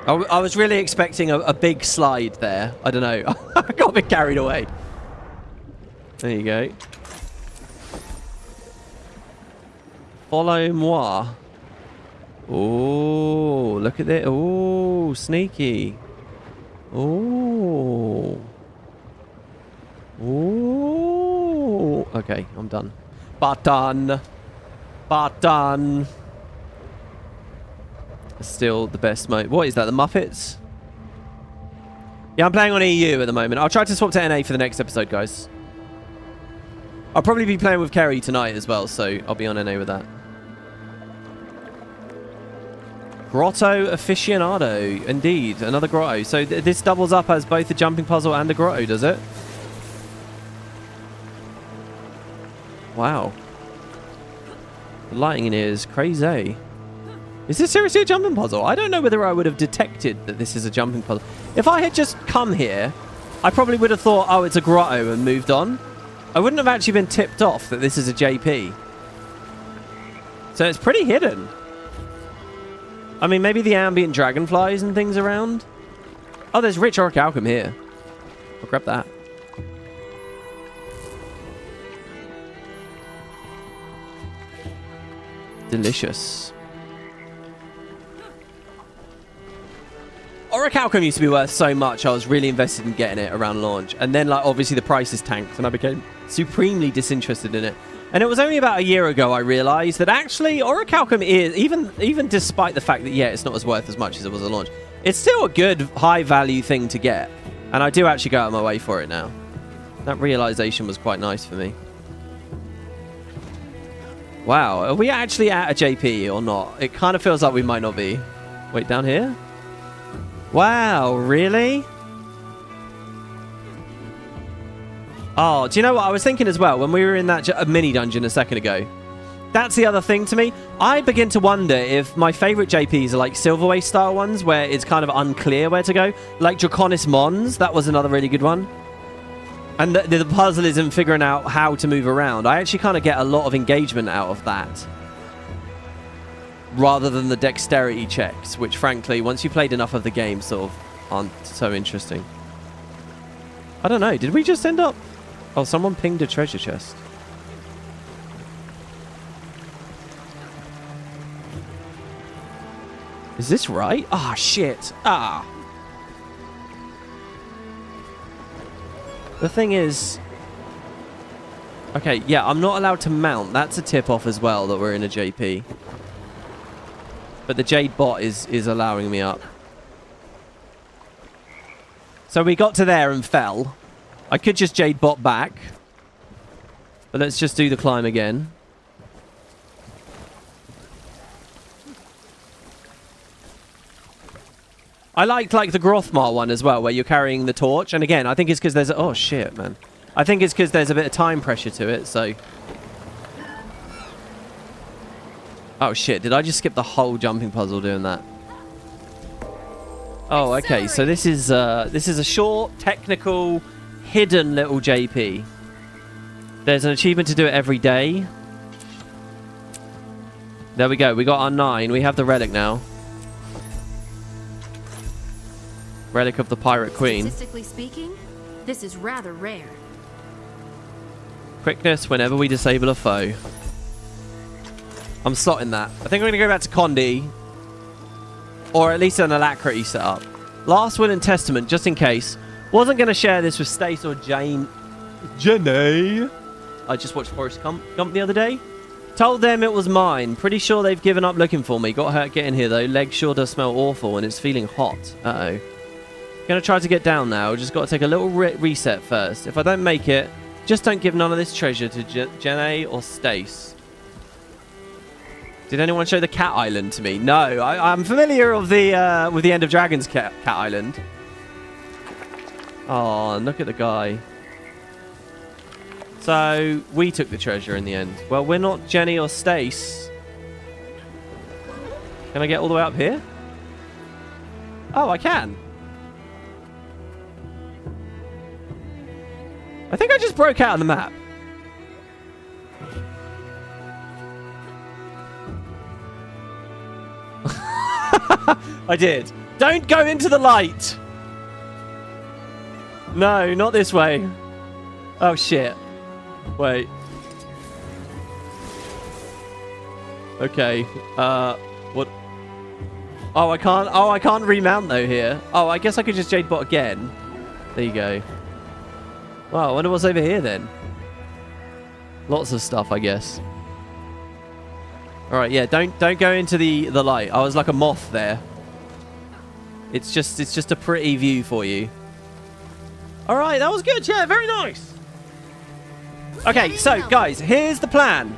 I was really expecting a big slide there. I don't know. I got a bit carried away. There you go. Follow moi. Oh, look at it. Oh, sneaky. Oh. Oh. Okay, I'm done. Button. Button. Still the best mode. What is that? The Muppets? Yeah, I'm playing on EU at the moment. I'll try to swap to NA for the next episode, guys. I'll probably be playing with Kerry tonight as well, so I'll be on NA with that. Grotto aficionado. Indeed, another grotto. So this doubles up as both a jumping puzzle and a grotto, does it? Wow. The lighting in here is crazy. Is this seriously a jumping puzzle? I don't know whether I would have detected that this is a jumping puzzle. If I had just come here, I probably would have thought, oh, it's a grotto and moved on. I wouldn't have actually been tipped off that this is a JP. So it's pretty hidden. I mean, maybe the ambient dragonflies and things around. Oh, there's rich orichalcum here. I'll grab that. Delicious. Orichalcum used to be worth so much, I was really invested in getting it around launch. And then, like, obviously the prices tanked, and I became supremely disinterested in it. And it was only about a year ago I realized that actually Orichalcum is, even despite the fact that, yeah, it's not as worth as much as it was at launch, it's still a good, high-value thing to get. And I do actually go out of my way for it now. That realization was quite nice for me. Wow, are we actually at a JP or not? It kind of feels like we might not be. Wait, down here? Wow, really? Oh, do you know what? I was thinking as well, when we were in that mini dungeon a second ago, that's the other thing to me. I begin to wonder if my favorite JPs are like Silverway style ones, where it's kind of unclear where to go. Like Draconis Mons, that was another really good one. And the puzzle is in figuring out how to move around. I actually kind of get a lot of engagement out of that, rather than the dexterity checks, which frankly, once you played enough of the game, sort of aren't so interesting. I don't know. Did we just end up... Oh, someone pinged a treasure chest. Is this right? Ah, oh, shit. Ah. The thing is... Okay, yeah, I'm not allowed to mount. That's a tip-off as well, that we're in a JP. But the Jade bot is allowing me up. So we got to there and fell. I could just Jade bot back. But let's just do the climb again. I liked like the Grothmar one as well, where you're carrying the torch. And again, I think it's because there's... Oh, shit, man. I think it's because there's a bit of time pressure to it, so... Oh, shit. Did I just skip the whole jumping puzzle doing that? Oh, okay. So this is a short, technical, hidden little JP. There's an achievement to do it every day. There we go. We got our 9. We have the relic now. Relic of the Pirate Queen. Statistically speaking, this is rather rare. Quickness whenever we disable a foe. I'm slotting that. I think I'm going to go back to Condi. Or at least an alacrity setup. Last Will and Testament, just in case. Wasn't going to share this with Stace or Jenny. I just watched Forrest Gump the other day. Told them it was mine. Pretty sure they've given up looking for me. Got hurt getting here though. Leg sure does smell awful and it's feeling hot. Uh-oh. Gonna try to get down now. Just got to take a little reset first. If I don't make it, just don't give none of this treasure to Jenny or Stace. Did anyone show the Cat Island to me? No, I'm familiar with the End of Dragons Cat Island. Oh, look at the guy. So we took the treasure in the end. Well, we're not Jenny or Stace. Can I get all the way up here? Oh, I can. I think I just broke out of the map. I did. Don't go into the light. No, not this way. Oh, shit. Wait. Okay. What? Oh, I can't remount though here. Oh, I guess I could just Jade bot again. There you go. Wow, I wonder what's over here then. Lots of stuff, I guess. All right, yeah, don't go into the light. I was like a moth there. It's just a pretty view for you. All right, that was good. Yeah, very nice. Okay, so guys, here's the plan.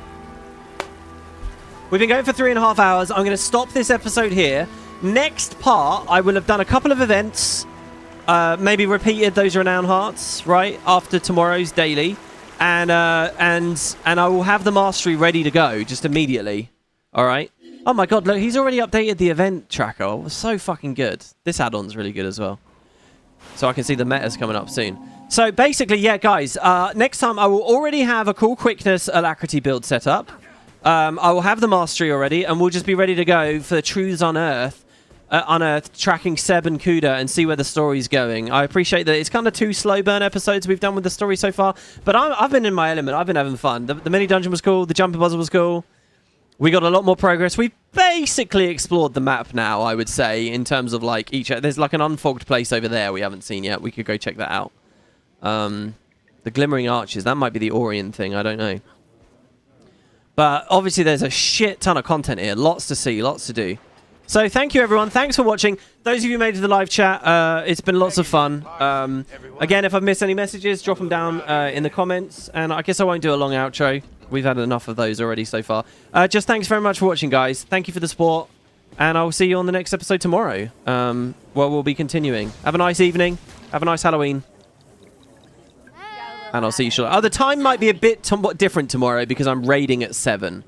We've been going for 3.5 hours. I'm going to stop this episode here. Next part, I will have done a couple of events. Maybe repeated those renown hearts, right, after tomorrow's daily. And I will have the mastery ready to go just immediately. All right. Oh my god, look, he's already updated the event tracker. It was so fucking good. This add-on's really good as well. So I can see the metas coming up soon. So basically, yeah, guys, next time I will already have a cool quickness alacrity build set up. I will have the mastery already, and we'll just be ready to go for Truths Unearthed, tracking Seb and Cuda and see where the story's going. I appreciate that it's kind of 2 slow burn episodes we've done with the story so far, but I've been in my element. I've been having fun. The mini dungeon was cool. The jumping puzzle was cool. We got a lot more progress. We've basically explored the map now, I would say, in terms of like each... There's like an unfogged place over there we haven't seen yet. We could go check that out. The Glimmering Arches, that might be the Orient thing, I don't know. But obviously there's a shit ton of content here. Lots to see, lots to do. So thank you, everyone. Thanks for watching. Those of you who made it to the live chat, it's been lots of fun. Again, if I've missed any messages, drop them down in the comments. And I guess I won't do a long outro. We've had enough of those already so far. Just thanks very much for watching, guys. Thank you for the support. And I'll see you on the next episode tomorrow, where we'll be continuing. Have a nice evening. Have a nice Halloween. And I'll see you shortly. Oh, the time might be a bit somewhat different tomorrow because I'm raiding at 7.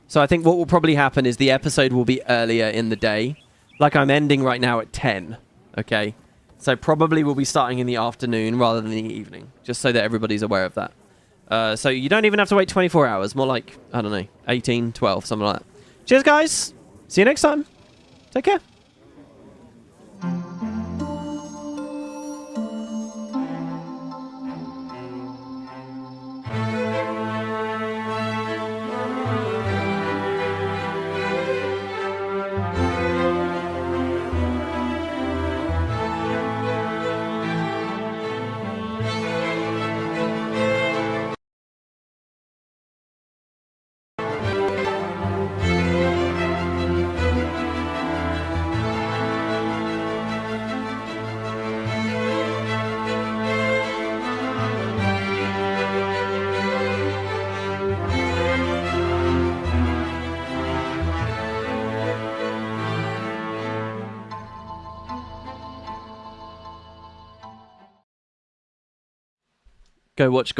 So I think what will probably happen is the episode will be earlier in the day. Like I'm ending right now at 10. Okay? So probably we'll be starting in the afternoon rather than the evening. Just so that everybody's aware of that. So you don't even have to wait 24 hours. More like, I don't know, 18, 12, something like that. Cheers, guys. See you next time. Take care. Go watch